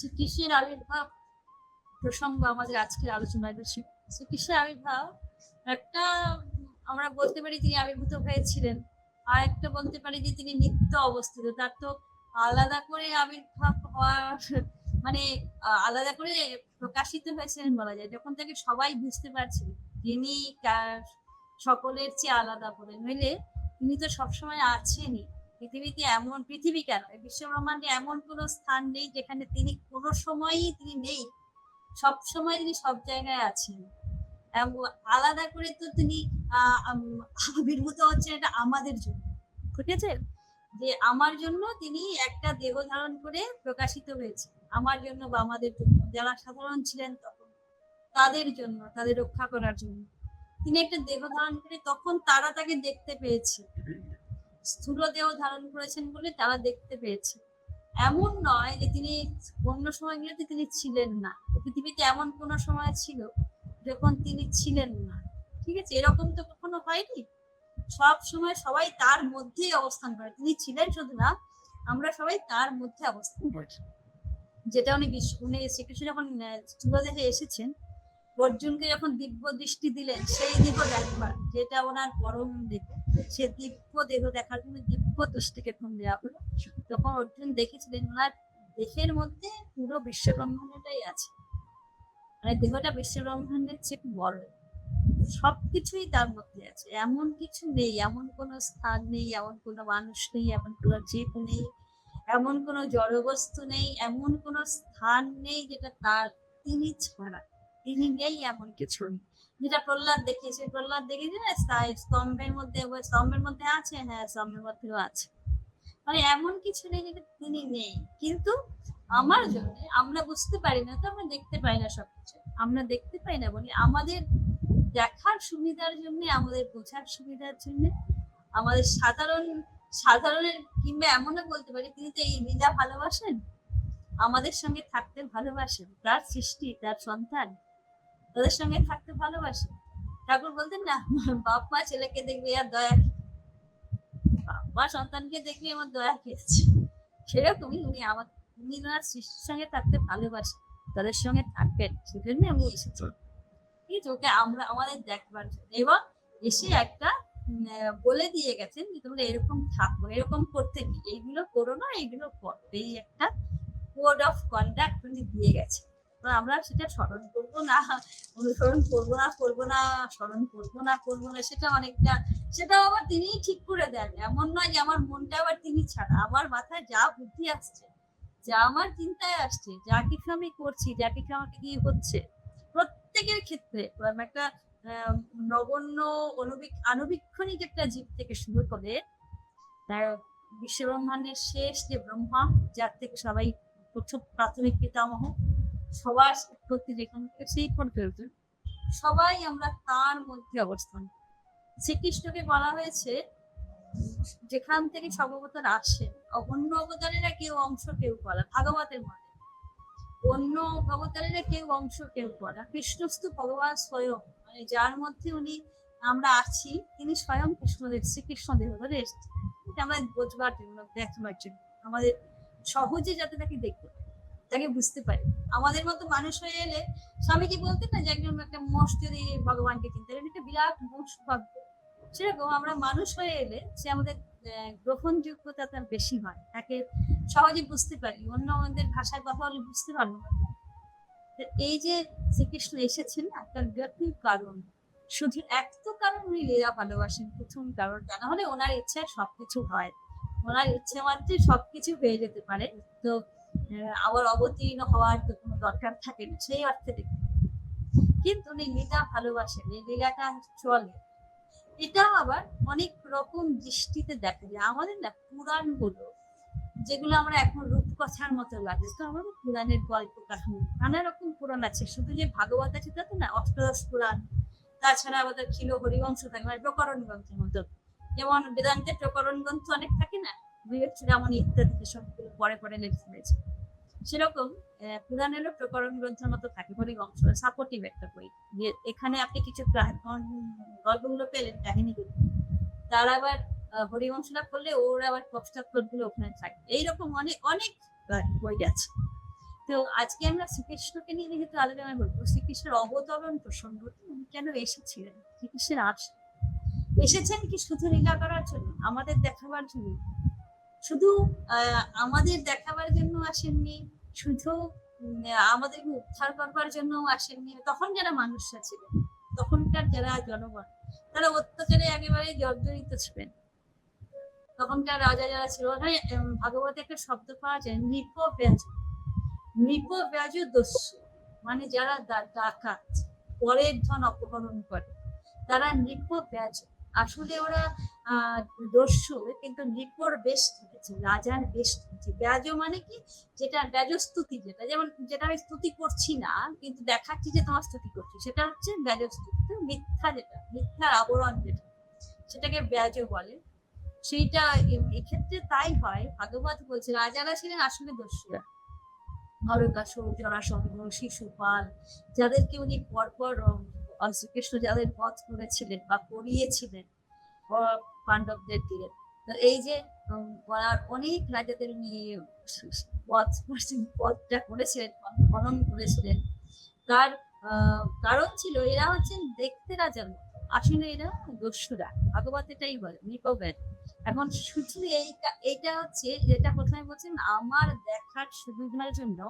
শ্রীকৃষ্ণের আবির্ভাব প্রসঙ্গ আমাদের আজকের আলোচনায় রয়েছে। শ্রীকৃষ্ণের আবির্ভাব একটা আমরা বলতে পারি তিনি আবির্ভূত হয়েছিলেন, আর একটা বলতে পারি যে তিনি নিত্য অবস্থিত। তার তো আলাদা করে আবির্ভাব হওয়ার মানে আলাদা করে প্রকাশিত হয়েছিলেন বলা যায়, যখন তাকে সবাই বুঝতে পারছে তিনি সকলের চেয়ে আলাদা বলে। নইলে তিনি তো সবসময় আছেনই পৃথিবীতে। এমন পৃথিবী কেন, বিশ্ব ব্রহ্মাণ্ডে এমন কোনো স্থান নেই যেখানে তিনি কোনো সময়ই তিনি নেই। সব সময় তিনি সব জায়গায় আছেন। আলাদা করে তো তিনি আবির্ভূত হচ্ছেন এটা আমাদের জন্য, ঠিক আছে? যে আমার জন্য তিনি একটা দেহ ধারণ করে প্রকাশিত হয়েছে, আমার জন্য বা আমাদের জন্য, যারা সাধারণ ছিলেন তখন তাদের জন্য, তাদের রক্ষা করার জন্য তিনি একটা দেহ ধারণ করে, তখন তারা তাকে দেখতে পেয়েছে। স্থূল দেহ ধারণ করেছেন বলে তারা দেখতে পেয়েছে। এমন নয় যে তিনি অন্য সময়গুলোতে তিনি ছিলেন না। পৃথিবীতে এমন কোন সময় ছিল যখন তিনি ছিলেন না, ঠিক আছে? এরকম তো কখনো হয়নি। সব সময় সবাই তার মধ্যেই অবস্থান করে। তিনি ছিলেন শুধু না, আমরা সবাই তার মধ্যে অবস্থান করছি। যেটা উনি শ্রীকৃষ্ণ যখন স্থূলদেহে এসেছেন, অর্জুনকে যখন দিব্য দৃষ্টি দিলেন, সেই দেহ দেখবার, যেটা ওনার পরম দেহ, সে দিব্য দেহ দেখার জন্য দিব্য দৃষ্টিকে ফোন দেওয়া হলো। তখন অর্জুন দেখেছিলেন ওনার দেহের মধ্যে পুরো বিশ্ব ব্রহ্মাণ্ডটাই আছে, মানে দেহটা বিশ্ব ব্রহ্মাণ্ডের চেয়ে বড়, সবকিছুই তার মধ্যে আছে। এমন কিছু নেই, এমন কোনো স্থান নেই, এমন কোনো মানুষ নেই, এমন কোনো জীব নেই, এমন কোনো জড়বস্তু নেই, এমন কোনো স্থান নেই যেটা তার তিনি ছাড়া, তিনি নেই এমন কিছু নেই। যেটা প্রহ্লাদ দেখিয়েছে, প্রহ্লাদ দেখেছে না স্তম্ভের মধ্যে, স্তম্ভের মধ্যে আছে, হ্যাঁ স্তম্ভের মধ্যেও আছে, মানে এমন কিছু নেই যেটা তিনি নেই। কিন্তু আমার জন্য আমরা বুঝতে পারি না, তো আমরা দেখতে পাই না সবকিছু। আমরা দেখতে পাই না বলি আমাদের দেখার সুবিধার জন্য, আমাদের বোঝার সুবিধার জন্য, আমাদের সাধারণের কিংবা এমনও বলতে পারি তিনি তো এই লীলা ভালোবাসেন, আমাদের সঙ্গে থাকতে ভালোবাসেন, তার সৃষ্টি, তার সন্তান, তাদের সঙ্গে থাকতে ভালোবাসেন। ঠাকুর বলতেন না, বাপ মা ছেলেকে দেখবে আর দয়া, বাপ মা সন্তানকে দেখবে আমার দয়া খেয়েছে। সেরকমই উনি ওনার সৃষ্টির সঙ্গে থাকতে ভালোবাসেন, তাদের সঙ্গে থাকবেন, সেজন্য আমি এসেছি ওকে আমরা আমাদের দেখবার জন্য। এবং এসে একটা বলে দিয়ে গেছেন যে তোমরা এরকম থাকো, এরকম করতে কি, এইগুলো করো না, এইগুলো করো, এই একটা কোড অফ কন্ডাক্ট উনি দিয়ে গেছে। আমরা সেটা স্মরণ করবো না, অনুসরণ করবো না, স্মরণ করবো না, সেটা অনেকটা, সেটাও আবার তিনিই ঠিক করে দেন। এমন নয় যে আমার মনটা আবার তিনি ছাড়া, আমার মাথায় যা বুদ্ধি আসছে, যা আমার চিন্তায় আসছে, যা কিছু আমি করছি, যা কিছু আমাকে দিয়ে হচ্ছে, প্রত্যেকের ক্ষেত্রে একটা নগণ্য আনুবীক্ষণিক একটা জীব থেকে শুরু করে তার বিশ্ব ব্রহ্মাণ্ডের শেষ যে ব্রহ্মা, যার থেকে সবাই প্রথম প্রাথমিক পিতামহ, সবার উৎপত্তি যেখান থেকে সেই পর্যন্ত সবাই আমরা তার মধ্যে অবস্থান। শ্রীকৃষ্ণকে বলা হয়েছে যেখান থেকে সর্ববতার আসে, অন্য অবতারেরা কেউ অংশ কেউ করা, ভাগবতের মধ্যে অন্য অবতারেরা কেউ অংশ কেউ করা, কৃষ্ণস্তু ভগবান স্বয়ং, মানে যার মধ্যে উনি আমরা আছি তিনি স্বয়ং কৃষ্ণদেব, শ্রীকৃষ্ণদেব ধরে এসেছেন। আমরা বোঝবার জন্য, দেখবার জন্য, আমাদের সহজে যাতে তাকে দেখতে পাই, তাকে বুঝতে পারি। আমাদের মতো মানুষ হয়ে এলে, স্বামীজি বলতেন না যে একজন একটা মোষ যদি ভগবানকে চিনতে পারেন, একটা বিরাট মোষ ভাগ্য। সেরকম আমরা মানুষ হয়ে এলে সে আমাদের গ্রহণযোগ্যতা তার বেশি হয়, তাকে সহজে বুঝতে পারি, অন্য আমাদের ভাষায় কথা বলে বুঝতে পারবো না। এই যে শ্রীকৃষ্ণ এসেছেন তার ব্যাপক কারণ, শুধু এক তো কারণ উনি লীলা ভালোবাসেন, প্রথম কারণ, না হলে ওনার ইচ্ছায় সবকিছু হয়, ওনার ইচ্ছে মাত্রে সবকিছু হয়ে যেতে পারে, তো আবার অবতীর্ণ হওয়ার তো কোনো দরকার থাকে না সেই অর্থে দেখতে। কিন্তু উনি লীলা ভালোবাসেন, এই লীলাটা চলে। এটা আবার অনেক রকম দৃষ্টিতে দেখা যায়। আমাদের না পুরাণগুলো যেগুলো আমরা এখন রূপকথার মতো লাগে, তো আমাদের পুরাণের গল্প কাহিনী নানা রকম পুরাণ আছে, শুধু যে ভাগবত আছে তা তো না, অষ্টাদশ পুরাণ, তাছাড়া আমাদের ছিল হরিবংশ থাকে, মানে প্রকরণ গ্রন্থের মতো, যেমন বেদান্তের প্রকরণ গ্রন্থ অনেক থাকে না, বিবেক চূড়ামণি ইত্যাদি সবগুলো পরে পরে লেখা হয়েছে, সেরকম পুরাণেরও প্রকরণ গ্রন্থের মতো থাকে হরিবংশ, সাপোর্টিভ একটা বই। এখানে আপনি কিছু গল্পগুলো পেলেন, কাহিনীগুলো, তার আবার হরিবংশটা করলে ওর আবার পশ্চাৎপদ গুলো ওখানে থাকে, এইরকম অনেক অনেক বই আছে। তো আজকে আমরা শ্রীকৃষ্ণকে নিয়ে যেহেতু আলোচনা করবো, শ্রীকৃষ্ণের অবতরণ প্রসঙ্গ, উনি কেন এসেছিলেন, শ্রীকৃষ্ণের এসেছেন কি শুধু লীলা করার জন্য, আমাদের দেখাবার জন্য? শুধু আমাদের দেখাবার জন্য আসেননি, শুধু আমাদেরকে উদ্ধার করবার জন্য আসেননি। তখন যারা মানুষরা ছিলেন, তখনকার যারা জনগণ, তারা অত্যাচারে একেবারে জর্জরিত ছিলেন। তখনকার রাজা যারা ছিল, ভাগবতে একটা শব্দ পাওয়া যায় নৃপব্যাজ। নৃপব্যাজ দস্যু, মানে যারা ডাকাত, পরের ধন অপহরণ করে, তারা নৃপব্যাজ। আসলে ওরা দস্যু, কিন্তু নৃপর বেশ ধরেছে, রাজার বেশ ধরেছে। ব্যাজ মানে কি, যেটা ব্যাজস্তুতি, যেমন যেটা আমি স্তুতি করছি না কিন্তু দেখাচ্ছি যে তোমার স্তুতি করছি, সেটা হচ্ছে ব্যাজস্তুতি। মিথ্যা, যেটা মিথ্যার আবরণ, যেটা সেটাকে ব্যাজ বলে। সেইটা এক্ষেত্রে তাই হয়। ভাগবত বলছে রাজারা ছিলেন আসলে দস্যুরা। নরকাসুর, জরাসন্ধ, শিশুপাল, যাদেরকে উনি পরপর শ্রীকৃষ্ণ যাদের বধ করেছিলেন বা করিয়েছিলেন পাণ্ডবদের দিয়ে। তো এই যে অনেক রাজাদের নিয়ে বধটা করেছিলেন, হনন করেছিলেন, তার কারণ ছিল এরা হচ্ছেন দেখতে রাজার মতো, আসলে এরা দস্যুরা। ভাগবত এটাই বলে নৃপব্যাজ। এখন শুধু এইটা হচ্ছে যেটা প্রথমে বলছেন, আমার দেখার সুবিধার জন্য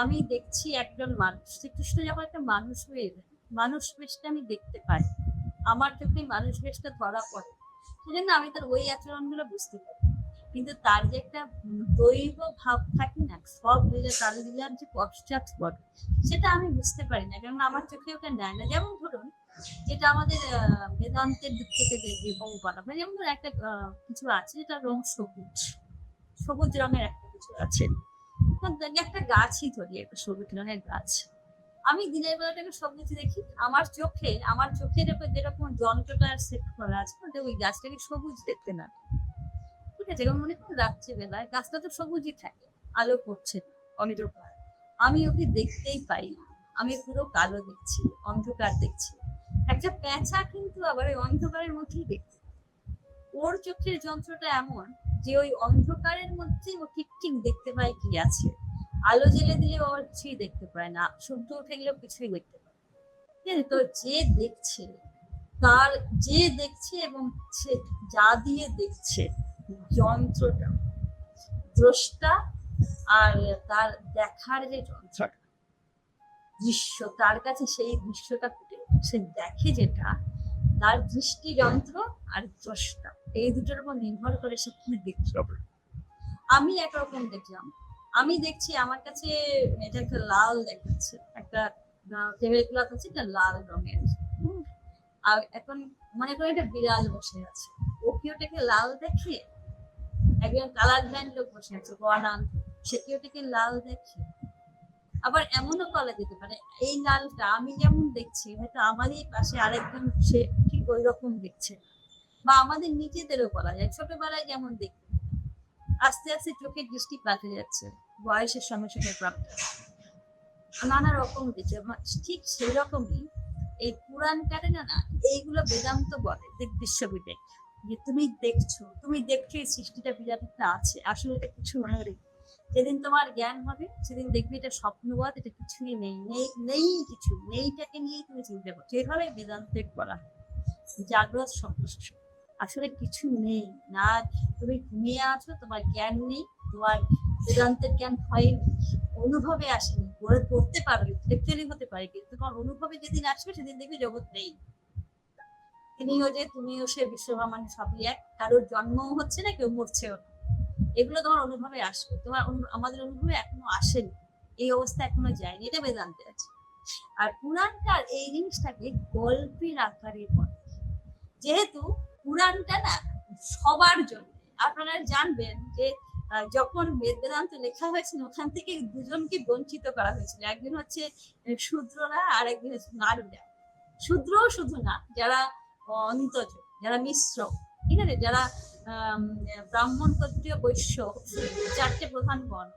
আমি দেখছি একজন মানুষ। শ্রীকৃষ্ণ যখন একটা মানুষ হয়ে যায়, মানুষ বেশটা আমি দেখতে পাই, আমার চোখে মানুষ বেশটা ধরা পড়ে, সেজন্য আমি তার ওই আচরণগুলো বুঝতে পারি। কিন্তু তার যে একটা দৈব ভাব থাকে না, সব লীলা তার লীলার যে পশ্চাৎপট, সেটা আমি বুঝতে পারি না, কারণ আমার চোখে ওটা নেয় না। যেমন ধরুন, যেটা আমাদের বেদান্তের দিক থেকে এবং বলা হয়, যেমন একটা কিছু আছে যেটা রং সবুজ, সবুজ রঙের একটা কিছু আছে, একটা গাছই ধরি, একটা সবুজ রঙের গাছ। আমি দিনের বেলাটাকে সবুজ দেখি, আমার চোখে যেরকম যন্ত্রটা সেট করা আছে, ওই গাছটাকে সবুজ দেখতে না, ঠিক আছে? যেমন মনে করুন রাত্রি বেলায় গাছটা তো সবুজই থাকে, আলো পড়ছে, অন্ধকার, আমি ওকে দেখতেই পাই না, আমি পুরো কালো দেখছি, অন্ধকার দেখছি। একটা পেঁচা কিন্তু আবার ওই অন্ধকারের মধ্যেই দেখছে, ওর চোখের যন্ত্রটা এমন যে ওই অন্ধকারের মধ্যে ও ঠিক ঠিক দেখতে পায় কি আছে, আলো জ্বেলে দিলে ও কিছুই দেখতে পায় না, সূর্য উঠে গেলেও কিছুই দেখতে পায়। তো যে দেখছে এবং সে যা দিয়ে দেখছে, যন্ত্রটা, দ্রষ্টা আর তার দেখার যে যন্ত্রটা, দৃশ্য, তার কাছে সেই দৃশ্যটা ফুটে, সে দেখে যেটা, তার দৃষ্টি যন্ত্র আর দ্রষ্টা, এই দুটোর উপর নির্ভর করে সে দেখতে হবে। আমি একরকম দেখলাম, আমি দেখছি আমার কাছে এটা একটা লাল দেখাচ্ছে, একটা টেবিল ক্লথ আছে, এটা লাল রঙের। আর এখন মনে করে একটা বিড়াল বসে আছে, ও কি ওটাকে লাল দেখে? একজন কালার ব্ল্যান্ড লোক বসে আছে, সে কি ওটাকে লাল দেখে? আবার এমনও বলা যেতে পারে, এই লালটা আমি যেমন দেখছি, হয়তো আমারই পাশে আরেকজন সে ঠিক ওই রকম দেখছে। বা আমাদের নিজেদেরও বলা যায়, ছোটবেলায় যেমন দেখি, আস্তে আস্তে চোখের দৃষ্টি পাল্টে যাচ্ছে, বয়সের সঙ্গে সঙ্গে প্রাপ্ত নানা রকম দেখছে। ঠিক সেই রকমই এই পুরাণ কাটে না, এইগুলো বেদান্ত বলে দৃশ্যবিবেক, যে তুমি দেখছো এই সৃষ্টিটা বিরাট একটা আছে, আসলে এটা কিছু নয়। যেদিন তোমার জ্ঞান হবে, সেদিন দেখবে এটা স্বপ্নবাদ, এটা কিছুই নেই কিছু নেইটাকে নিয়েই তুমি চিন্তা করছো। এভাবে বেদান্তে করা হয় জাগ্রত স্বপ্ন, আসলে কিছু নেই না, তুমি ঘুমিয়ে আছো, তোমার জ্ঞান নেই, তোমার বেদান্তের জ্ঞান হয়নি, অনুভবে আসেনি, পড়তে পারবে, লেকচারিং হতে পারে, কিন্তু তোমার অনুভবে যেদিন আসবে সেদিন দেখবে জগৎ নেই, তিনিও যে তুমিও সে, বিশ্বব্রহ্মাণ্ড সবই এক, কারোর জন্মও হচ্ছে না, কেউ মরছেও না, এগুলো তোমার অনুভবে আসবে। তোমার আমাদের অনুভবে এখনো আসেনি, এই অবস্থা এখনো যায়নি, এটা বেদান্তে আছে। আর পুরাণকার এই জিনিসটাকে গল্পের আকারে বলে, যেহেতু পুরাণটা না সবার জন্য। আপনারা জানবেন যে যখন বেদান্ত লেখা হয়েছিল, ওখান থেকে দুজনকে বঞ্চিত করা হয়েছিল, একজন হচ্ছে শূদ্ররা আর একজন হচ্ছে নারীরা। শূদ্রও শুধু না, যারা অন্তজ, যারা মিশ্র, ঠিক আছে, যারা ব্রাহ্মণ, ক্ষত্রিয়, বৈশ্য, চারটে প্রধান বর্ণ,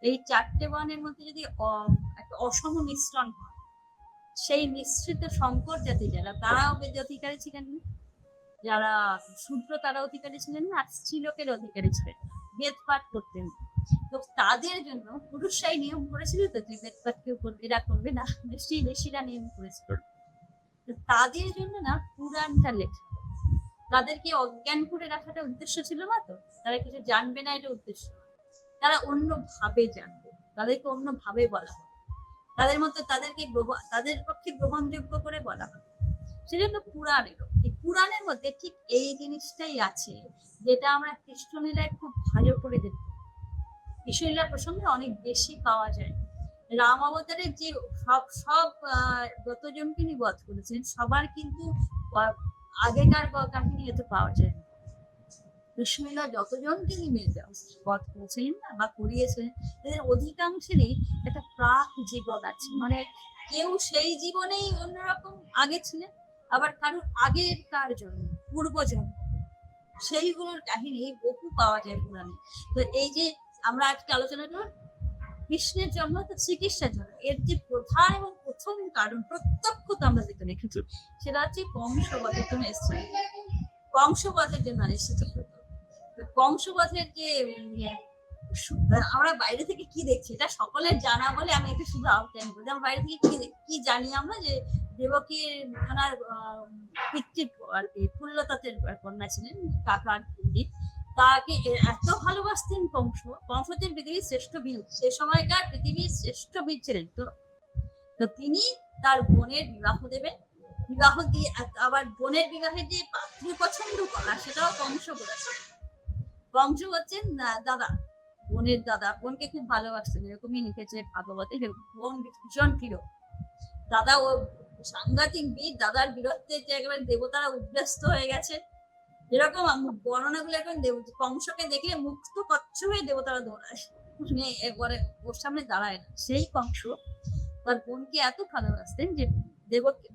এই চারটে বর্ণের মধ্যে যদি একটা অসম মিশ্রণ হয়, সেই মিশ্রিত শঙ্কর জাতি যারা, তারাও বেদ অধিকারী ছিলেন না, যারা শূদ্র তারা অধিকারী ছিলেন না, আর স্ত্রীলোকের অধিকারী ছিলেন, বেদ পাঠ করতেন। তো তাদের জন্য পুরুষরাই নিয়ম করেছিল, তো তুই বেদপাত কেউ করবে, এরা করবে না, বেশিরা নিয়ম করেছিল। তো তাদের জন্য না পুরাণটা লেখা, তাদেরকে অজ্ঞান করে রাখাটা উদ্দেশ্য ছিল না, তো তারা কিছু জানবে না এটা উদ্দেশ্য, তারা অন্য ভাবে জানবে, তাদেরকে অন্য ভাবে বলা হবে, তাদের মতো তাদেরকে তাদের পক্ষে গ্রহণযোগ্য করে বলা হবে। সেজন্য পুরাণ এলো। এই পুরাণের মধ্যে ঠিক এই জিনিসটাই আছে, যেটা আমরা কৃষ্ণলীলায় খুব ভালো করে দেখি। কৃষ্ণলীলা প্রসঙ্গে অনেক বেশি পাওয়া যায়। রাম অবতারের যে সব যতজনকে তিনি বধ করেছেন, সবার কিন্তু আগেকার কাহিনী এত পাওয়া যায়। কৃষ্ণলীলা যতজন তিনি বধ করেছিলেন বা করিয়েছেন, তাদের অধিকাংশেরই একটা প্রাক জীবন আছে, মানে কেউ সেই জীবনেই অন্যরকম আগে ছিলেন, আবার কারোর আগের কার জন্য পূর্বজন্ম, সেইগুলোর কাহিনী বহু পাওয়া যায় পুরাণে। তো এই যে আমরা আজকে আলোচনা করব কৃষ্ণের জন্ম, তো শ্রীকৃষ্ণের জন্ম, এর যে প্রধান এবং প্রথম কারণ প্রত্যক্ষ তো আমরা যেটা দেখেছি, সেটা হচ্ছে কংসবধের জন্য এসেছে, কংসবধের জন্য এসেছে। কংসবধের যে আমরা বাইরে থেকে কি দেখছি এটা সকলের জানা বলে আমি একটু শুধু আউটলাইন বলি। আমরা বাইরে থেকে কি জানি আমরা, যে দেবকীর ওনার পিতৃ আর কি পুল্লতাতের কন্যা ছিলেন, কাকার পণ্ডিত, তাকে এত ভালোবাসতেন কংস। কংস ছিলেন পৃথিবীর শ্রেষ্ঠ বীর, সে সময়কার পৃথিবীর শ্রেষ্ঠ বীর ছিলেন। তো তিনি তার বোনের বিবাহ দেবেন, বিবাহ দিয়ে আবার বোনের বিবাহে যে পাত্র পছন্দ করা সেটাও কংস করেছে। কংস হচ্ছেন দাদা, বোনের দাদা, বোনকে খুব ভালোবাসতেন, এরকমই লিখেছে ভাগবতে। বোন ভীষণ প্রিয়, দাদা ও সাংঘাতিক বীর, দাদার বীরত্বে যে একেবারে দেবতারা উদ্ব্যস্ত হয়ে গেছে। এরকম বর্ণনাগুলো এখন কংসকে দেখলে মুক্ত কচ্ছ হয়ে দেবতারা দৌড়ায়, এবারে ওর সামনে দাঁড়ায় না। সেই কংস তার বোনকে এত ভালোবাসতেন যে দেবকী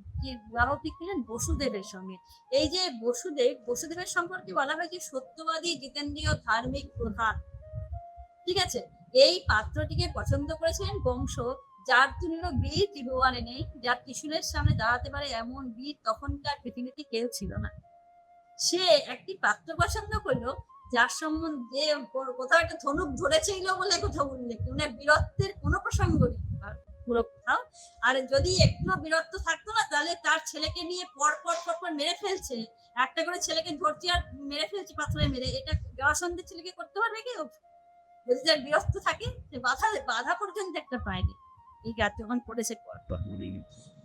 বিবাহ ঠিক ছিলেন বসুদেবের সঙ্গে। এই যে বসুদেবের সম্পর্কে বলা হয় যে সত্যবাদী, জিতেন্দ্রীয়, ধার্মিক, প্রধান। ঠিক আছে, এই পাত্রটিকে পছন্দ করেছিলেন কংস, যার তুল্য বীর ত্রিভুবনে নেই, যার ত্রিশূলের সামনে দাঁড়াতে পারে এমন বীর তখনকার পৃথিবীতে কেউ ছিল না। সে একটি পাত্র পছন্দ করলো যার সম্বন্ধে কোথাও একটা ধনুক ধরেছিল বলে কোথাও উল্লেখ, মানে বীরত্বের কোনো প্রসঙ্গ নেই পুরো কোথাও। আর যদি একটু বীরত্ব থাকতো না, তাহলে তার ছেলেকে নিয়ে পর মেরে ফেলছে, একটা করে ছেলেকে ধরছে আর মেরে ফেলছে পাথরে মেরে, এটা জরাসন্ধের ছেলেকে করতে পারবে কেউ? যদি তার বীরত্ব থাকে, সে বাধা পর্যন্ত একটা পায়নি। এই গাছ যখন পড়েছে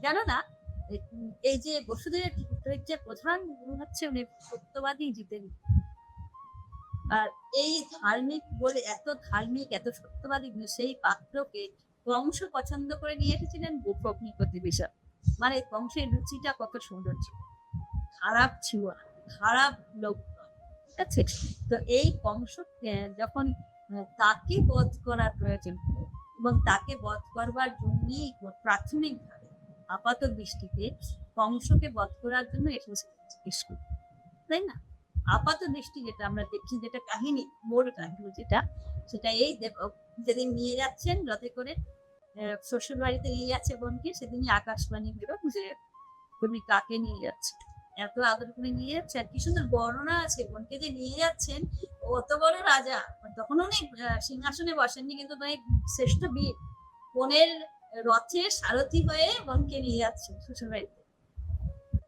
জানো না, এই যে বসুদেবের যে প্রধান গুরু হচ্ছে উনি সত্যবাদী, জিতেন। আর এই ধার্মিক বলে, এত ধার্মিক, এত সত্যবাদী সেই পাত্রকে কংস পছন্দ করে নিয়ে এসেছিলেন গোপগ্নিপতি বিষয়। মানে কংসের রুচিটা কত সুন্দর ছিল, খারাপ ছিল না, খারাপ লোক। ঠিক আছে, তো এই কংস যখন তাকে বধ করার প্রয়োজন, এবং তাকে বধ করবার জন্যই প্রাথমিকভাবে আপাত দৃষ্টিতে কংসকে বধ করার জন্য এসেছে, তাই না? আপাত দৃষ্টি যেটা আমরা দেখছি, যেটা কাহিনী, মূল কাহিনী যেটা, সেটা এই যেদিন নিয়ে যাচ্ছেন রথে করে শ্বশুর বাড়িতে নিয়ে যাচ্ছে বোনকে, সেদিনই আকাশবাণী হলো যে তুমি কাকে নিয়ে যাচ্ছে, এত আদর করে নিয়ে যাচ্ছে। আর কি সুন্দর বর্ণনা আছে, বোনকে যে নিয়ে যাচ্ছেন, অত বড় রাজা, তখন উনি সিংহাসনে বসেননি, কিন্তু শ্রেষ্ঠ বীর বোনের রথের সারথি হয়ে বোনকে নিয়ে যাচ্ছে শ্বশুর বাড়িতে।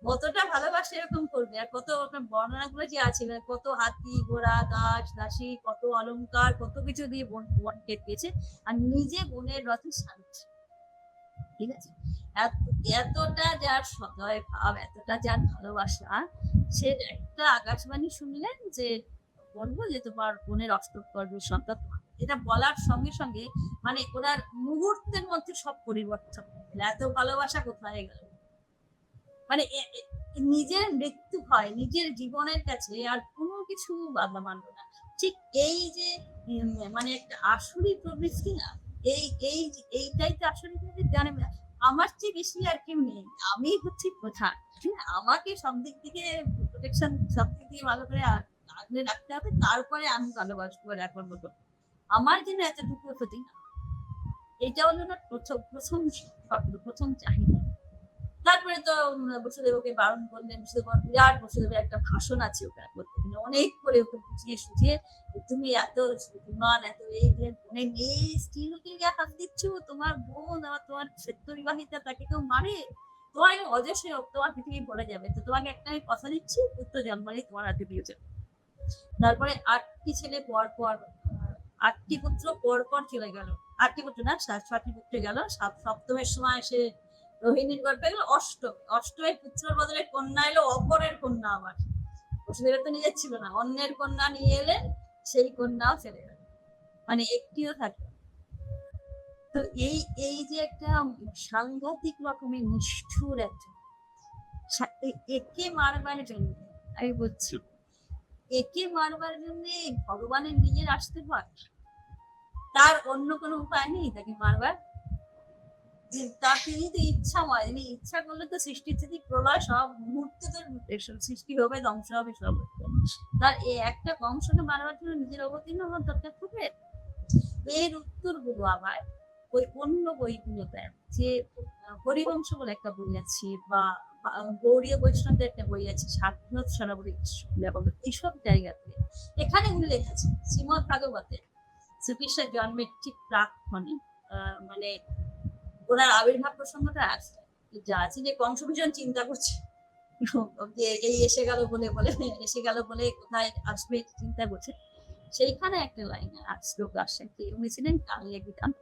কতটা ভালোবাসে এরকম করবে। আর কত বর্ণনা গুলো যে আছে, কত হাতি ঘোড়া দাস দাসী, কত অলংকার, কত কিছু দিয়ে বোনকে দিয়েছে, আর নিজে বোনের রথে সারথি। ঠিক আছে, এতটা যার সদয় ভাব, এতটা যার ভালোবাসা, সে একটা আকাশবাণী শুনলেন যে বলবো যে তোমার বোনের অষ্টকর্ম সন্তান, এটা বলার সঙ্গে সঙ্গে মানে ওনার মুহূর্তের মধ্যে সব পরিবর্তন, এত ভালোবাসা কোথায় গেল। মানে নিজের মৃত্যু হয় নিজের জীবনের কাছে, আর কোনো কিছু বাধা মানল না। ঠিক এই যে মানে একটা আসুরি প্রবৃত্তি না, এইটাই তো আসলে জানে, আমার চেয়ে বেশি আর কেউ নেই, আমি হচ্ছি প্রধান, আমাকে সব দিক থেকে প্রোটেকশন, সব দিক থেকে ভালো করে আগলে রাখতে হবে, তারপরে আমি ভালোবাসবো রাখার মতো, আমার জন্য এতটুকু ক্ষতি না। এটা হলো না প্রথম চাহিদা। তারপরে তো বসুদেবকে বারণ করলেন, বসুদেব বিরাট, বসুদেবের একটা ভাষণ আছে ওখানে করতে, অনেক করে ওকে বুঝিয়ে সুঝিয়ে, তুমি এত বুদ্ধিমান, এত এই যে বোনের মেয়ে স্ত্রীলোকে গায়ে হাত দিচ্ছ, তোমার বোন আবার তোমার সত্য বিবাহিতা, তাকে কেউ মারে, তোমার অজস্র হোক, তোমার পৃথিবী ভরে যাবে, তো তোমাকে একটা আমি কথা দিচ্ছি, পুত্র জন্মালে তোমার হাতে দিয়ে যাবে। তারপরে 8টি ছেলে পর পর, 8টি পুত্র পর পর চলে গেল, 8টি পুত্র না 6টি পুত্র গেল, সপ্তমের সময় এসে রোহিণীর গর্ভে গেল, অষ্টমের পুত্রের বদলে কন্যা এলো, অপরের কন্যা আবার, বসুদেবের তো নিজের ছিল না, অন্যের কন্যা নিয়ে এলেন, সেই কন্যাও চলে গেল, মানে একটিও থাকলো। তো এই এই যে একটা সাংঘাতিক রকমের নিষ্ঠুর একটা, একে মারবার জন্য, আমি বলছি একে মারবার জন্য ভগবানের নিজের আসতে হয়, তার অন্য কোনো উপায় নেই তাকে মারবার, তার তিনি তো ইচ্ছাময়, তিনি ইচ্ছা করলে তো সৃষ্টি স্থিতি প্রলয় সব মুহূর্তে তো সৃষ্টি হবে, ধ্বংস হবে, সব তার এই একটা বংশকে মারবার জন্য নিজের অবতীর্ণ হওয়ার দরকার থাকবে। এর উত্তর গুলো আবার ওই অন্য বইগুলো দেয়, যে হরিবংশ বলে একটা বই আছে, বা গৌড়ীয় বৈষ্ণবদের একটা বই আছে, সাধনাথ সরোবরী এইসব জায়গাতে এখানে উল্লেখ আছে। শ্রীমদ ভাগবতে শ্রীকৃষ্ণের জন্মের ঠিক প্রাক্ক্ষণে, মানে ওনার আবির্ভাব প্রসঙ্গটা আছে, যা আছে যে কংস ভীষণ চিন্তা করছে যে এই এসে গেল বলে কোথায় আসবে চিন্তা করছে, সেইখানে একটা লাইন শ্লোক আসে, উনি ছিলেন কালনেমী দানব,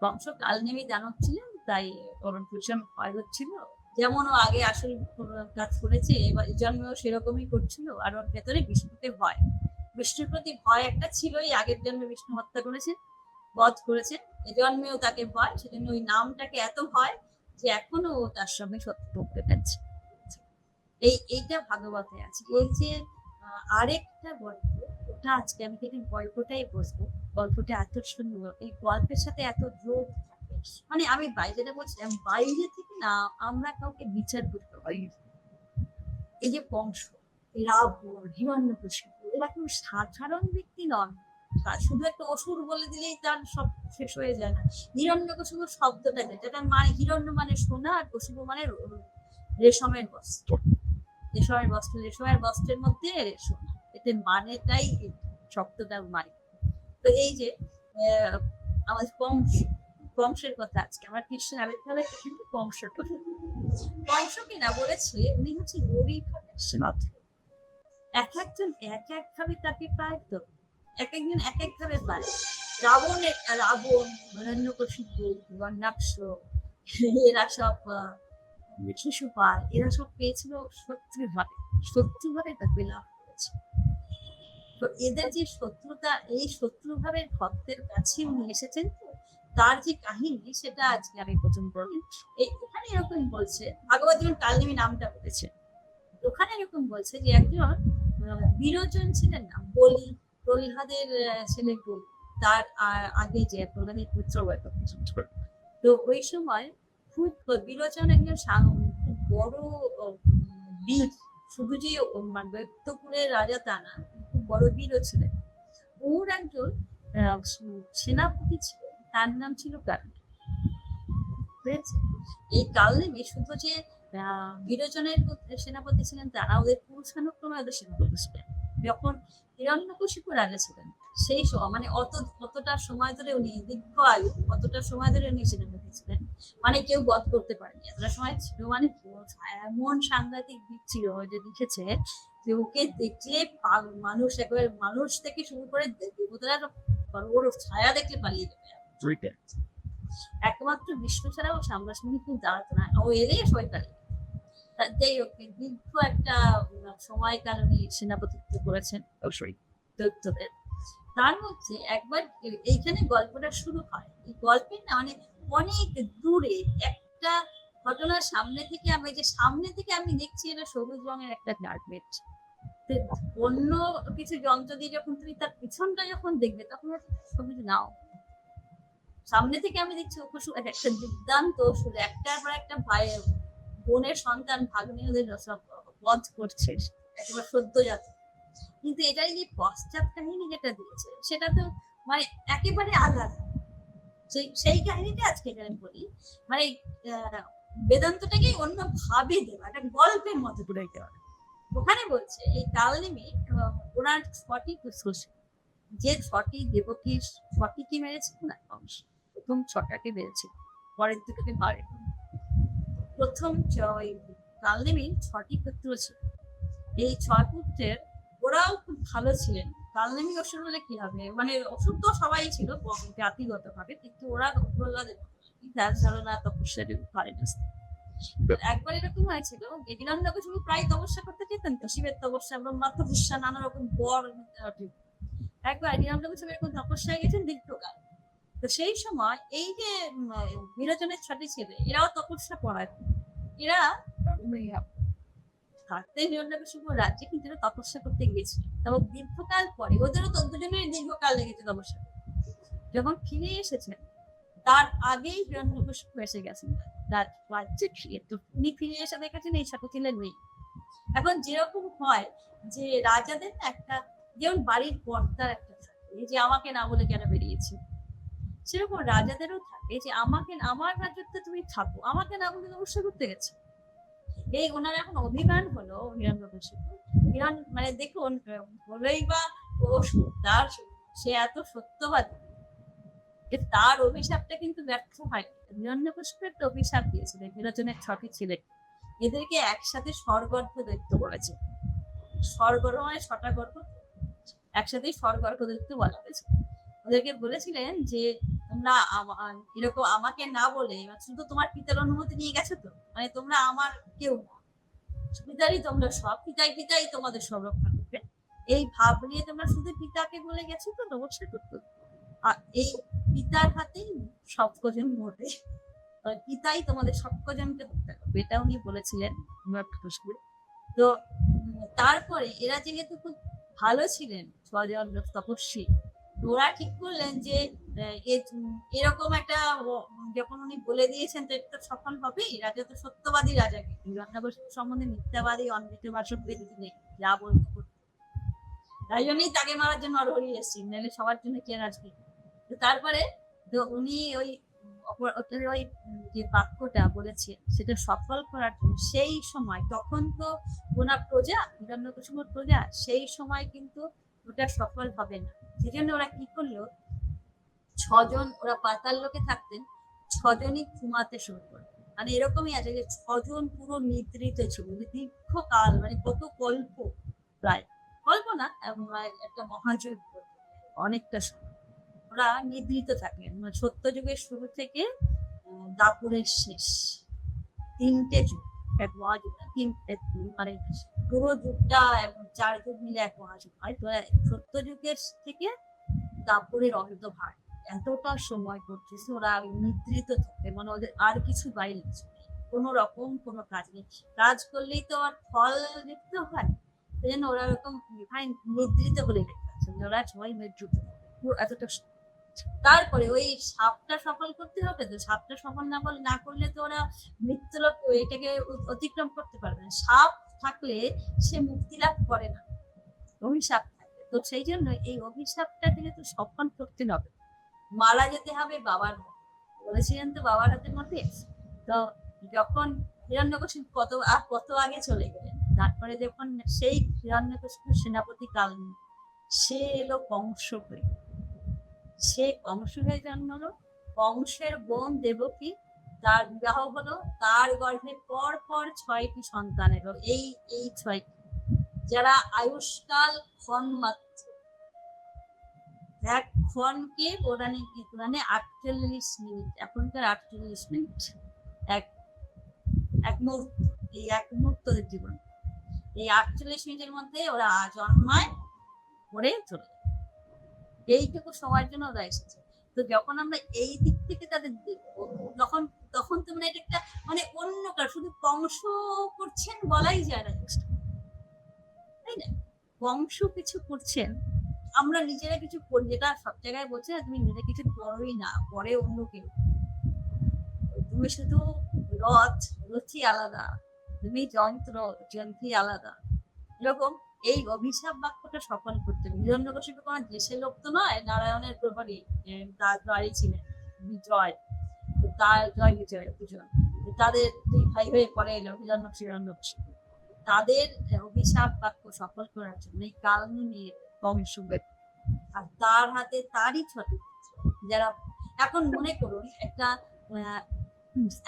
বংশ কালনেমী দানব ছিলেন, তাই ওর ভীষণ ভয় হচ্ছিল, যেমন ও আগে আসল কাজ করেছে, এবার জন্মেও সেরকমই করছিল, আর ওর ভেতরে বিষ্ণুকে ভয়, বিষ্ণুর প্রতি ভয় একটা ছিলই, আগের জন্মে বিষ্ণু হত্যা করেছে, বধ করেছে, এই জন্মেও তাকে ভয়, সেজন্য ওই নামটাকে এত ভয় যে এখনো ও তার সঙ্গে শত্রু করতে পারছে। এইটা ভাগবতে আছে। এই যে আরেকটা গল্প, ওটা আজকে আমি কিন্তু গল্পটাই বসবো, গল্পটা এত সুন্দর, এই গল্পের সাথে এত যোগ থাকে, মানে আমি বাইরেটা বলছিলাম, বাইরে থেকে না আমরা কাউকে বিচার করতে পারি। এই যে বংশ, রাবণ, হিরণ্যকশিপু, এরা কেউ সাধারণ ব্যক্তি নন, শুধু একটা অসুর বলে দিলেই তার সব শেষ হয়ে যায় না। হিরণ্যকশিপু শব্দটা যেটা মানে, হিরণ্য মানে সোনা, আর কশিপু মানে রেশমের বস্ত্র, রেশমের বস্ত্রের মধ্যে সোনা, এতে মানেটাই শব্দটার মানে। তো এই যে আমাদের বংশের কথা, আজকে আমার কৃষ্ণের আবির্ভাবের কিন্তু বংশকে না বলেছে, উনি হচ্ছে গরিব সেনাথ, এক একজন এক এক ভাবে তাকে পায়, তো এক একজন এক এক ভাবে পায়। রাবণ, হিরণ্যকশিপু, গন্ধাক্ষ, এরা সব শিশুপাল, এরা সব পেয়েছিল শত্রুভাবে তাকে লাভ করেছে। তো এদের যে শত্রুতা, এই শত্রুভাবের ভক্তের কাছে উনি এসেছেন, তার যে কাহিনী সেটা আজকে আমি প্রথম পড়ি। ওখানে এরকম বলছে, ভাগবত যেমন কালনেমী নামটা বলেছে, ওখানে এরকম বলছে যে একজন বিরোচন ছিলেন না, বলি, প্রহ্লাদের ছেলে বলি, তার আগে যে প্রহ্লাদের পুত্র, তো ওই সময় খুব বিরোচন একজন বড় বীর, শুধু যে দৈত্যপুরের রাজা তা না, খুব বড় বীরও ছিলেন। ওর একজন সেনাপতি ছিলেন, তার নাম ছিল কালনেমী। এই কালনেমী শুধু যে বিরোচনের সেনাপতি ছিলেন তারা, ওদের পুরুষানুক্রমে ওদের সেনাপতি ছিলেন। যখন হিরণ্যকশিপু রাজা ছিলেন সেই সময়, মানে অতটা সময় ধরে উনি দীর্ঘ আয়ু, অতটা সময় ধরে উনি সেনাপতি ছিলেন, মানে কেউ বধ করতে পারেনি এতটা সময় ছিল, মানে এমন সাংঘাতিক দিক ছিল যে লিখেছে যে ওকে দেখলে মানুষ একেবারে, মানুষ থেকে শুরু করে দেবতারা ওর ছায়া দেখলে পালিয়ে যাবে, একমাত্র বিষ্ণু ছাড়া ও সামনাসামনি খুব দাঁড়াতো না, ও এলে সবাই পালিয়ে। যাই হোক, দীর্ঘ একটা সময়কাল উনি সেনাপতিত্ব করেছেন দৈত্যদের। তার মধ্যে একবার এইখানে গল্পটা শুরু হয়, এই গল্পের না মানে অনেক দূরে একটা ঘটনার সামনে থেকে আমি দেখছি এটা সবুজ রঙের একটা কার্পেট, অন্য কিছু যন্ত্র দিয়ে যখন তুমি তার পিছনটা যখন দেখবে তখন সবুজ নাও, সামনে থেকে আমি দেখছি একটা দুর্দান্ত সুর, একটার পর একটা ভাই বোনের সন্তান ভাগ্নেদের সব বধ করছে, একেবারে সদ্যজাত, কিন্তু এটাই যে পশ্চাৎ কাহিনী যেটা দিয়েছে সেটা তো মানে একেবারে আলাদা। সেই কাহিনীটা আজকে এখানে বলি। মানে বেদান্তটাকে অন্য ভাবে দেওয়া, একটা গল্পের মতো করে দেওয়া। ওখানে বলছে এই কালনেমি ওনার সঠিক যে ছটি দেবকী ছটি কি মেরেছিল না, প্রথম ছটাকে মেরেছিল, পরের দুটোকে মারে। প্রথম কালনেমি ছটি পুত্র ছিল। এই ছয় পুত্রের ওরাও খুব ভালো ছিলেন। কালনেমি অসুর হলে কি হবে, মানে অসুর তো সবাই ছিল জাতিগত ভাবে, কিন্তু ওরা ধারণা তপস্যা পারে না। একবার এরকম হয়েছিল, হিরণ্যকশিপু প্রায় তপস্যা করতে যেতেন তো, শিবের তপস্যা, ব্রহ্মা তপস্যা, নানা রকম বর। একবার হিরণ্যকশিপু এরকম তপস্যায় গেছেন দীর্ঘকাল। তো সেই সময় এই যে বিরোচনের ছটি ছেলে, এরাও তপস্যা করায়। এরা থাকতে হিরণ্যকশিপু রাজ্যে কিন্তু তপস্যা করতে গিয়েছিল। তবে দীর্ঘকাল পরে, ওদেরও তো দুজনের দীর্ঘকাল লেগেছে তপস্যা। যখন ফিরে এসেছেন তার আগেই হিরণ্যকশিপু এসে গেছেন রাজ্যে ফিরে। তো উনি ফিরে এসে দেখেছেন এই ছোট ছেলে নেই। এখন যেরকম হয় যে রাজাদের একটা, যেমন বাড়ির কর্তার একটা থাকে যে আমাকে না বলে কেন বেরিয়েছি, সেরকম রাজাদেরও থাকে যে আমাকে, আমার রাজত্বে তুমি থাকো, আমাকে না বলে তপস্যা করতে গেছে। এই ওনার এখন অভিমান হলো হিরণ্যকশিপু, মানে দেখুন বলেই বা ও তার, সে এত সত্যবাদী, তার অভিশাপটা কিন্তু ব্যর্থ হয়। হিরণ্যকশিপুর একটা অভিশাপ দিয়েছিলেন বিরোচনের ছটি ছেলে, এদেরকে একসাথে স্বর্গর্ভ দৈত্য বলেছে। স্বর্গর্ভ মানে ছটা গর্ভ, একসাথে স্বর্গর্ভ দৈত্য বলা হয়েছে। ওদেরকে বলেছিলেন যে তোমরা এরকম আমাকে না বলে শুধু তোমার পিতার অনুমতি নিয়ে গেছো তো, মানে তোমরা আমার কেউ না, পিতারই তোমরা সব, পিতাই তোমাদের সংরক্ষণ করবে, এই ভাব নিয়ে তোমরা শুধু পিতাকে বলে গেছো তো নমস্কার করতে। আর এই পিতার হাতেই সবকজন মরবে, পিতাই তোমাদের সবকজনকে হত্যা করবে, এটা উনি বলেছিলেন। তো তারপরে এরা যেহেতু খুব ভালো ছিলেন, স্বজন তপস্বী, ওরা ঠিক করলেন যে এরকম একটা, যখন উনি বলে দিয়েছেন তো এটা সফল হবে, রাজা তো সত্যবাদী রাজাকে, হিরণ্যকশিপু সম্বন্ধে মিথ্যাবাদী অনৃতবাসক ব্যক্তি নেই, যা বলতে করতে। তাই জন্যই তাকে মারার জন্য অরহরি এসেছেন, নাহলে সবার জন্য কে রাজবে। তারপরে তো উনি ওই যে বাক্যটা বলেছেন সেটা সফল করার জন্য সেই সময়, তখন তো ওনার প্রজা, হিরণ্যকশিপুর প্রজা, সেই সময় কিন্তু ওটা সফল হবে না। সেজন্য ওরা কি করলো, ছজন, ওরা পাতাল লোকে থাকতেন, ছজনই ঘুমাতে শুরু করলো। মানে এরকমই আছে যে ছজন পুরো নিদ্রিত ছিল দীর্ঘকাল, মানে কত কল্প, প্রায় কল্প না, একটা মহাযুগ, অনেকটা সময় ওরা নিদ্রিত থাকেন। সত্যযুগের শুরু থেকে দাপুরের শেষ, তিনটে যুগ, এক মহাযুগ, মানে পুরো যুগটা 4 যুগ মিলে এক মহাযুগ হয়। তো সত্যযুগের থেকে দাপুরের অর্ধভাগ, এতটা সময় করতেছে ওরা নিদ্রিত থাকে, মানে ওদের আর কিছু বাইরে কোনো রকম কোনো কাজ নেই, কাজ করলেই তো আর ফল দেখতে হয়, সেই জন্য ওরা এরকম নিদ্রিত বলে দেখতে, ওরা সবাই নিদ্রিত এতটা। তারপরে ওই সাপটা সফল করতে হবে, তো সাপটা সফল না করলে তো ওরা মৃত্যুলোক এটাকে অতিক্রম করতে পারবে না। সাপ থাকলে সে মুক্তি লাভ করে না, অভিশাপ থাকে। তো সেই জন্য এই অভিশাপটা থেকে তো সফল করতে হবে, মারা যেতে হবে বাবার, বলেছিলেন তো বাবার হাতের মধ্যে। তো যখন হিরণ্যকশিপু কত আগে চলে গেলেন, তারপরে যখন সেই হিরণ্যকশিপুর সেনাপতি কালনেমি, সে এলো কংস হয়ে, সে কংস হয়ে জন্মালো, কংসের বোন দেবকী, তার বিবাহ হলো, তার গর্ভে পর 6টি সন্তান এলো। এই 6টি, যারা আয়ুষ্কাল ক্ষণ মাত্র, এক ক্ষণকে পৌরাণিক পুরাণে 48 মিনিট, এখনকার 48 মিনিট, এক মুহূর্ত, এই এক মুহূর্তের জীবন, এই 48 মিনিটের মধ্যে ওরা জন্মায়, পরে চলে যায়, এইটুকু সময়ের জন্য ওরা এসেছে। তো যখন আমরা এই দিক থেকে তাদের দেখবো, তখন তো মানে এটা একটা, মানে অন্য শুধু কংস করছেন বলাই যায় না, তাই না? কংস কিছু করছেন, আমরা নিজেরা কিছু করি, যেটা সব জায়গায় বলছে না, তুমি নিজে কিছু করোই না, পরে অন্য কেউ, তুমি শুধু রথই আলাদা, তুমি যন্ত্রী আলাদা, এরকম। এই অভিশাপ বাক্যটা সফল করতে হবে। হিরণ্যকশিপু কোনো দেশের লোক তো নয়, নারায়ণের প্রভারী, তার বাড়ি ছিলেন বিজয়, তার জয় বিজয়, তাদের দুই ভাই হয়ে পরে এলো হিরণ্যক হিরণ্যক, তাদের অভিশাপ বাক্য সফল করার জন্য এই কালনি নিয়ে বংশ, আর তার হাতে তারই ছোট যারা এখন মনে করুন একটা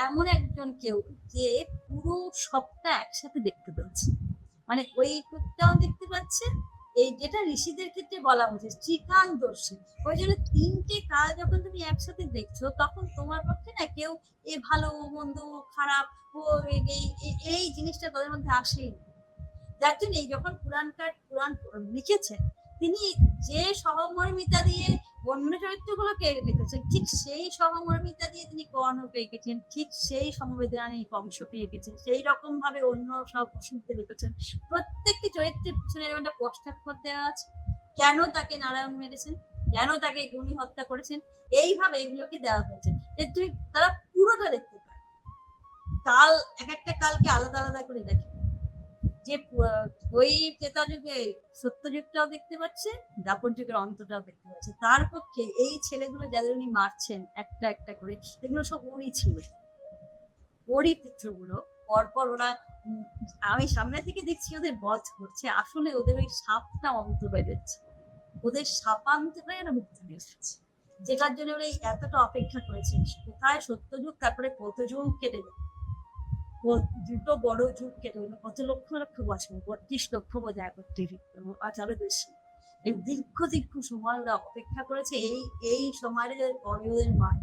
এমন একজন কেউ যে পুরো সবটা একসাথে দেখতে পাচ্ছে, মানে ওই টুকটাও দেখতে পাচ্ছে, এই যেটা ঋষিদের ক্ষেত্রে বলা হচ্ছে ত্রিকালদর্শী। ওই জন্য তিনটে কাল যখন তুমি একসাথে দেখছো তখন তোমার পক্ষে না কেউ এ ভালো মন্দ খারাপ ও এই জিনিসটা তাদের মধ্যে আসেই। যার জন্য যখন পুরাণ লিখেছেন তিনি যে সহমর্মিতা দিয়ে অন্য চরিত্রগুলোকে লিখেছেন ঠিক সেই সহমর্মিতা দিয়ে তিনি কর্ণকে এঁকেছেন, ঠিক সেই সমবেদনা নিয়ে কংসকে এঁকেছেন, সেই রকম ভাবে অন্য সব অসুবিধে লিখেছেন। প্রত্যেকটি চরিত্রের পিছনে একটা পশ্চাৎপদ দেওয়া আছে, কেন তাকে নারায়ণ মেরেছেন, কেন তাকে গুণী হত্যা করেছেন, এইভাবে এগুলোকে দেওয়া হয়েছে যে তুই তারা পুরোটা দেখতে পায়। কাল এক একটা কালকে আলাদা আলাদা করে দেখে, যে ওই ত্রেতা যুগে সত্যযুগটাও দেখতে পাচ্ছে, দাপর যুগের অন্তটাও দেখতে পাচ্ছে। তার পক্ষে এই ছেলেগুলো যাদের উনি মারছেন একটা একটা করে, এগুলো সব ওরই ছিল, ওরই পুত্রগুলো। পরপর ওরা আমি সামনে থেকে দেখছি ওদের বধ করছে, আসলে ওদের ওই সাপটা অন্ত হয়ে যাচ্ছে, ওদের সাপান্ত হয়ে এরা মুক্তি এসেছে, যেটার জন্য ওরা এতটা অপেক্ষা করেছেন। কোথায় সত্যযুগ, তারপরে কত যুগ কেটে যায়, দুটো বড় যুগ কেটে গেল, কত লক্ষ লক্ষ বছর, 32 লক্ষ বোঝায় করতে আরো বেশি। এই দীর্ঘ দীর্ঘ সময় ওরা অপেক্ষা করেছে এই সময়ের পরে ওদের মার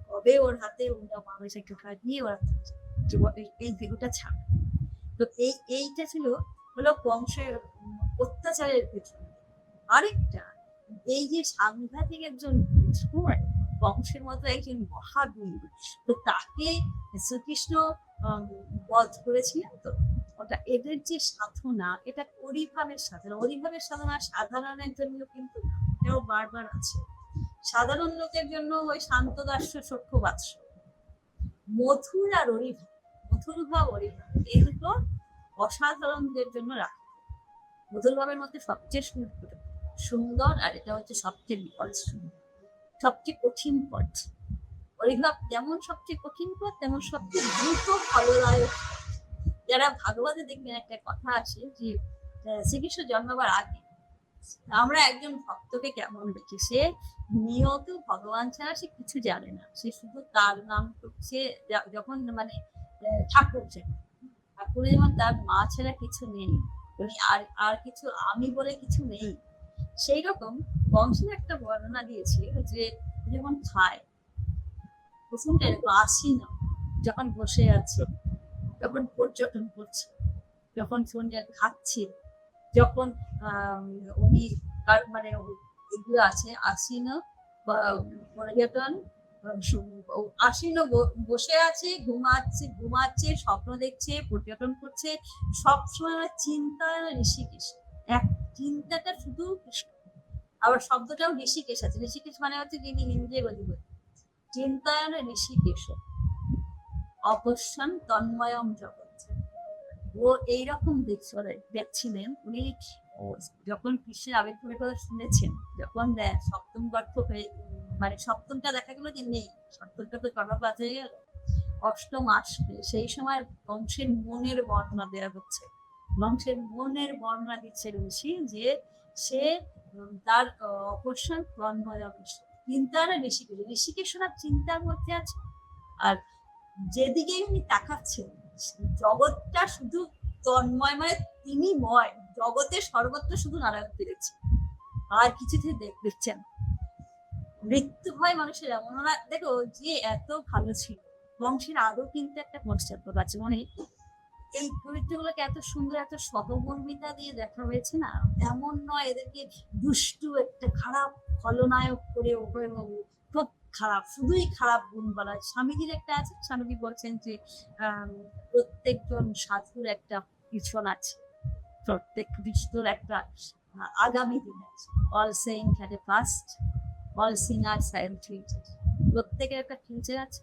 কবে ওর হাতে ওরা মানুষ একটু দিয়ে ওরা এই ভিডিওটা ছাড়ে। তো এইটা ছিল হলো বংশের অত্যাচারের পেছনে। আরেকটা এই যে সাংঘাতিক একজন বংশের মতো একজন মহাবীর, তো তাকে শ্রীকৃষ্ণ বধ করেছিলেন। তো ওটা এদের যে সাধনা, এটা অরিভাবের সাধনা, অরিভাবের সাধনা সাধারণের জন্য কিন্তু এও বারবার আছে। সাধারণ লোকের জন্য ওই শান্তদাস্য সখ্য বাৎস, মধুর আর অরিভাব, মধুর ভাব অরিভাব, এই দুটো অসাধারণদের জন্য রাখা। মধুর ভাবের মধ্যে সবচেয়ে সুন্দর, আর এটা হচ্ছে সবচেয়ে বিপদ, সবচেয়ে কঠিন পথ। অরিভাব যেমন সবচেয়ে কঠিন পথ, তেমন সবচেয়ে দ্রুত ফলদায়ক। যারা ভাগবতে দেখবেন একটা কথা আছে যে শ্রীকৃষ্ণ জন্মাবার আগে আমরা একজন ভক্তকে কেমন দেখি, সে নিয়ত ভগবান ছাড়া সে কিছু জানে না, সে শুধু তার নাম, সে যখন মানে ঠাকুরের যেমন তার মা ছাড়া কিছু নেই, আর কিছু আমি বলে কিছু নেই, সেই রকম বংশের একটা বর্ণনা দিয়েছে যে যেমন খায় প্রথমটা এরকম আসীন, যখন বসে আছে, যখন পর্যটন করছে, যখন সন্ধ্যা খাচ্ছে, যখন উনি মানে এগুলো আছে আসীন পর্যটন, আসীন বসে আছে, ঘুমাচ্ছে, স্বপ্ন দেখছে, পর্যটন করছে, সবসময় চিন্তা ঋষিকেশ, এক চিন্তাটা শুধু কৃষ্ণ। আবার শব্দটাও ঋষিকেশ আছে, ঋষিকেশ মানে হচ্ছে যিনি ইন্দ্রিয় গতিপতি, চিন্তায়ন ঋষিকেশ অবসান তন্ময়ম জগৎ। ও এইরকম দেখছিলেন উনি যখন কৃষ্ণের আবির্ভাবের কথা শুনেছেন, যখন সপ্তম গর্ভ হয়ে মানে সপ্তমটা দেখা গেল যে নেই, সপ্তমটা তো গর্ভপাত হয়ে গেল, অষ্টম আসবে, সেই সময় বংশের মনের বর্ণনা দেওয়া হচ্ছে, বংশের মনের বর্ণনা দিচ্ছে ঋষি, যে সে তার অবসান তন্ময় চিন্তা না ঋষিকে শোনার চিন্তার মধ্যে আছে। আর যেদিকে উনি তাকাচ্ছেন জগৎটা শুধু তন্ময়, মানে তিনি ময়, জগতের সর্বত্র শুধু নারায়ণকে দেখছেন, আর কিছুতে দেখছেন। মৃত্যু ভয় মানুষের এমন, ওরা দেখো যে এত ভালো ছিল, বংশের আরো কিন্তু একটা পশ্চাৎপদ আছে, মানে এই চরিত্রগুলোকে এত সুন্দর এত সহমর্মিতা দিয়ে দেখা হয়েছে না, এমন নয় এদেরকে দুষ্টু একটা খারাপ খলনায়ক করে খুব খারাপ, শুধুই খারাপ গুণ বলা। স্বামীজির একটা আছে, স্বামীজি বলছেন যে প্রত্যেকজন সাধুর একটা পিছন আছে, প্রত্যেক বিষ্ণুর একটা আগামী দিন আছে, all Saint had a past, all Sinners had future, প্রত্যেকের একটা ফিউচার আছে,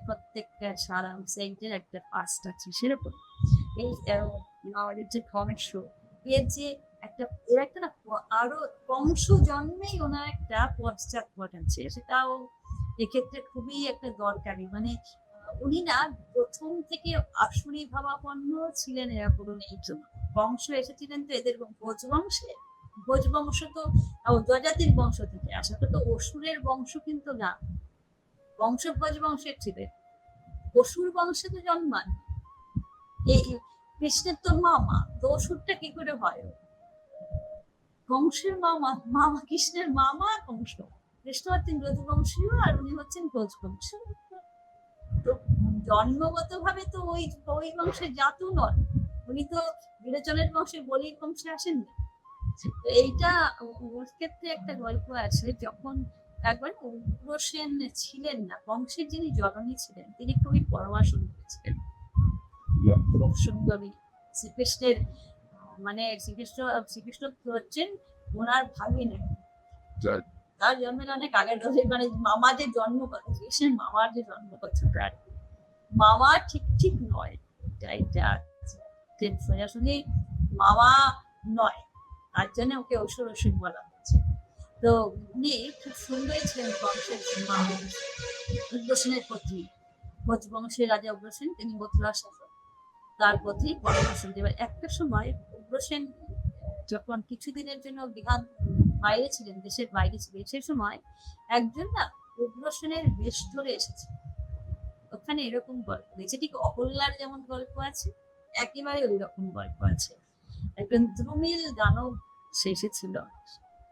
প্রত্যেকটা সারা সেইন্টের একটা পাস্ট আছে। সেরকম এই আমাদের যে কমেন্ট শো এর যে এর একটা না আরো বংশ জন্মেই ওনার একটা পশ্চাৎপদ আছে, সেটাও এক্ষেত্রে খুবই একটা দরকারি, মানে উনি না প্রথম থেকে আসুরি ভাবাপন্ন ছিলেন, এরকম নেই তো। বংশ এসেছিলেন তো এদের ভোজ বংশে। ভোজ বংশ তো যজাতির বংশ থেকে আসা, তো অসুরের বংশ কিন্তু না, বংশ ভোজ বংশের ছিলেন। অসুর বংশে তো জন্মান এই কৃষ্ণের তো মামা, তো অসুরটা কি করে হয়? কংসের মামা, মামা কৃষ্ণের মামা কংস। কৃষ্ণ হচ্ছেন ব্রজবংশীয় আর উনি হচ্ছেন ব্রজবংশী। তো জন্মগত ভাবে তো ওই বংশের জাতও নন, উনি তো বিরোচনের বংশে, বলির বংশে আসেননি। এইটা ওর ক্ষেত্রে একটা গল্প আছে, যখন একবার উগ্রসেন ছিলেন না, বংশের যিনি জননী ছিলেন, তিনি খুবই পরমাশুনি হয়েছিলেন। সুন্দরী শ্রীকৃষ্ণের, মানে শ্রীকৃষ্ণ হচ্ছেন ওনার ভাগিনা, তার জন্মের অনেক আগের, মানে মামা যে জন্ম কথা, কৃষ্ণের মামার যে জন্ম কথা, মামা ঠিক ঠিক নয়, এটা সোজাসুজি মামা নয়, তার জন্য ওকে অসুর অসুর বলা হচ্ছে। তো উনি খুব সুন্দরী ছিলেন বংশের মা, উগ্রসেনের পত্নী, বংশের রাজা উগ্রসেন, তিনি মথুরার শাসক, তার পত্নী পরমাশুনি। এবার একটা সময় উগ্রসেন যখন কিছুদিনের জন্য বিহার বাইরে ছিলেন, দেশের বাইরে ছিলেন, সেই সময় একজন না উগ্রসেনের বেশ ধরে এসেছে। ওখানে এরকম গল্প রয়েছে, ঠিক অহল্যার যেমন গল্প আছে, একেবারে ওই রকম গল্প আছে। একজন দ্রুমিল দানব সে এসেছিল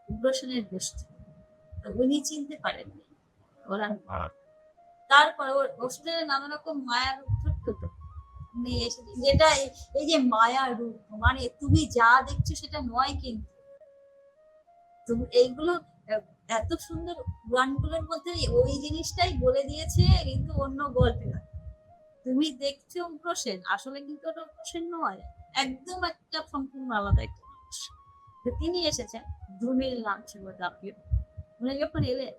উগ্রসেনের বেশ, উনি চিনতে পারেননি ওরা। তারপর অসুরের নানা রকম মায়ার রূপ নিয়ে এসেছে, যেটা এই যে মায়ার রূপ, মানে তুমি যা দেখছো সেটা নয়, কিন্তু তুমি এইগুলো এত সুন্দর গানগুলোর মধ্যে ওই জিনিসটাই বলে দিয়েছে, কিন্তু অন্য গল্পে না। তুমি দেখছো উগ্রসেন, আসলে কিন্তু ওটা উগ্রসেন নয়, একদম একটা সম্পূর্ণ আলাদা একটা মানুষ। তিনি এসেছেন, ধুমিল নাম ছিল দাপিও। উনি যখন এলেন,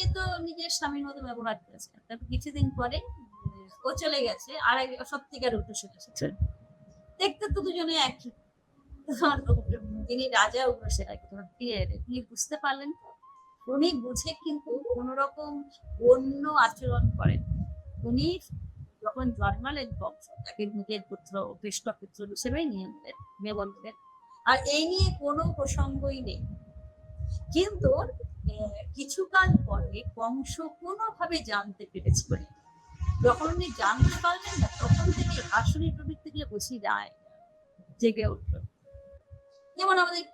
এ তো নিজের স্বামীর মতো ব্যবহার করেছে। তারপর কিছুদিন পরে ও চলে গেছে, আর এক সত্যিকার উগ্রসেন এসেছে। দেখতে তো দুজনে একই। তিনি রাজা উগ্রসেন, তিনি বুঝতে পারলেন, উনি বুঝে কিন্তু কোন রকম অন্য আচরণ করেন। উনি যখন জন্মালেন বংশ, তাকে নিজের পুত্র, কৃষ্ণ পুত্র হিসেবেই নিয়ে নিলেন, মেয়ে বন্ধুদের, আর এই নিয়ে কোনো প্রসঙ্গই নেই। কিন্তু কিছুকাল পরে কংস কোনোভাবে জানতে পেরেছিল, যখন উনি জানতে পারলেন না, তখন থেকে আসুরি প্রবৃত্তিগুলো বেশি যায়, জেগে উঠল। যেমন আমাদের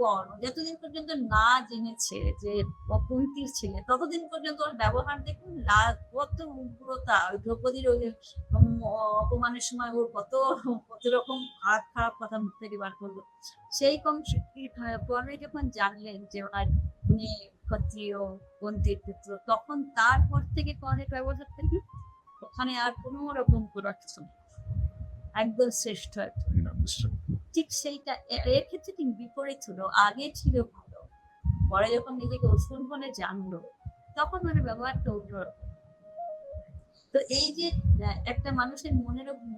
কর্ণ যতদিন পর্যন্ত না জেনেছে যে কুন্তির ছেলে, ততদিন পর্যন্ত ওর ব্যবহার দেখুন, কত উগ্রতা, দ্রৌপদীর ওই অপমানের সময় ওর কত কত রকম খারাপ কথা মুখ থেকে বার করলো। সেই কর্ণে যখন জানলেন যে ওনার উনি ক্ষত্রিয়, কুন্তির পুত্র, তখন তারপর থেকে কর্ণের ব্যবহার থেকে ওখানে আর কোনো রকম কিছু নেই, একদম শ্রেষ্ঠ। ঠিক সেইটা এর ক্ষেত্রে ঠিক বিপরীত হলো, আগে ছিল ভালো, পরে যখন নিজেকে অসুর বলে জানলো, তখন মানে ব্যবহারটা উঠল। তো এই যে একটা মানুষের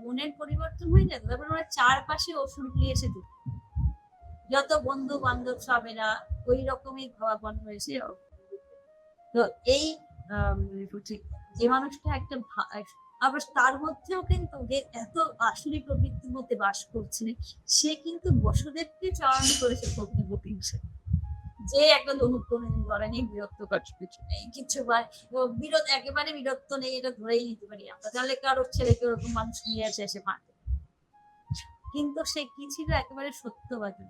মনের পরিবর্তন হয়ে যায়, তারপর ওরা চারপাশে অসুর নিয়ে এসে দিল, যত বন্ধু বান্ধব সব এরা ওই রকমই ভাবাপন্ন হয়েছে। তো এই যে মানুষটা একটা, আবার তার মধ্যেও কিন্তু যে এত আসুরি প্রবৃত্তির মধ্যে বাস করছে, সে কিন্তু বসুদেবকে চয়ন করেছে প্রকৃতি হিসেবে, যে একটা অনুপ্রেরণা ধরেনি, বিরক্ত কিছু নেই, কিছু বিরোধ, একেবারে বিরক্ত নেই, এটা ধরেই নিতে পারি আমরা। তাহলে কারোর ছেলেকে ওরকম মানুষ নিয়ে আসে এসে মারতে, কিন্তু সে কি ছিল, একেবারে সত্যবাদী।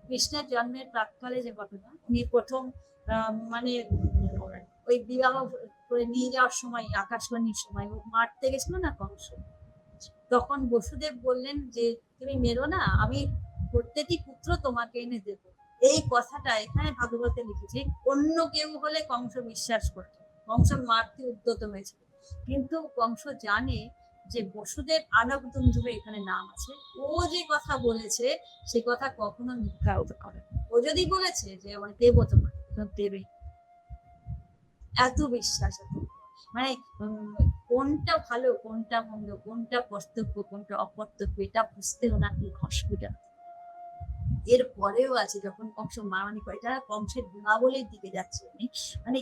কৃষ্ণের জন্মের প্রাককালে যে ঘটনা, উনি প্রথম মানে ওই বিবাহ করে নিয়ে যাওয়ার সময়, আকাশবাণীর সময় ও মারতে গেছিল না কংস, তখন বসুদেব বললেন যে তুমি মেরো না, আমি প্রত্যেকটি পুত্র তোমাকে এনে দেব। এই কথাটা এখানে ভাগবতে লিখেছে। অন্য কেউ হলে কংস বিশ্বাস করত, কংস মারতে উদ্যত হয়েছিল, কিন্তু কংস জানে যে বসুদেব আনবদুন্ধুবে এখানে নাম আছে, ও যে কথা বলেছে সে কথা কখনো মিথ্যা হতে পারে। ও যদি বলেছে যে আমার দেব, তোমার দেবে, এত বিশ্বাস, এত মানে কোনটা ভালো, কোনটা মন্দ, কোনটা কর্তব্য, কোনটা অকর্তব্য, এটা বুঝতে ওনাকে অসুবিধা। এর পরেও আছে যখন কংস মানে কয়টা কংসের গুণাবলীর দিকে যাচ্ছে উনি, মানে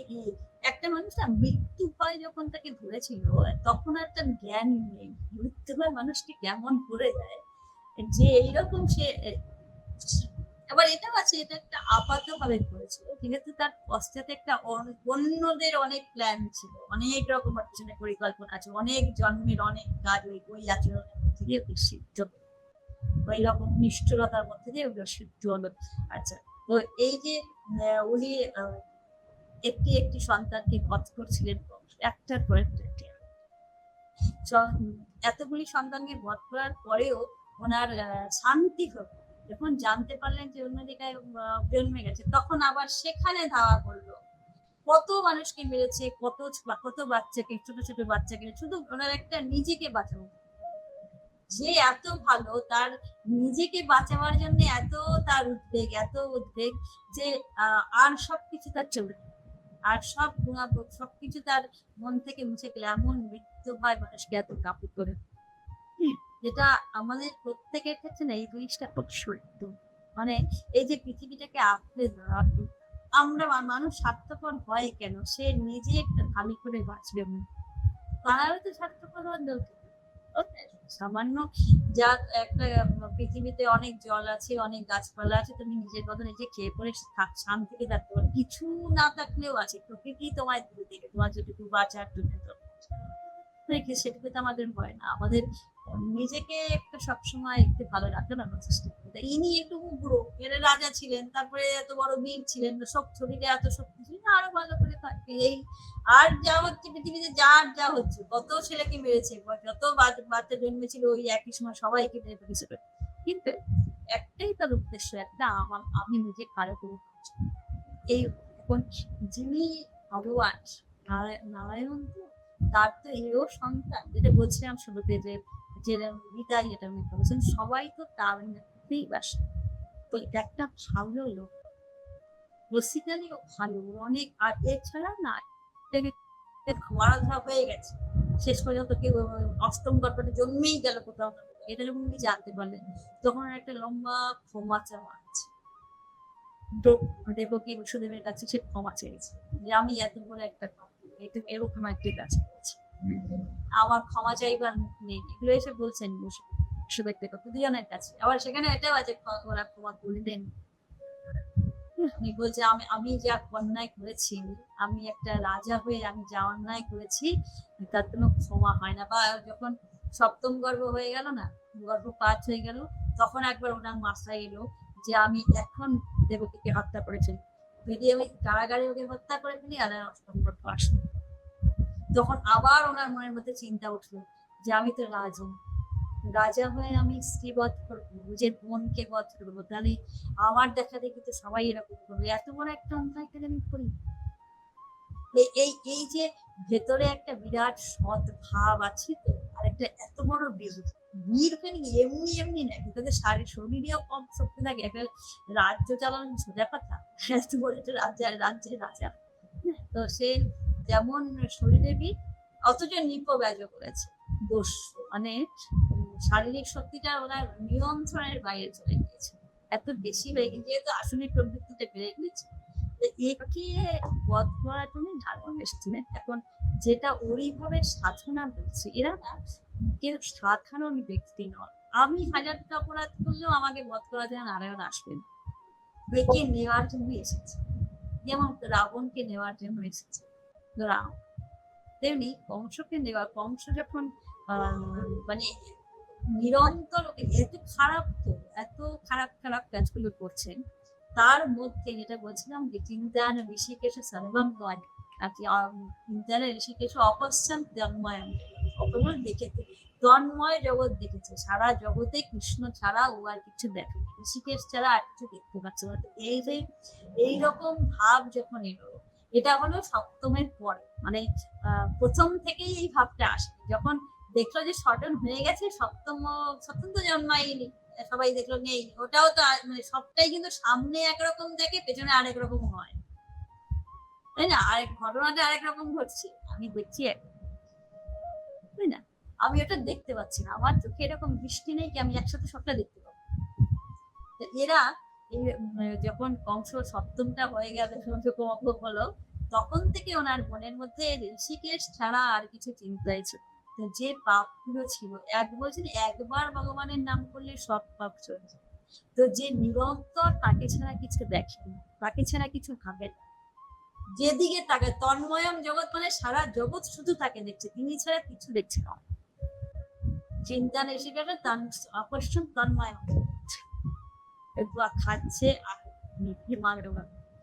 একটা মানুষ না মৃত্যু হয় যখন তাকে ধরেছিল, তখন আর তার জ্ঞান নেই মৃত্যু হয় মানুষকে কেমন করে দেয়, যে এইরকম সে আবার এটাও আছে, এটা একটা আপাত ভাবে করেছিল, ঠিক আছে, তার পশ্চাতে একটা অন্যদের অনেক প্ল্যান ছিল, অনেক রকম পিছনে পরিকল্পনা আছে, অনেক জন্মের অনেক কাজ ওই আচরণের মধ্যে দিয়ে সিদ্ধ, ওই রকম নিষ্ঠুরতার মধ্যে দিয়ে ওগুলো সিদ্ধ হলো। আচ্ছা, তো এই যে উনি একটি একটি সন্তানকে বধ করছিলেন একটার পর একটা, এতগুলি সন্তানকে বধ করার পরেও ওনার শান্তি হলো, যখন জানতে পারলেন যে অন্য জায়গায় জন্মে গেছে, তখন আবার সেখানে ধাওয়া করলো, কত মানুষকে মেরেছে, কত বাচ্চাকে, ছোট ছোট বাচ্চাকে, শুধু ওনার একটা নিজেকে বাঁচাবো, যে এত ভালো, তার নিজেকে বাঁচাবার জন্য এত তার উদ্বেগ যে আর সবকিছু তার চলে, আর সব গুণাবক সবকিছু তার মন থেকে মুছে গেলে এমন মৃত্যু হয় মানুষকে এত কাপড় করে, যেটা আমাদের প্রত্যেকের ক্ষেত্রে না এই জিনিসটা খুব সত্য, মানে এই যে পৃথিবীটাকে আঁকড়ে ধরা, আমরা মানুষ স্বার্থপর হয় কেন, সে নিজে একটা খালি করে বাঁচবে, তারাও তো স্বার্থপর হন, সামান্য যা একটা পৃথিবীতে অনেক জল আছে, অনেক গাছপালা আছে, তুমি নিজের মতো নিজে খেয়ে পরে শান্তিতে থাকতে পারো, কিছু না থাকলেও আছে, প্রকৃতি তোমায় দিয়ে দেবে তোমার যেটুকু বাঁচার জন্য, সেটুকু তো আমাদের হয় না, আমাদের নিজেকে একটা সবসময় একটু ভালো রাখার আমরা চেষ্টা করি। ইনি একটু উগ্র, এর রাজা ছিলেন, তারপরে এত বড় বীর ছিলেন, সব শরীরে এত শক্তি ছিল, আরো ভালো করে থাকবে এই, আর যা হচ্ছে পৃথিবীতে যা হচ্ছে, কত ছেলেকে মেরেছে, যত বাচ্চা জন্মেছিল ওই একই সময় সবাইকে মেরে ফেলেছিল, কিন্তু একটাই তার উদ্দেশ্য, একটা আমি নিজে কারো করবো, এই এখন যিনি ভগবান নারায়ণ, তার তো এও সন্তান, যেটা বলছিলাম শুরুতে যে গীতায় যেটা উনি বলেছেন, সবাই তো তার মধ্যেই বাসে, তো এটা একটা ভালো লোক, বেসিক্যালিও ভালো অনেক, আর এছাড়া না মারা ধরা হয়ে গেছে, শেষ পর্যন্ত কেউ অষ্টম গল্পটা জন্মেই গেল কোথাও, এটা যখন উনি জানতে পারলেন, তখন একটা লম্বা ক্ষমা চাওয়া আছে, দেবকী বসুদেবের কাছে সে ক্ষমা চেয়েছে, যে আমি এত বড় একটা এরকম একটি কাজ করেছি, আমার ক্ষমা চাইবার নেই, এগুলো এসে বলছেন বসুদেবকে দুজনের কাছে, আবার সেখানে এটাও আছে ওরা ক্ষমা করলেন, বলছে আমি যা অন্যায় করেছি, আমি একটা রাজা হয়ে আমি যা অন্যায় করেছি তার কোনো ক্ষমা হয় না, বা যখন সপ্তম গর্ভ হয়ে গেল না, গর্ভপাত হয়ে গেল, তখন একবার ওনার মাথায় এলো যে আমি এখন দেবকীকে হত্যা করেছি, যদি আমি কারাগারে ওকে হত্যা করে ফেলি আর অষ্টম গর্ভ আসলো, তখন আবার ওনার মনের মধ্যে চিন্তা উঠলো যে আমি তো রাজা হয়ে আমি স্ত্রী বধ করবো, নিজের বোনকে বধ করবো, তাহলে আমার দেখা দেখি তো সবাই এরকম করবে, এত বড় একটা অন্যায় কাজ আমি করি, এই যে ভেতরে একটা বিরাট সৎ ভাব আছে, তো আর একটা এত বড় বীর এমনি এমনি না, তাদের শরীরেও কম শক্তি থাকে, একটা রাজ্য চালানো সোজা কথা, এত বড় একটা রাজ্যের রাজা, তো সে যেমন শরীরে বীর, অথচ নিপব্যাজ করেছে দোষ, মানে শারীরিক শক্তিটা ওনার নিয়ন্ত্রণের বাইরে চলে গিয়েছে, এত বেশি হয়ে গেছে, যেহেতু আসলে প্রবৃত্তিটা বেড়ে গেছে, একে বধ করার জন্য ধারণ এসেছিলেন, এখন যেটা ওইভাবে সাধনা বলছে, এরা না কেউ সাধারণ ব্যক্তি নয়, আমি হাজারটা অপরাধ করলেও আমাকে বধ করার জন্য নারায়ণ আসবেন, একে নেওয়ার জন্য এসেছে, যেমন রাবণকে নেওয়ার জন্য এসেছে রাম, তেমনি কংসকে নেওয়া, কংস যখন মানে নিরন্তর এত খারাপ কাজগুলো করছেন, তার মধ্যে যেটা বলছিলাম যে চিন্তান ঋষিকেশ সর্বম নয়, চিন্তান ঋষিকেশ অপশ্চান তন্ময়, অপমান দেখেছে, তন্ময় জগৎ দেখেছে, সারা জগতে কৃষ্ণ ছাড়া ও আর কিছু দেখে, ঋষিকেশ ছাড়া আর কিছু দেখতে পাচ্ছে না, এই যে এইরকম ভাব যখন এলো, এটা হলো সপ্তমের পরে, মানে প্রথম থেকেই এই ভাবটা আসে, যখন দেখলো যে সটন হয়ে গেছে, সপ্তম তো জন্মায়নি, সবাই দেখলো নেই, ওটাও তো মানে সবটাই কিন্তু সামনে একরকম দেখে পেছনে আরেক রকম হয়, তাই না, আরেক ঘটনাটা আরেক রকম ঘটছে, আমি দেখছি তাই না, আমি ওটা দেখতে পাচ্ছি না, আমার চোখে এরকম দৃষ্টি নেই কি আমি একসাথে সবটা দেখতে পাবো, এরা এই যখন কংস সপ্তমটা হয়ে গেল, শুভঙ্কর হলো, তখন থেকে ওনার মনের মধ্যে ঋষিকেশ ছাড়া আর কিছু চিন্তাই ছিল না। তো যে পাপগুলো ছিল, বলছেন একবার ভগবানের নাম করলে সব পাপ চলে যায়। তো যে নিরন্তর তাকে ছাড়া কিছু দেখেন, তাকে ছাড়া কিছু ভাবেন, যেদিকে তাকে তন্ময়ম জগৎ মানে সারা জগৎ শুধু তাকে দেখছে, তিনি ছাড়া কিছু দেখছে না। চিন্তা নেই, সেটা আকর্ষণ তন্ময় খাচ্ছে আর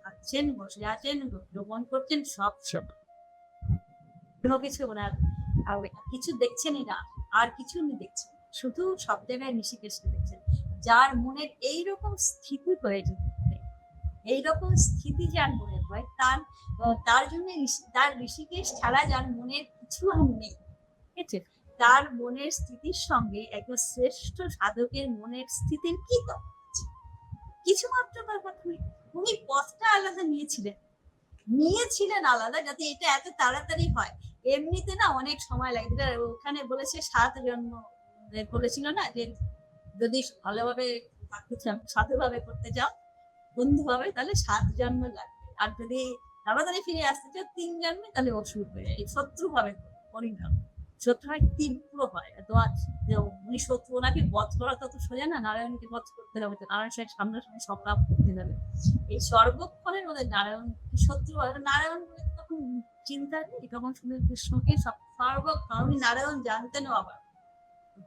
খাচ্ছেন, বসে আছেন, ভ্রমণ করছেন, সব কোনো কিছু ওনার কিছু দেখছেনই না, আর কিছু উনি দেখছেন, শুধু সব জায়গায় ঋষিকেশকে দেখছেন। যার মনের এইরকম স্থিতি প্রয়োজন, এইরকম স্থিতি যার মনে হয়, তার জন্য তার ঋষিকেশ ছাড়া যার মনের কিছু আর নেই, ঠিক আছে, তার মনের স্থিতির সঙ্গে একজন শ্রেষ্ঠ সাধকের মনের স্থিতির কি তফাৎ? কিছু মাত্র তফাৎ নেই। উনি পথটা আলাদা নিয়েছিলেন আলাদা, যাতে এটা এত তাড়াতাড়ি হয়। এমনিতে না অনেক সময় লাগে, যেটা ওখানে বলেছে 7 জন্ম বলেছিল না, যে যদি ভালোভাবে সাধুভাবে করতে চাও, বন্ধুভাবে, তাহলে 7 জন্ম লাগবে, আর যদি তাড়াতাড়ি ফিরে আসতে চাও 3 জন্মে, তাহলে অসুর হয়ে যায়। শত্রু ভাবে পরিণাম, শত্রু হয় তীব্র হয়। তো উনি শত্রু, ওনাকে বধ করা তত সোজা না, নারায়ণকে বধ করতে হবে, নারায়ণ সাহেব সামনাসামনি সব কাপ করতে যাবে। এই সর্বক্ষণের মধ্যে নারায়ণ শত্রু হয়, নারায়ণ বলে তখন চিন্তা নেই, তখন শুনে কৃষ্ণকে সর্বক্ষণ নারায়ণ জানতেনও, আবার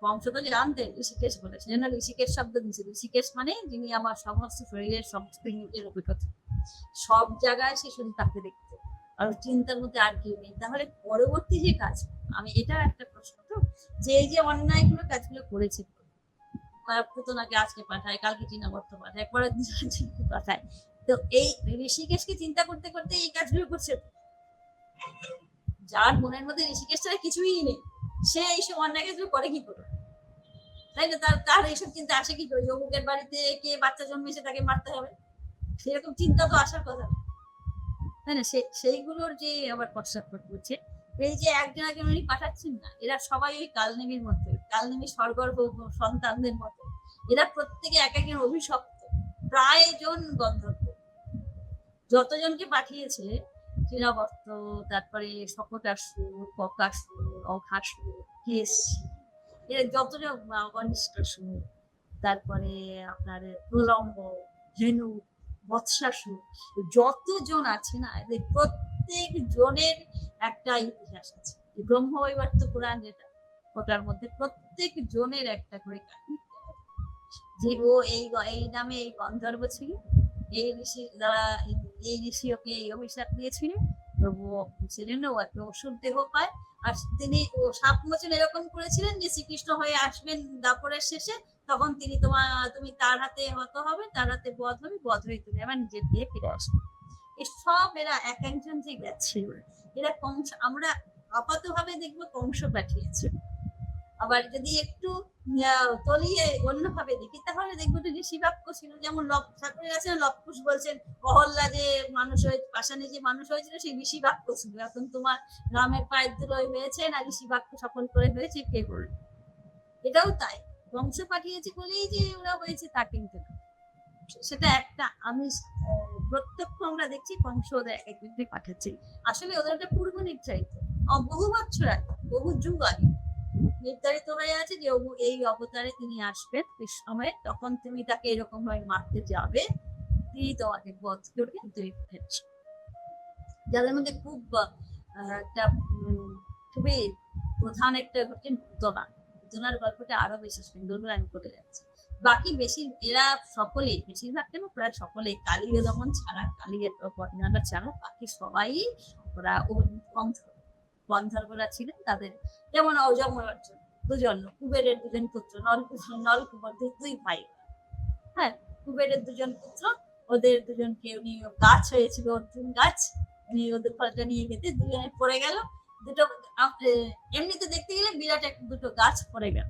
বংশ তো জানতেন, ঋষিকেশ বলে, সেজন্য ঋষিকেশ শব্দ দিয়েছে। ঋষিকেশ মানে যিনি আমার সমস্ত শরীরের সমস্ত ইন্দ্রিয়ের অভিজ্ঞতা, সব জায়গায় সে শুধু তাকে দেখতে, আর চিন্তার মধ্যে আর কেউ নেই। তাহলে পরবর্তী যে কাজ, আমি এটা একটা প্রশ্ন, তো যে এই যে অন্যায়গুলো কাজগুলো করেছে, পুতনাকে আজকে পাঠায়, কালকে চীনাবর্ত পাঠায়, পরের দিন পাঠায়, তো এই ঋষিকেশকে চিন্তা করতে করতে এই কাজগুলো করছে। যার মনের মধ্যে ঋষিকেশ ছাড়া কিছুই নেই, সে এইসব অন্যায় কাজগুলো করে কি করে, তাই না? তার এইসব চিন্তা আসে কি করে? অমুকের বাড়িতে কে বাচ্চা জন্মেছে, তাকে মারতে হবে, সেরকম চিন্তা তো আসার কথা না, তাই না? সেইগুলোর যে আবার পশ্চাৎপদ করছে। এই যে একজন একজন উনি পাঠাচ্ছেন না, এরা সবাই ওই কালনেমির মতো, কালনেমি স্বর্গর্ভ সন্তানদের মতো, এরা প্রত্যেকে এক একজন অভিশপ্ত, প্রায় জন গন্ধর্ব। যতজনকে পাঠিয়েছে, চীনাবর্ত, তারপরে শকটাসুর, বকাসুর, অঘাসুর, কেশী, এরা যতজন, অনিষ্টাসুর, তারপরে আপনার প্রলম্ব, ধেনু, বৎসাসুর, যতজন আছে না, এদের প্রত্যেক জনের একটা ইতিহাস আছে। ব্রহ্মবৈবর্ত পুরাণ যেটা, ওটার মধ্যে প্রত্যেক জনের একটা করে কাহিনী, যে ও এই নামে এই গন্ধর্ব ছিল, এই ঋষি দ্বারা এই ঋষি ওকে এই অভিশাপ দিয়েছিলেন, তবু সেজন্য ও একটা ওষুধ দেহ পায়। আর তিনি ও সাপ মোচন এরকম করেছিলেন যে শ্রীকৃষ্ণ হয়ে আসবেন দাপরের শেষে, তখন তুমি তার হাতে হত হবে, তার হাতে বধ হবে, বধ হয়ে তুমি আবার নিজের দিয়ে ফিরে আসবে। এসব এরা এক একজন যে গেছে, এরা কংস, আমরা আপাত ভাবে দেখবো কংস পাঠিয়েছে, আবার যদি একটু তলিয়ে অন্যভাবে দেখি, তাহলে দেখবো যে শিবাক্য ছিল। যেমন ঠাকুরের আছে লবকুশ বলছেন, অহল্যা যে মানুষ হয়ে পাশানে যে মানুষ হয়েছিল, সেই ঋষিবাক্য ছিল। এখন তোমার রামের পায়ের ধুলোয় হয়েছে না, ঋষিবাক্য সফল করে হয়েছে, কে করল? এটাও তাই, বংশ পাঠিয়েছে বলেই যে ওরা হয়েছে তা কিন্তু না। সেটা একটা আমি প্রত্যক্ষ আমরা দেখছি, কংস ওদের এক একদিন পাঠাচ্ছে, আসলে ওদের একটা পূর্ব নির্ধারিত, বহু বছর আগে, বহু যুগ আগে নির্ধারিত হয়ে আছে যে এই অবতারে তিনি আসবেন সময়ে, তখন তুমি তাকে এরকম ভাবে মারতে যাবে, তিনি তোমাকে বধ করবে, তুমি ফেলছ। যাদের মধ্যে খুব একটা খুবই প্রধান একটা ঘটছেন পুতনার গল্পটা আরো বেশি সুন্দর করে আমি করে যাচ্ছি। বাকি এরা সকলেই, বেশিরভাগ কেন প্রায় সকলেই, কালীয় দমন ছাড়া, কালীয় পটনাটা ছাড়া বাকি সবাই ওরা গন্ধর্বরা ছিলেন। তাদের যেমন অজমরার্জুন, দুজন কুবেরের 2 পুত্র, নলকুমার 2 ভাই, হ্যাঁ, কুবেরের 2 পুত্র, ওদের 2জনকে উনি গাছ হয়েছিল, অর্জুন গাছ, উনি ওদের ফলটা নিয়ে খেতে, 2জনে পড়ে গেল, দুটো এমনিতে দেখতে গেলে বিরাট 2টো গাছ পড়ে গেল,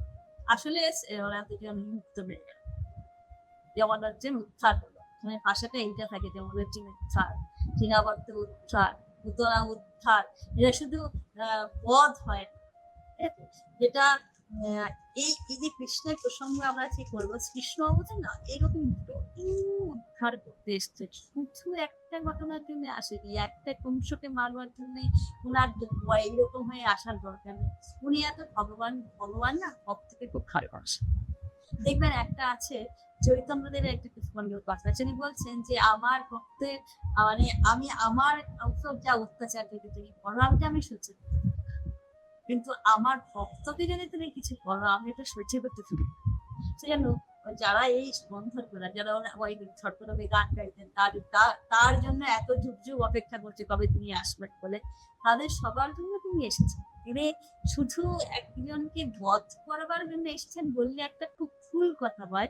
আসলে ওরা 2জন মুক্ত হয়ে গেল। যেমন হচ্ছে উত্থান হলো, মানে ভাষাটা এইটা থাকে, যেমন উত্থান, চীনাবর্ত উত্থান, পুতনা উত্থান, এটা শুধু বধ হয়, যেটা আহ, এই যে কৃষ্ণের প্রসঙ্গ আমরা ঠিক করবো, কৃষ্ণ অবতার না এরকম জটিল উদ্ধার করতে এসছে, শুধু একটা ঘটনার জন্য আসেনি, একটা কংসকে মারবার জন্য ওনার এইরকম হয়ে আসার দরকার নেই। উনি এত ভগবান, ভগবান না ভক্তকে খুব ভালোবাসে। দেখবেন একটা আছে চৈতন্যদেবের একটা সুন্দর কথা, তিনি বলছেন যে আমার ভক্তের মানে আমি আমার উপর যা অত্যাচার যদি তুমি করো আমি সহ্য করতে পারি। কিন্তু আমার ভক্তকে যদি তুমি কিছু করো আমি এটা সহ্য করতে পারি। সেজন্য যারা এই স্পন্দন করা, যারা ওই ছটফটাবে গান গাইতেন, তার জন্য এত যুগ যুগ অপেক্ষা করছে কবে তুমি আসবে বলে, তাদের সবার জন্য তুমি এসেছেন। তিনি শুধু একজনকে বধ করবার জন্য এসেছেন বললে একটা খুব ভুল কথা হয়,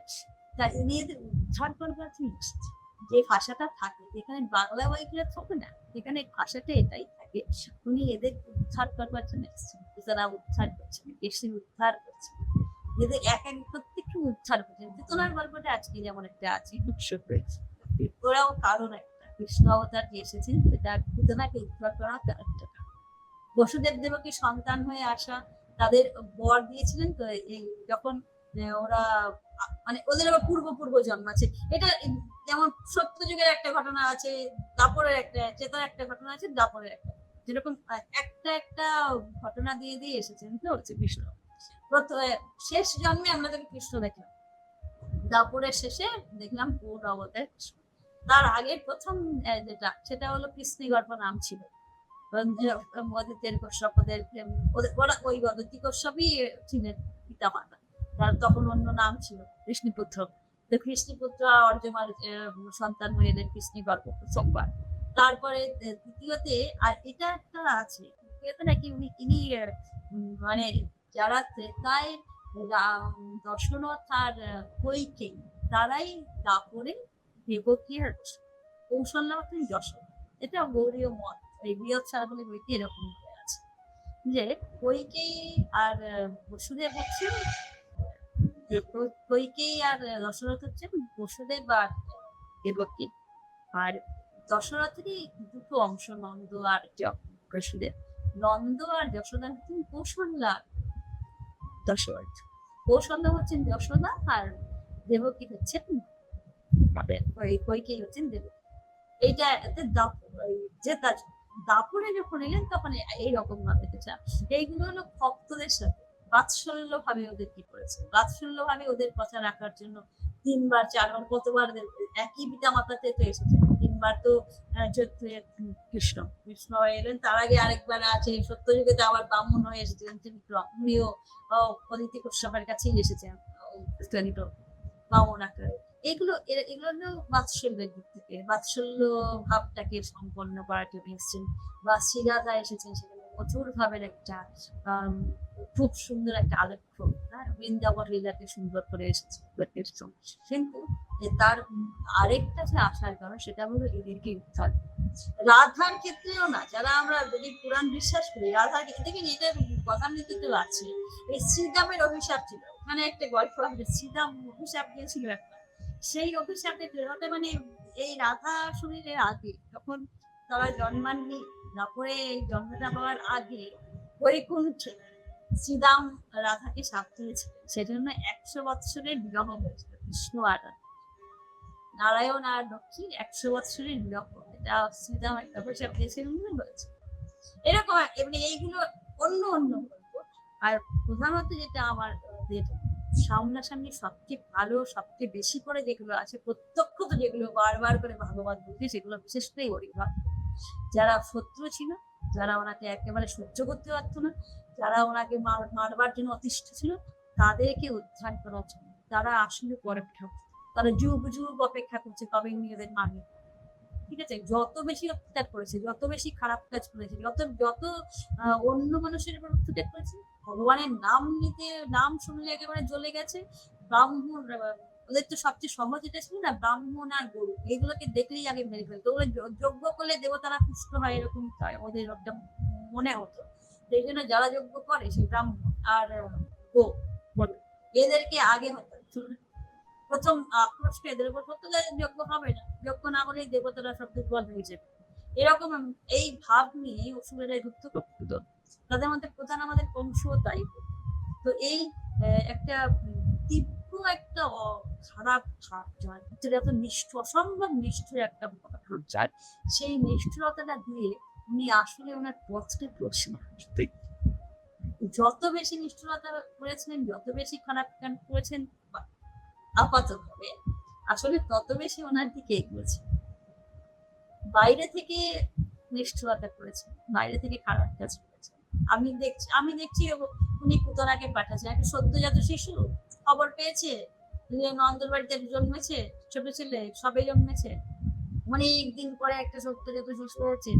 তা ইনি এদের উদ্ধার করবার জন্য এসেছেন। যে ভাষাটা থাকে এখানে বাংলা বইগুলো থাকে না, এখানে ভাষাটা এটাই থাকে, উনি এদের উদ্ধার করবার জন্য এসেছেন। যারা উদ্ধার করছেন, দেশের উদ্ধার করছেন, এদের এক এক প্রত্যেককে উদ্ধার করছেন। চেতনার গল্পটা আজকে যেমন একটা আছে, ওরাও কারণ একটা কৃষ্ণ অবতার যে এসেছেন সেটা চেতনাকে উদ্ধার করা একটা। বসুদেব দেবকী সন্তান হয়ে আসা, তাদের বর দিয়েছিলেন তো এই যখন ওরা মানে ওদের আবার পূর্ব পূর্ব জন্ম আছে, এটা যেমন সত্যযুগের একটা ঘটনা আছে, দাপরের একটা, চেতনার একটা ঘটনা আছে, দাপরের একটা, যেরকম একটা একটা ঘটনা দিয়ে দিয়ে এসেছেন তো হচ্ছে কৃষ্ণ। শেষ জন্মে আমরা তাকে কৃষ্ণ দেখলাম, দাপরের শেষে দেখলাম পূর্ণ অবতার কৃষ্ণ। তার আগে প্রথম যেটা সেটা হলো কৃষ্ণী গল্প নাম ছিল, ওই অদিতি কশ্যপই ছিলেন পিতা মাতা, তার তখন অন্য নাম ছিল কৃষ্ণপুত্র। তো কৃষ্ণপুত্র অর্জুনের সন্তান হয়ে এলেন কৃষ্ণী গল্প সোমবার। তারপরে দ্বিতীয়তে আর এটা একটা আছে, দ্বিতীয়তে নাকি ইনি মানে যারা ত্রেতায় দশরথ আর কৈকেয়ী তারাই দাপরে দেবকী আর কৌশল্যবতী যশোদা। এটা গৌরীয় মত, এই বৃহৎ সারাবলী বইতে এরকম আছে যে কৈকেয়ী আর বসুদেব হচ্ছেন, কৈকেয়ী আর দশরথ হচ্ছেন বসুদেব আর দেবকী। আর দশরথেরই দুটো অংশ, নন্দ আর বসুদেব। নন্দ আর যশোদা হচ্ছেন কৌশল্যা দশরথ, কৌশল্যা হচ্ছেন যশোদা, আর দেবকী হচ্ছেন কৈকেয়ী হচ্ছেন দেবকী। এইটা যে দাপরে যখন এলেন তখন এইরকম ভাবে এইগুলো হলো ভক্তদের সাথে বাৎসল্য ভাবে ওদের কি করেছে, বাৎসল্য ভাবে ওদের কথা রাখার জন্য 3 বার 4 বার কতবার একই পিতা মাতাতে তো এসেছে, 3 বার তো কৃষ্ণ কৃষ্ণ এলেন, তার আগে আরেকবার আছে সত্যযুগে তো আবার ব্রাহ্মণ হয়ে এসেছিলেন উনিও অদিতি কশ্যপের কাছেই এসেছেন ব্রাহ্মণ আকারে। এগুলো এগুলো বাৎসল্যের দিক থেকে বাৎসল্য ভাবটাকে সম্পন্ন করার জন্য এসেছেন, বা শ্রীরাধা এসেছেন সেখানে প্রচুর ভাবের একটা খুব সুন্দর একটা আলেখ্য, বৃন্দাবন লীলাকে সুন্দর করে এসেছে। কিন্তু তার আরেকটা যে আসার কারণ সেটা হলো এদেরকে উদ্ধার। রাধার ক্ষেত্রেও না, যারা আমরা যদি পুরাণ বিশ্বাস করি, রাধার দেখেন এটা কথামৃতিতে আছে, এই শ্রীরামের অভিশাপ ছিল, ওখানে একটা গল্প আছে, শ্রীরাম অভিশাপ দিয়েছিল একটা, সেই অভিশাপে ফেরতে মানে এই রাধা শরীরের আগে যখন তারা জন্মাননি, তারপরে জন্মটা পাওয়ার আগে বৈকুণ্ঠে শ্রীরাম রাধাকে শাপ দিয়েছিলেন, সেজন্য 100 বৎসরের বিবাহ হয়েছিল কৃষ্ণ আর নারায়ণ আর লক্ষ্মীর 100 বৎসরের বিবাহ, এটা শ্রীরাম একটা অভিশাপ দিয়েছিলেন হয়েছে। এরকম এমনি এইগুলো অন্য অন্য গল্প। আর প্রধানত যেটা আমার সামনাসামনি সবচেয়ে ভালো, সবচেয়ে বেশি করে যেগুলো আছে প্রত্যক্ষত, যেগুলো বারবার করে ভাগবত বলছে, সেগুলো বিশেষ করে হরিভক্ত, যারা শত্রু ছিল, যারা ওনাকে একেবারে সহ্য করতে পারতো না, যারা ওনাকে মারবার জন্য অতিষ্ঠ ছিল, তাদেরকে উদ্ধার করার জন্য তারা আসলে পরীক্ষা, তারা যুগ যুগ অপেক্ষা করছে কবে নিজেদের মারবে। ঠিক আছে, যত বেশি অত্যাচার করেছে, যত বেশি খারাপ কাজ করেছে, যত অন্য মানুষের উপর অত্যাচার করেছে, ভগবানের নাম নিতে, নাম শুনলে একেবারে জ্বলে গেছে। ব্রাহ্মণ, ওদের তো সবচেয়ে সহজ এটা ছিল না, ব্রাহ্মণ আর গরু, এগুলোকে দেখলেই আগে মেরে ফেলতো, ওগুলো যজ্ঞ করলে দেবতারা পুষ্ট হয় এরকম ওদের একটা মনে হতো। সেই জন্য যারা যজ্ঞ করে সেই ব্রাহ্মণ আর গো এদেরকে আগে প্রথম আক্রোশ এদের উপর করতে যোগ্য হবে না, যোগ্য না হলে দেবতারা সব দুর্বল হয়ে যাবে। এরকম এই ভাব নিয়ে অসুরেরা যুক্ত করত। তাদের মধ্যে প্রধান আমাদের কংস তাই, তো এই একটা তীব্র একটা খারাপ ভাব যার ভিতরে এত নিষ্ঠুর, অসম্ভব নিষ্ঠুর একটা ভাব যার, সেই নিষ্ঠুরতাটা দিয়ে উনি আসলে ওনার পথটা প্রশ্ন যত বেশি নিষ্ঠুরতা করেছিলেন, যত বেশি খারাপ কাজ করেছেন আপাতভাবে, আসলে তত বেশি ওনার দিকে এগিয়েছে। বাইরে থেকে নিষ্ঠুরতা করেছেন, বাইরে থেকে খারাপ কাজ করেছেন। আমি দেখছি উনি পুতনাকে পাঠাচ্ছেন, একটা সদ্যজাত শিশু খবর পেয়েছে যে নন্দর বাড়িতে জন্মেছে, ছোট ছেলে সবে জন্মেছে, অনেকদিন পরে একটা সদ্যজাত শিশু হয়েছে,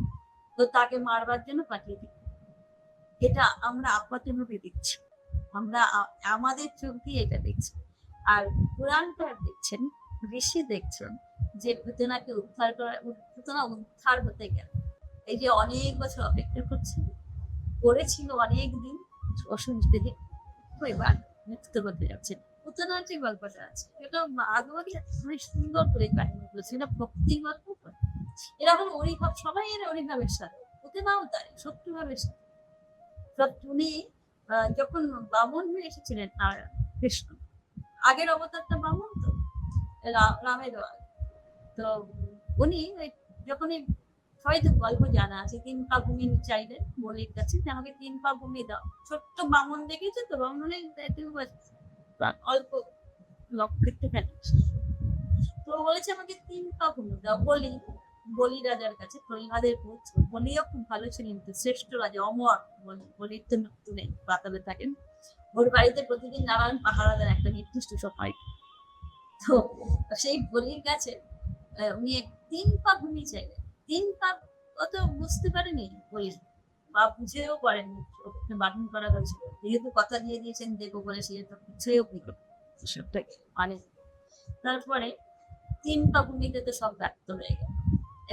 তো তাকে মারবার জন্য পাঠিয়ে দিই। এটা আমরা আপাতভাবে দেখছি, আমরা আমাদের চোখ দিয়ে এটা দেখছি। আর পুরাণকার দেখছেন, ঋষি দেখছেন যে পুতনাকে পুতনা উদ্ধার হতে গেল এই যে অনেক বছর অপেক্ষা করছিল, করেছিল অনেক দিন, অসুবিধে এবার মৃত্যু হতে যাচ্ছে। পুতনার যে গল্পটা আছে এটা ভাগবতী অনেক সুন্দর করে কাহিনী করেছে, এটা ভক্তি গল্প। এরা হলো অরিভাব, সবাই এরা অরিভাবের সাথে, পুতনাও তাই শত্রুভাবের সাথে। উনি যখন বামন হয়ে এসেছিলেন আর কৃষ্ণ, আগের অবতারটা বামন, তো রামের, তো উনি যখন হয়তো গল্প জানা আছে 3 পা ভূমি চাইলেন বলির কাছে যে আমাকে 3 পা ভূমি দাও। ছোট্ট বামন দেখেছে তো, বামনের অল্প লক্ষ্যে ফেলে, তো বলেছে আমাকে 3 পা ভূমি দাও। বলি রাজার কাছে, প্রহ্লাদের পুত্র, বলিও খুব ভালো ছিলেন, তো শ্রেষ্ঠ রাজা, অমর বলির তো মৃত্যু নেই, পাতালে থাকেন। ওর বাড়িতে প্রতিদিন নারায়ণ পাহারা দেন একটা নির্দিষ্ট সময়। তো সেই বলির কাছে উনি 3 পা ভূমি চাইলেন। 3 পা অত বুঝতে পারেনি বলির, বা বুঝেও পারেনি, বারণ করা হয়েছিল, যেহেতু কথা দিয়ে দিয়েছেন দেবো বলে, সেহেতু কিছুও মানে তারপরে 3 পা ভূমিতে তো সব ব্যর্থ হয়ে গেল।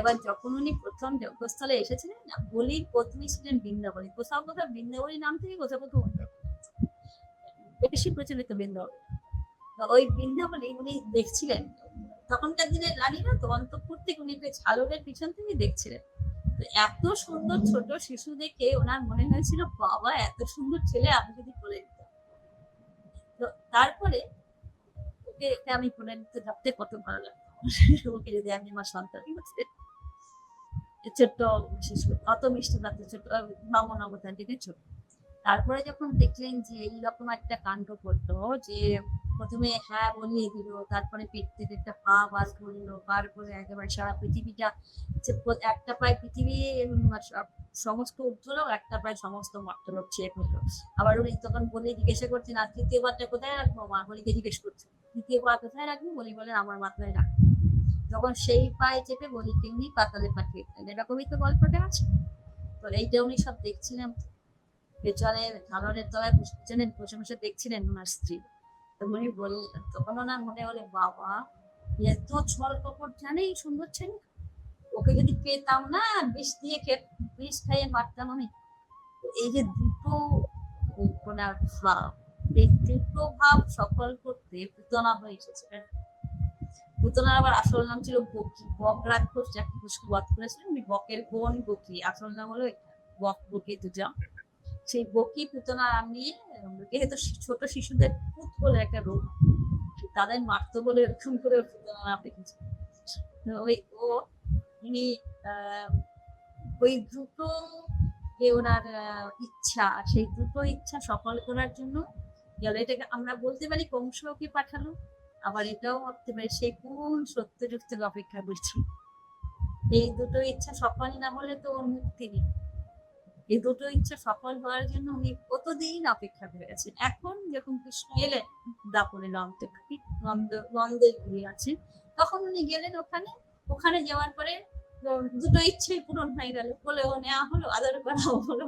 এবার যখন উনি প্রথম যজ্ঞস্থলে এসেছিলেন না, বলির পত্নী ছিলেন বৃন্দাবনী, কোথাও কোথাও বৃন্দাবনী নাম থেকে কোথাও কোথাও বেশি প্রচলিত বৃন্দাবনী। ওই বৃন্দাবনী উনি দেখছিলেন, তখনকার দিনের রানীরা তো অন্তঃপুর থেকে উনি ঝালরের পিছন থেকে দেখছিলেন। এত সুন্দর ছোট শিশু দেখে ওনার মনে হয়েছিল বাবা এত সুন্দর ছেলে আমি যদি করে দিতাম। তো তারপরে ওকে আমি করে নিতে ভাবতে কত ভালো লাগতো, ওকে যদি আমি আমার সন্তান ছোট্ট শিশু, অত মিষ্টি লাগতো, ছোট বামন অবতার থেকে ছোট। তারপরে যখন দেখলেন যে এইরকম একটা কাণ্ড করলো, যে প্রথমে হ্যাঁ বলিয়ে দিল, তারপরে পেট থেকে একটা পা বাস করলো, বার করে একেবারে সারা পৃথিবীটা, একটা পায়ে পৃথিবী সমস্ত উঠলো, একটা প্রায় সমস্ত মর্তলোক ছেয়ে ফেললো। আবার উনি তখন বলে জিজ্ঞাসা করছেন আর তৃতীয়বারটা কোথায় রাখবো, মা বলিকে জিজ্ঞেস করছে তৃতীয় পা কোথায় রাখবো, বলি বলেন আমার মাথায় রাখবো। যখন সেই পায়ে চেপে বলিকে উনি পাতালে পাঠিয়ে দিলেন। এরকমই তো গল্পটা আছে। তো এইটা উনি সব দেখছিলেন, পেছনে ঝালরের তলায় পেছনে বসে বসে দেখছিলেন ওনার স্ত্রী। তো উনি বললেন, তখন ওনার মনে হলে বাবা এত ছল কপট জানে এই সুন্দর ছেলে, ওকে যদি পেতাম না বিষ খাইয়ে মারতাম আমি। এই যে দুটো ওনার ভাব, এই দুটো ভাব সফল করতে পুতনা হয়ে এসেছে। পুতনার আবার আসল নাম ছিল বকি, বক রাক্ষস যাকে বধ করেছিলেন উনি বকের বোন বকি, আসল নাম হলো বক বকি দুজা। সেই বকি পুতনা নিয়ে, যেহেতু ছোট শিশুদের পুত বলে একটা রোগ, তাদের মারতো বলে এরকম করে পুতনা নাম রেখেছে। ওই উনি ওই দুটো যে ওনার ইচ্ছা, সেই দুটো ইচ্ছা সফল করার জন্য এটাকে আমরা বলতে পারি কংসকে পাঠালো, আবার এটাও ভাবতে পারি সে কোন সত্যযুক্তির অপেক্ষা করছি। এই দুটো ইচ্ছা সফল না হলে তো ওর মুক্তি নেই। এই দুটো ইচ্ছা সফল হওয়ার জন্য উনি কতদিন অপেক্ষা করে আছেন। এখন যখন কৃষ্ণ এলেন দাপনে নন্দের গিয়ে আছে, তখন উনি গেলেন ওখানে যাওয়ার পরে দুটো ইচ্ছেই পূরণ হয়ে গেল, বলেও নেওয়া হলো, আদর করা হলো,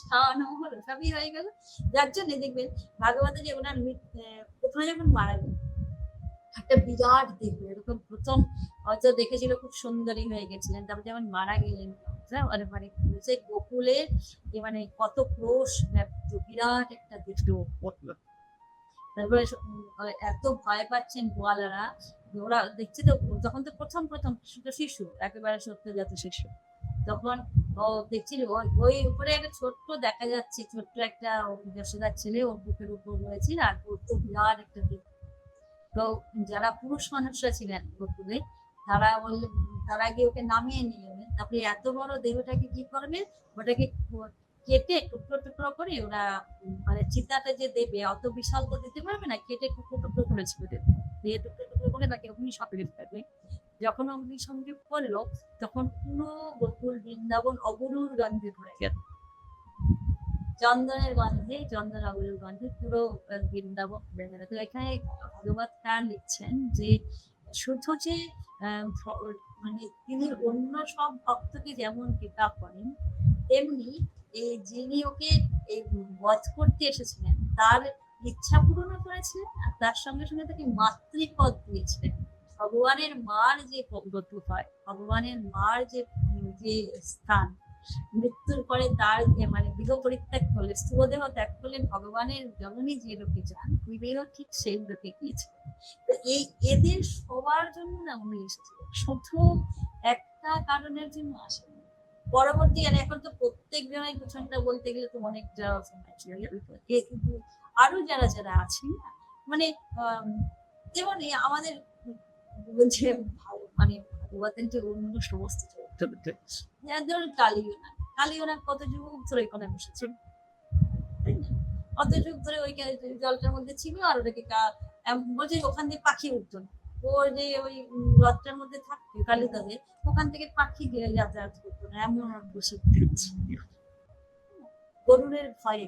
খাওয়ানো হলো, সবই হয়ে গেল। যার জন্য দেখবেন ভাগবতে যে ওনার প্রথমে যখন মারা গেল একটা বিরাট দেখবে এরকম, প্রথম হয়তো দেখেছিল খুব সুন্দরী হয়ে গেছিলেন, তারপর যেমন মারা গেলেন মানে সেই গোকুলের মানে কত ক্রোশ বিরাট একটা দৃশ্য পড়লো। তারপরে এত ভয় পাচ্ছেন গোয়ালারা, ওরা দেখছে তো, তখন তো প্রথম শিশু, একেবারে সত্যজাত শিশু, তখন ও দেখছি ওই ওই উপরে একটা ছোট্ট দেখা যাচ্ছে, ছোট্ট একটা যশোদার ছেলে ওর বুকের উপর রয়েছে, আর ওর তো বিরাট একটা দেহ। তো যারা পুরুষ মানুষরা ছিলেন গোকুলে, তারা বললেন, তারা গিয়ে ওকে নামিয়ে নিয়ে এলেন। তারপরে এত বড় দেহটাকে কি করবে, ওটাকে কেটে টুকরো টুকরো করে ওরা মানে চিতাটা যে দেবে অত বিশাল তো দিতে পারবে না, কেটে টুকরো টুকরো করে ছেড়ে দেবে, দিয়ে টুকরো টুকরো করে তাকে অগ্নি সংযোগ করবে। যখন অগ্নি সংযোগ করলো তখন পুরো গোকুল বৃন্দাবন অবরুর গন্ধে ভরে গেল। চন্দনের গন্ধে, চন্দন অগুরের গন্ধে পুরো বৃন্দাবন ভরে গেল। তো এখানে ভগবত কার লিখছেন যে শুধু যে মানে তিনি অন্য সব ভক্তকে যেমন কৃপা করেন, তেমনি এই যিনি ওকে এই বধ করতে এসেছিলেন তার ইচ্ছা পূরণ করেছিলেন, আর তার সঙ্গে সঙ্গে তাকে মাতৃপদ দিয়েছিলেন। ভগবানের মার যে গতি হয়, ভগবানের মার যে যে স্থান, মৃত্যুর পরে তার মানে দেহ পরিত্যাগ করলে, স্থূলদেহ ত্যাগ করলে ভগবানের জননী যে লোকে যান, কুবেরও ঠিক সেই লোকে গিয়েছে। তো এই এদের সবার জন্য না উনি এসেছিলেন, শুধু একটা কারণের জন্য আসেন। পরবর্তীকালে এখন তো প্রত্যেক জনের পিছনটা বলতে গেলে তো অনেকটা সময় কিন্তু আরো যারা যারা আছেন মানে যেমন আমাদের যে মানে ভাগবতের যে অন্য সমস্ত চরিত্র, ধরুন কালীয়না, কালীয়না কত যুগ ধরে এখানে বসেছে, কত যুগ ধরে ওই জলটার মধ্যে ছিল, আর ওটাকে বলছে ওখান দিয়ে পাখি উঠতো না, ও যে ওই রথটার মধ্যে থাকতো কালিকাতে, ওখান থেকে পাখি গিয়ে যাতায়াত করতো না, এমন বসে গরুরের ভয়ে।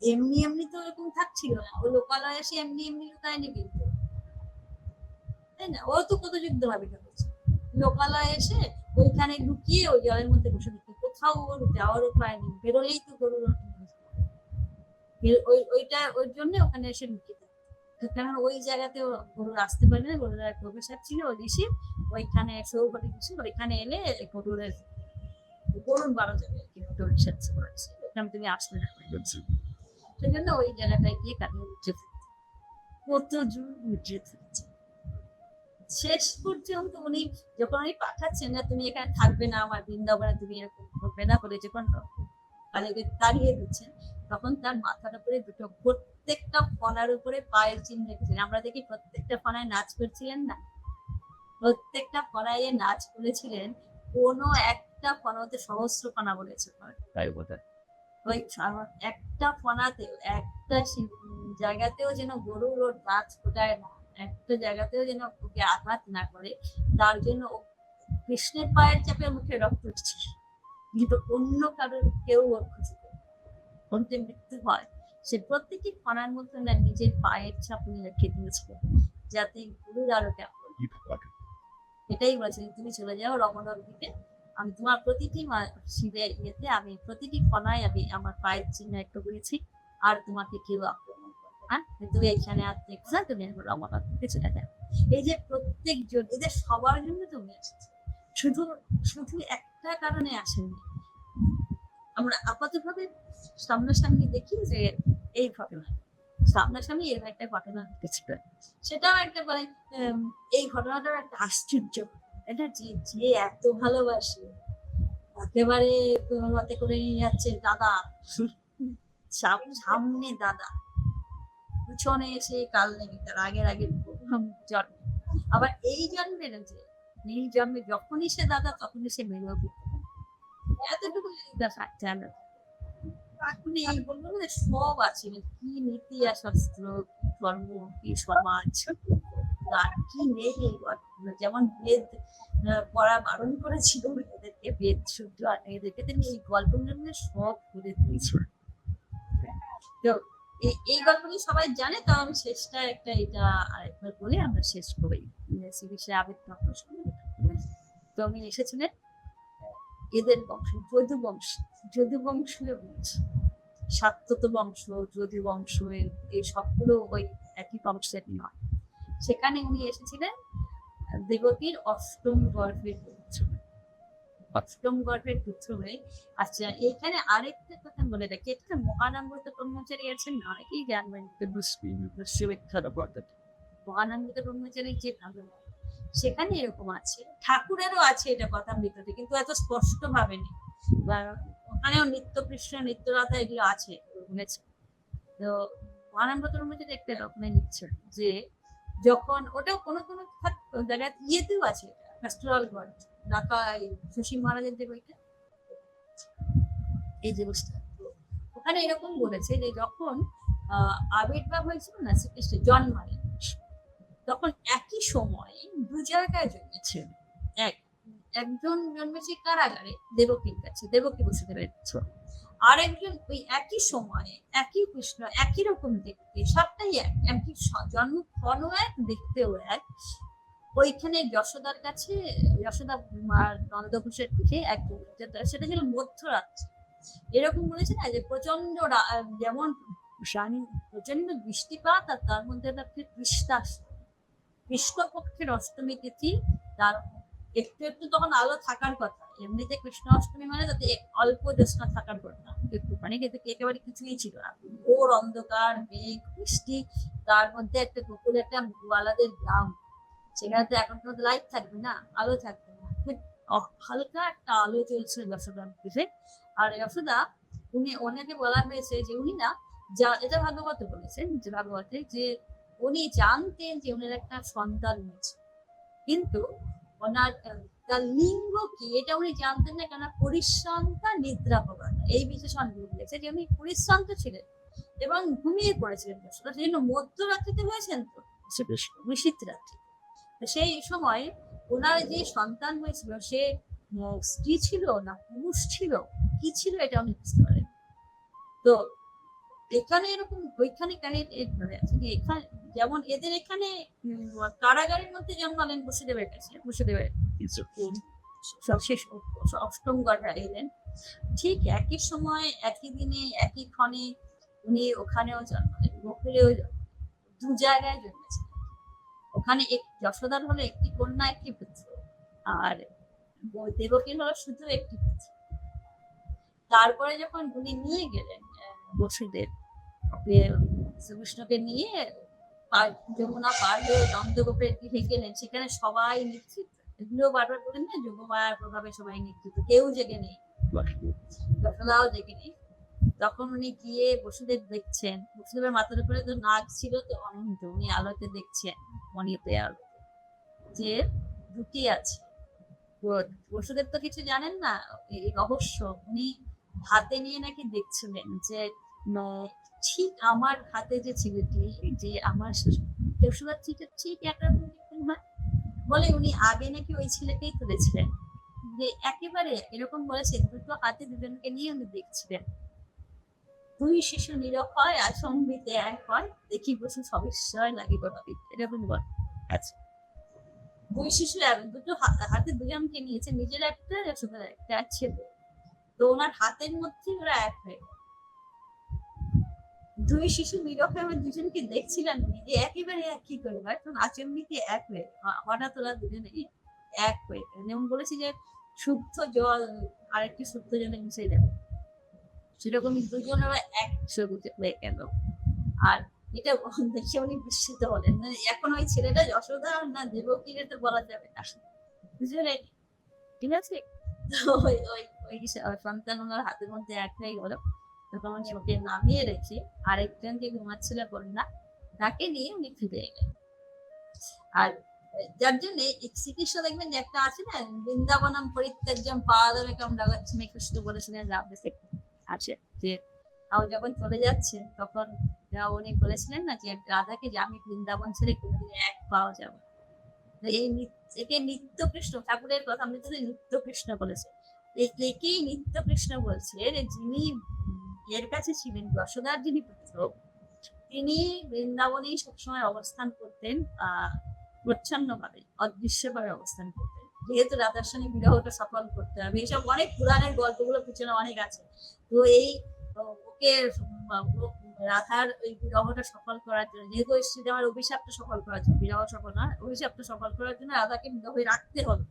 এমনি এমনি তো এরকম থাকছিল না, ও লোকালয়ে এসে এমনি এমনি লুকায়নি কিন্তু, তাই না? ও তো কত যুদ্ধ ভাবে করছে, লোকালয়ে এসে ওইখানে লুকিয়ে ওই জলের মধ্যে বসে থাকতো, কোথাও ওর যাওয়ার উপায় নেই, বেরোলেই তো গরুর ওইটা ওই জন্য ওখানে এসে লুকিয়ে থাকতো, কারণ ওই জায়গাতে গরুর আসতে পারে না, গরুর এক প্রফেসর ছিল ওই ঋষি, ওইখানে সৌভাগ্য ছিল, ওইখানে এলে গরুরের গরুর বারো যাবে আর কি, সাহায্য করেছে, ওখানে তুমি আসবে না, সেই জন্য ওই জায়গাটায় গিয়ে কাটিয়ে উঠে কত জোর উঠে থাকছে। শেষ পর্যন্ত উনি যখন উনি পাঠাচ্ছেন না তুমি এখানে থাকবে না, আমার বৃন্দাবনে তুমি এরকম করবে না করে যখন কালীকে তাড়িয়ে দিচ্ছেন, তখন তার মাথার উপরে দুটো প্রত্যেকটা ফনার উপরে পায়ের চিহ্ন রেখেছেন। আমরা দেখি প্রত্যেকটা ফনায় নাচ করছিলেন না, প্রত্যেকটা ফনায় নাচ করেছিলেন, কোনো একটা ফনাতে সহস্র ফনা বলেছে, তাই বোধহয় ওই একটা ফনাতেও একটা জায়গাতেও যেন গরুর ওর গাছ ফোটায় না, একটা জায়গাতেও যেন ওকে আঘাত না করে, তার জন্য কৃষ্ণের পায়ের চাপে মুখে রক্ত উঠছে, কিন্তু অন্য কারোর কেউ ওর খুঁজে অন্তে মৃত্যু হয়, সে প্রত্যেকটি ফনার মধ্যে না নিজের পায়ের ছাপ নিয়ে রেখে দিয়েছিল, যাতে গুরুর আরো কেমন। এটাই বলেছে, তুমি চলে যাও রমণর দিকে, আমি তোমার প্রতিটি শিবের ইয়েতে আমি প্রতিটি ফনায় আমি আমার পায়ের চিহ্ন একটু করেছি, আর তোমাকে কেউ আক্রমণ করবে না, তুমি এখানে আর দেখছো, তুমি রমণর দিকে চলে যাও। এই যে প্রত্যেক জন এদের সবার জন্য তুমি এসেছো, শুধু শুধু একটা কারণে আসেনি। আমরা আপাতভাবে সামনাসামনি দেখি যে এই ঘটনা, সামনাসামনি এর একটা ঘটনা ঘটেছিল, সেটাও একটা মানে এই ঘটনাটাও একটা আশ্চর্য, এটা যে এত ভালোবাসে একেবারে হাতে করে নিয়ে যাচ্ছে দাদা, সামনে দাদা, পিছনে এসে কাল নেই, তার আগের জন্ম, আবার এই জন্মের যে এই জন্মে যখনই সে দাদা তখনই সে মেরেও ফিরতে পারে, এতটুকু জানা। এখন এই বলবো না সব আছে, কি নীতি আর শাস্ত্র, কি ধর্ম, কি সমাজ, আর কি নেই এই গল্পগুলো। যেমন বেদ পড়া বারণ করেছিল এদেরকে, বেদ শুদ্ধ, আর এদেরকে এই গল্পগুলো সব করে দিয়েছে। তো এই গল্পগুলো সবাই জানে, তো আমি শেষটা একটা এটা আরেকবার বলে আমরা শেষ করি। শ্রী আবেদ তো উনি এসেছিলেন এদের বংশ, যদুবংশীয় বংশ, সাত্যত বংশ, যদু বংশ, এই সবগুলো ওই একই বংশের নয়। সেখানে উনি এসেছিলেন দেবকীর অষ্টম গর্ভের পুত্র, অষ্টম গর্ভের পুত্র হয়ে। আচ্ছা, এখানে আরেকটা কথা বলে রাখি, এটা মহানন্দ ব্রহ্মচারী আছেন না, অনেকেই জানবেন, মহানন্দ ব্রহ্মচারী যে ভালো, সেখানে এরকম আছে, ঠাকুরেরও আছে এটা কথামৃততে, কিন্তু এত স্পষ্ট ভাবে নেই। বা ওখানেও নিত্য কৃষ্ণ নিত্যরাধা এগুলো আছে শুনেছে। তো মহানন্দতর মধ্যে দেখতে তখনই নিচ্ছে যে যখন ওটাও কোনো কোনো জায়গায় ইয়েতেও আছে, প্যাস্টোরাল গড ঢাকা শশী মহারাজের যে বইটা, এই জিনিসটা ওখানে এরকম বলেছে যে যখন আবির্ভাব হয়েছিল না শ্রীকৃষ্ণের জন্মালে, তখন একই সময়ে দু জায়গায় জন্মেছিল। একজন জন্মেছে কারাগারে দেবকীর কাছে, দেবকী বসুদেবের কাছে, আর একজন ওই একই সময়ে একই কৃষ্ণ, একই রকম দেখতে, সবটাই একই জন্ম, ফলও এক, দেখতেও এক, ওইখানে যশোদার কাছে, যশোদা নন্দঘোষের কাছে এক, সেটা ছিল মধ্যরাত্রি। এরকম বলেছে না যে প্রচন্ড যেমন প্রচন্ড বৃষ্টিপাত, আর তার মধ্যে কৃষ্ণপক্ষের অষ্টমী তিথি, তার একটু একটু তখন আলো থাকার কথা। এমনিতে কৃষ্ণ অষ্টমী মানে তাতে অল্প জ্যোৎস্না থাকার কথা, একটু মানে একেবারে কিছুই ছিল না, ঘোর অন্ধকার, মেঘ, বৃষ্টি, তার মধ্যে একটা গোকুল, একটা গোয়ালাদের গ্রাম, সেখানে তো এখন তো লাইট থাকবে না, আলো থাকবে না, হালকা একটা আলো চলছে যশোদার দিকে। আর যশোদা ওনাকে বলা হয়েছে যে উনি না, এটা ভাগবত বলেছেন যে ভাগবতে, যে উনি জানতেন যে উনার একটা সন্তান হয়েছে, কিন্তু ওনার তার লিঙ্গ কি এটা উনি জানতেন না, কেন পরিশ্রান্ত নিদ্রা প্রবাদ এই বিশেষণ দিয়েছে যে উনি পরিশ্রান্ত ছিলেন এবং ঘুমিয়ে পড়েছিলেন, সেই জন্য মধ্যরাত্রিতে হয়েছেন তো নিশীথ রাত্রি। সেই সময় ওনার যে সন্তান হয়েছিল সে স্ত্রী ছিল না পুরুষ ছিল, কি ছিল এটা উনি বুঝতে পারেন। তো এখানে এরকম ওইখানে কেন আছে যে এখানে যেমন এদের এখানে কারাগারের মধ্যে জন্মালেন বসুদেবের কাছে, বসুদেবের শেষ অষ্টম গড়া এলেন, ঠিক একই সময় একই দিনে একই ক্ষণে উনি ওখানেও জন্মালেন, গোকুলেও দু জায়গায় জন্মেছেন। ওখানে যশোদার হলো একটি কন্যা একটি পুত্র, আর দেবকীর হলো শুধু একটি পুত্র। তারপরে যখন উনি নিয়ে গেলেন বসুদেব শ্রীকৃষ্ণকে নিয়ে যমুনা পার হয়ে নন্দগোপের দিকে গেলেন, সেখানে সবাই নিশ্চিত, এগুলো বারবার বলেন না, যোগমায়ার প্রভাবে সবাই নিশ্চিত, কেউ জেগে নেই, যশোদাও জেগে নেই। তখন উনি গিয়ে বসুদেব দেখছেন, বসুদেবের মাথার উপরে তো নাগ ছিল তো অনন্ত, উনি আলোতে দেখছেন, মণিতে আলোতে যে দুটি আছে। বসুদেব তো কিছু জানেন না এই রহস্য, উনি হাতে নিয়ে নাকি দেখছিলেন যে ঠিক আমার হাতে যে ছেলেটি, যে আমার যশোদার ঠিক একরকম হয় বলে, উনি আগে নাকি ওই ছেলেকেই তুলেছিলেন, যে একেবারে এরকম বলেছে, দুটো হাতে দুজনকে নিয়ে উনি দেখছিলেন। দুই শিশু নীরব হয় আর সংবিতে এক হয়, দেখি বসু সবিস্ময় লাগিব এরকম বল। আচ্ছা, দুই শিশু দুটো হাতে দুজনকে নিয়েছে, নিজের একটা যশোদার একটা ছেলে, তো ওনার হাতের মধ্যে ওরা এক হয়ে, দুই শিশু নীরব হয়ে দুজনকে দেখছিলেন যে একেবারে এক কি করে হয়, তখন আচম্বিতে এক হয়ে হঠাৎ ওরা দুজনে এক হয়ে, যেমন বলেছি যে শুদ্ধ জল আরেকটি শুদ্ধ জলে মিশে যাবে, সেরকমই দুজন ওরা এক হয়ে গেল। আর এটা দেখে উনি বিস্মিত হলেন, এখন ওই ছেলেটা যশোদা না দেবকীর তো বলা যাবে না, বুঝলেন, ঠিক আছে। ওই সন্তান ওনার হাতের মধ্যে এক হয়ে গেল, তখন ওকে নামিয়ে রেখে আরেকজন যে ঘুমাচ্ছিল কন্যা, তাকে নিয়ে উনি ফিরে এলেন। আর যার জন্য শ্রীকৃষ্ণ দেখবেন যে একটা আছে না, বৃন্দাবনম পরিত্যাজ্যম পাদবেকম রাগচ্ছামি, কৃষ্ণ বলেছিলেন আছে যে যখন চলে যাচ্ছেন তখন উনি বলেছিলেন না যে রাধাকে যে আমি বৃন্দাবন ছেড়ে কোনোদিন এক পাওয়া যাবে, এই একে নিত্য কৃষ্ণ ঠাকুরের কথা আমি নিত্য কৃষ্ণ বলেছে, একেই নিত্য কৃষ্ণ বলছে, যিনি এর কাছে ছিলেন যশোদার যিনি পুত্র, তিনি বৃন্দাবনেই সবসময় অবস্থান করতেন, প্রচ্ছন্ন ভাবে অদৃশ্য ভাবে অবস্থান করতেন, যেহেতু রাধার সঙ্গে বিবাহটা সফল করতে হবে, এইসব অনেক পুরাণের গল্পগুলো পিছনে অনেক আছে। তো এই ওকে রাধার ওই বিবাহটা সফল করার জন্য, যেহেতু শ্রীরামের অভিশাপটা সফল করার জন্য, বিবাহ সফল না অভিশাপটা সফল করার জন্য রাধাকে বিবাহে রাখতে হলো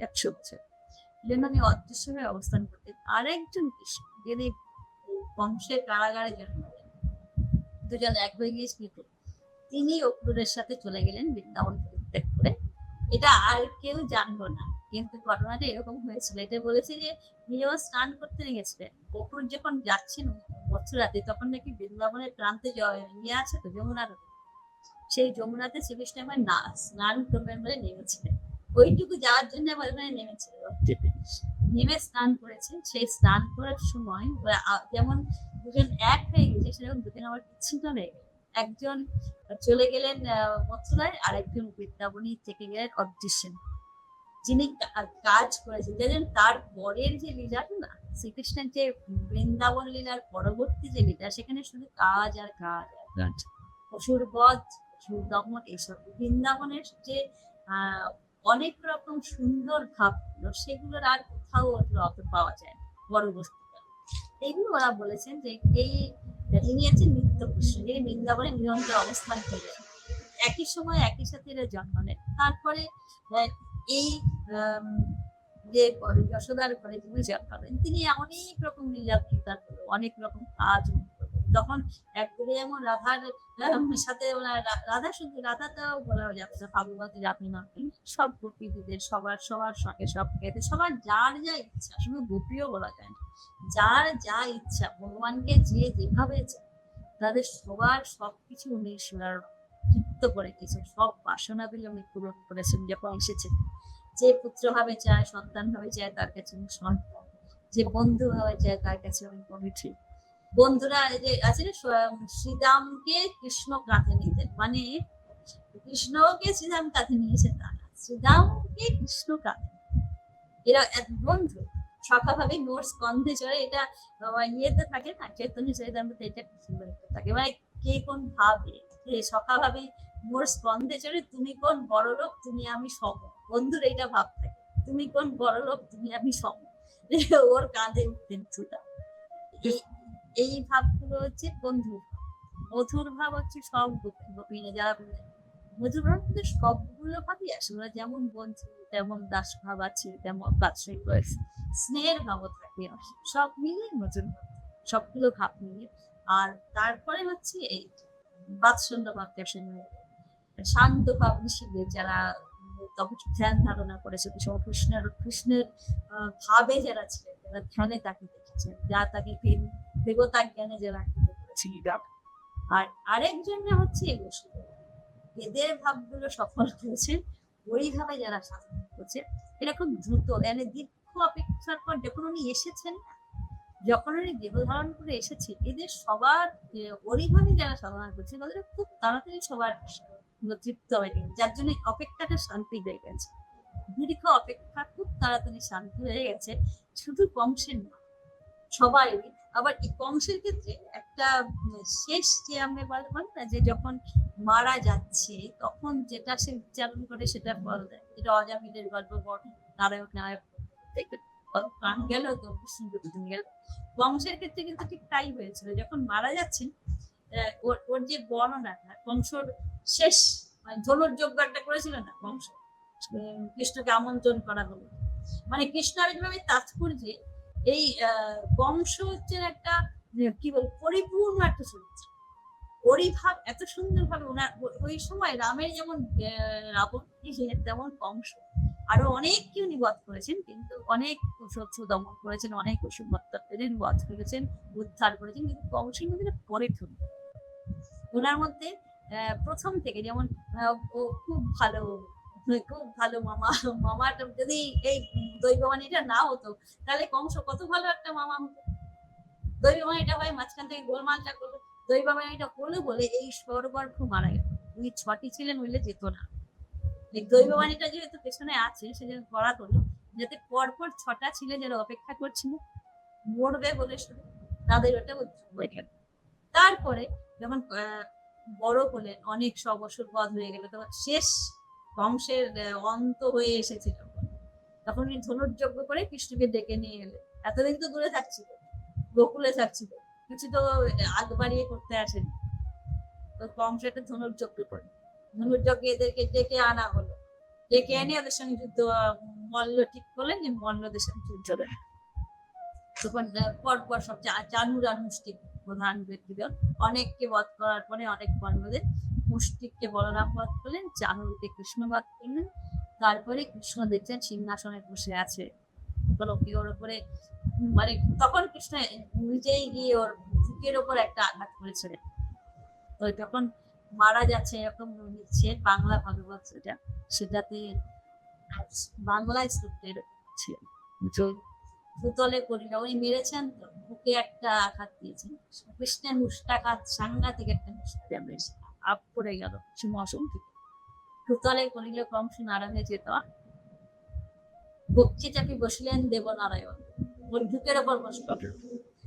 একশো বছর, মানে অদৃশ্য হয়ে অবস্থান করতেন। আরেকজন কৃষ্ণ যিনি বংশের কারাগারে জন্মালেন, দুজন এক হয়ে গিয়ে স্মৃত, তিনি অক্রূরের সাথে চলে গেলেন বৃন্দাবন পরিত্যাগ করে, এটা আর কেউ জানবো না, কিন্তু ঘটনাটা এরকম হয়েছিল। এটা বলেছে যে নিয়েও স্নান করতে গেছিলেন, বকুর যখন যাচ্ছেন মথুরাতে, তখন নাকি বৃন্দাবনের প্রান্তে ইয়ে আছে তো যমুনা নদী, সেই যমুনাতে শ্রীকৃষ্ণ একবার স্নান করবেন বলে নেমেছিলেন। ওইটুকু যাওয়ার জন্য আবার ওখানে নেমেছিল, নেমে স্নান করেছেন। সেই স্নান করার সময় যেমন দুজন এক হয়ে গেছে, সেরকম দুজন আবার বিচ্ছিন্ন হয়ে গেল। একজন চলে গেলেন মথুরায়, আর একজন বৃন্দাবনী থেকে গেলেন অদৃশ্য। যিনি কাজ করেছেন জানেন, তার পরের যে লীলাটা না, শ্রীকৃষ্ণের যে বৃন্দাবন লীলার পরবর্তী যে লীলা, সেখানে শুধু কাজ আর কাজ আর কাজ, অসুর বধ, অসুর দমন, এইসব। বৃন্দাবনের যে অনেক রকম সুন্দর ভাবগুলো, সেগুলোর আর কোথাও অত পাওয়া যায় না বড় বস্তু। এইগুলো ওরা বলেছেন যে ইনি হচ্ছেন নিত্য কৃষ্ণ, যিনি বৃন্দাবনে নিরন্তর অবস্থান করেন, একই সময় একই সাথে এরা জন্ম নেন। তারপরে এই যে যশোদার ঘরে যিনি জন্ম নেন, তিনি অনেক রকম লীলা কীর্তন করলো, অনেক রকম কাজ। তখন একদিকে যেমন রাধার সাথে রাধা, শুধু রাধাটাও বলা যাচ্ছে ভাগবত জাতি না, সব গোপীদের সবার সঙ্গে সব খেতে, সবার যার যা ইচ্ছা, শুধু গোপীও বলা যায় না, যার যা ইচ্ছা, ভগবানকে যে যেভাবে তাদের সবার সবকিছু উনি তৃপ্ত করে দিয়েছেন, সব বাসনা দিলে উনি পূরণ করেছেন। যখন এসেছেন, যে পুত্র ভাবে চায়, সন্তান ভাবে চায়, তার কাছে উনি সন্তান, যে বন্ধু ভাবে চায়, তার কাছে উনি বন্ধু। বন্ধুরা যে আছে না, শ্রীরামকে কৃষ্ণ কাঁধে নিতেন, মানে কৃষ্ণকে শ্রীরাম কাঁধে নিয়েছেন তা না, শ্রীরামকে কৃষ্ণ কাঁধে, এরা এক বন্ধু সখা ভাবে মোর স্কন্ধে চড়ে। এটা ইয়েতে থাকে না, চৈতন্য চরিতামৃতে এটা সুন্দর থাকে, মানে কে কোন ভাবে সখা ভাবে মোর স্কন্ধে চড়ে, তুমি কোন বড় লোক, তুমি আমি সম। বন্ধুর এইটা ভাব থাকে, তুমি কোন বড় লোক, তুমি আমি সম, ওর কাঁধে উঠতেন ছুটা। এই ভাবগুলো হচ্ছে বন্ধু। মধুর ভাব হচ্ছে সব গোপীরা যারা মধুর ভাব, কিন্তু সবগুলো ভাবই আসে, ওরা যেমন বন্ধু, তেমন দাস ভাব আছে, তেমন বাৎসরিক রয়েছে, স্নেহের ভাবও থাকে, সব মিলিয়ে মধুর ভাব, সবগুলো ভাব মিলিয়ে। আর তারপরে হচ্ছে এই বাৎসল্য ভাবটা, শান্ত ভাব ঋষিদের যারা তখন ধ্যান ধারণা করেছে, কৃষ্ণের ভাবে যারা ছিলেন, যারা ধ্যানে তাকে দেখেছেন, যা তাকে দেবতা জ্ঞানে যারা করেছিলেন। আর আরেকজন হচ্ছে এদের ভাবগুলো সফল হয়েছে, ওইভাবে যারা সাধনা করছে, এটা খুব দ্রুত, মানে দীর্ঘ অপেক্ষার পর যখন উনি এসেছেন, যখন উনি দেহ ধারণ করে এসেছে, এদের সবার ওইভাবে যারা সাধনা করছে, তাদের খুব তাড়াতাড়ি সবার তৃপ্ত হয়ে গেছে, যার জন্য অপেক্ষাটা শান্তি হয়ে গেছে। দীর্ঘ অপেক্ষা খুব তাড়াতাড়ি শান্তি হয়ে গেছে, শুধু কংসের না, সবাই। আবার এই কংসের ক্ষেত্রে একটা শেষ যে আমরা বললাম না, যে যখন মারা যাচ্ছে, তখন যেটা সে উচ্চারণ করে সেটা ফল দেয়, যেটা অজামিলের গল্প, নারায়ণ নায়ক প্রাণ গেল তো কৃষ্ণ গেল। কংসের ক্ষেত্রে কিন্তু ঠিক তাই হয়েছিল, যখন মারা যাচ্ছেন, ওর যে বর্ণনাটা, কংসর শেষ ধনুর্যজ্ঞটা করেছিল না কংস, কৃষ্ণকে আমন্ত্রণ করা হলো, মানে কৃষ্ণ আরেকভাবে তাৎপর্যে এই বংশ হচ্ছে একটা কি বল, পরিপূর্ণ একটা চরিত্র, পরিভাব এত সুন্দর ভাবে ওনার। ওই সময় রামের যেমন রাবণ, তেমন কংস আরো অনেককে উনি বধ করেছেন, কিন্তু অনেক শত্রু দমন করেছেন, অনেক অসুখ বধ করেছেন, উদ্ধার করেছেন, কিন্তু কংসের মধ্যে পরে ওনার মধ্যে প্রথম থেকে যেমন ও খুব ভালো মামাটা যদি এই দৈববাণীটা না হতো, তাহলে কংস কত ভালো একটা মামা হতো। দৈববাণীটা হয় মাঝখান থেকে গোলমালটা করলো, দৈববাণীটা হলো বলে এই সর্বর্ভ মারা গেল, উনি 6টি ছিলেন, হইলে যেত না। এই দৈববাণীটা যেহেতু পেছনে আছে, সেজন্য করা হলো, যাতে পরপর 6টা ছেলে যারা অপেক্ষা করছিল মরবে বলে শুনে, তাদের ওটা হয়ে গেল। তারপরে যখন বড় হলেন, অনেক সব অসুর বধ হয়ে গেল, তখন শেষ বংশের অন্ত হয়ে এসেছিল, তখন উনি ধনুর্যজ্ঞ করে কৃষ্ণকে ডেকে নিয়ে এলেন। এতদিন তো দূরে থাকছিল, গোকুলে থাকছিল, কিছু তো আগ বাড়িয়ে করতে আসেনি, তো কংস একটা ধনুর্যজ্ঞ করে, ধনুর্যজ্ঞে এদেরকে ডেকে আনা হলো, ডেকে এনে ওদের সঙ্গে যুদ্ধ, মল্ল ঠিক করলেন যে মল্লদের সঙ্গে যুদ্ধ দেয়। তখন পরপর সব চানুরা মুষ্টিক প্রধান ব্যক্তিদের অনেককে বধ করার পরে, অনেক পাণ্ডবদের মুষ্টিককে বলরাম বধ করলেন, চানুরকে কৃষ্ণ বধ করলেন, তারপরে কৃষ্ণ দেখছেন সিংহাসনে বসে আছে, কি ওর উপরে মানে তখন কৃষ্ণ নিজেই গিয়ে ওর বুকের ওপর একটা আঘাত করেছিলেন। তো যখন মারা যাচ্ছে এরকম নিচ্ছে বাংলা ভাগবত, সেটাতে বাংলায় স্তোত্রের ছিলেন ভূতলে করিল, উনি মেরেছেন তো বুকে একটা আঘাত দিয়েছেন, কৃষ্ণের মুষ্টাঘাত সাংঘাতিক একটা মুষ্টি আপ পড়ে গেল সিংহাসন থেকে। ভূতলে করিল কংস নারায়ণে যেত, বক্ষে চাপি বসলেন দেবনারায়ণ, ওর বুকের ওপর বসল।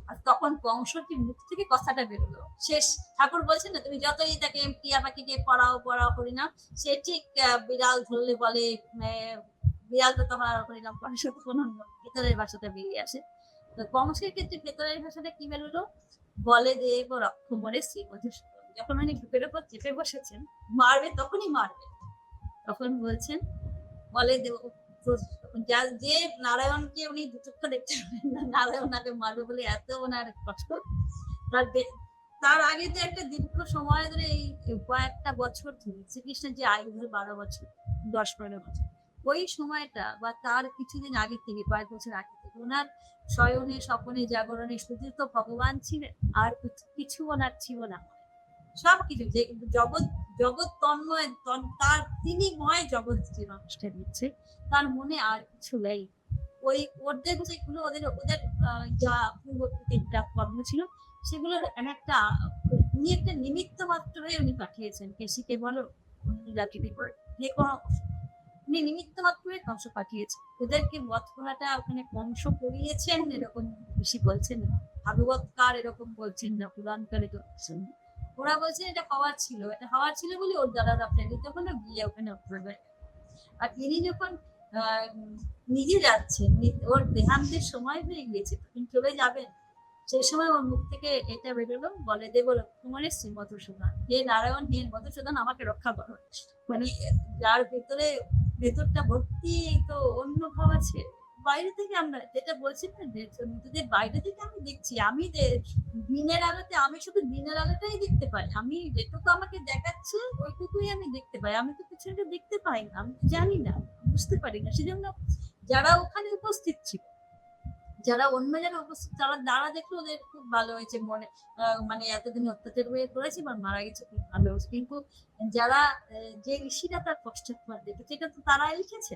আর তখন কংসটির মুখ থেকে কথাটা বেরোলো, শেষ ঠাকুর বলছেন না তুমি যতই তাকে টিয়া পাখিকে পড়াও করি না, সে ঠিক বিড়াল ধরলে বলে বিড়াল তো তোমার করিলাম, ভেতরের ভাষাটা বেরিয়ে আসে। তো কংসের ক্ষেত্রে ভেতরের ভাষাটা কি বেরোলো, বলে দেব রক্ষ মরে শ্রী মধুসূদন। যখন উনি বুকের ওপর চেপে বসেছেন মারবে তখনই মারবে, তখন বলছেন বলে দেব যে নারায়ণকে উনি দুচক্ষু দেখতে পারেন না, নারায়ণ আগে মারবে বলে এত ওনার কষ্ট। তার আগে তো একটা দীর্ঘ সময় ধরে এই কয়েকটা বছর ধরে শ্রীকৃষ্ণের যে আয়ু 12 বছর 10-12 বছর, ওই সময়টা বা তার কিছুদিন আগে থেকে কয়েক বছর আগে থেকে ওনার শয়নে স্বপনে জাগরণে শুধু তো ভগবান ছিলেন, আর কিছু ওনার ছিল না। সবকিছু যে জগৎ জগৎ তন্ময়, তার তিনি ময় জগৎ যে মানুষটা দিচ্ছে, তার মনে আর কিছু নেই। ওই ওদের যেগুলো ওদের ওদের যা পূর্ববর্তী কর্ম ছিল সেগুলোর একটা উনি একটা নিমিত্ত মাত্র হয়ে উনি পাঠিয়েছেন, কেশিকে বলো যে কোনো উনি নিমিত্ত মাত্র হয়ে কংস পাঠিয়েছেন, ওদেরকে বধ করাটা ওখানে কংস করিয়েছেন এরকম বেশি বলছেন না, ভাগবতকার এরকম বলছেন না, পুরাণকারে তো ওরা বলছেন এটা হওয়ার ছিল, এটা হওয়ার ছিল বলে ওর দ্বারা প্রেরিত হলো গিয়ে ওখানে করবে। আর তিনি যখন নিজে যাচ্ছেন, ওর দেহান্তের সময় হয়ে গিয়েছে, তখন চলে যাবেন, সেই সময় ওর মুখ থেকে এটা বেরোলো, বলে দেব রক্ষমণে শ্রী মধুসূদন, হে নারায়ণ হে মধুসূদন আমাকে রক্ষা করো। মানে যার ভেতরটা ভর্তি তো অন্য ভাব আছে, বাইরে থেকে আমরা যেটা বলছি না তোদের বাইরে থেকে আমি দেখছি, আমি দিনের আলোতে আমি শুধু দিনের আলোটাই দেখতে পাই, আমি যেটুকু আমাকে দেখাচ্ছে ওইটুকুই আমি দেখতে পাই, আমি তো পিছনটা দেখতে পাই না, আমি জানি না, বুঝতে পারি না। সেজন্য যারা ওখানে উপস্থিত ছিল, যারা অন্য যারা উপস্থিত তারা দেখলো ওদের খুব ভালো হয়েছে, মনে মানে এতদিন অত্যাচার হয়ে করেছে বা মারা গেছে খুব ভালো হয়েছে, কিন্তু যারা যে ঋষিরা তার পশ্চাৎপদ দেখেছে এটা তো তারাই লিখেছে,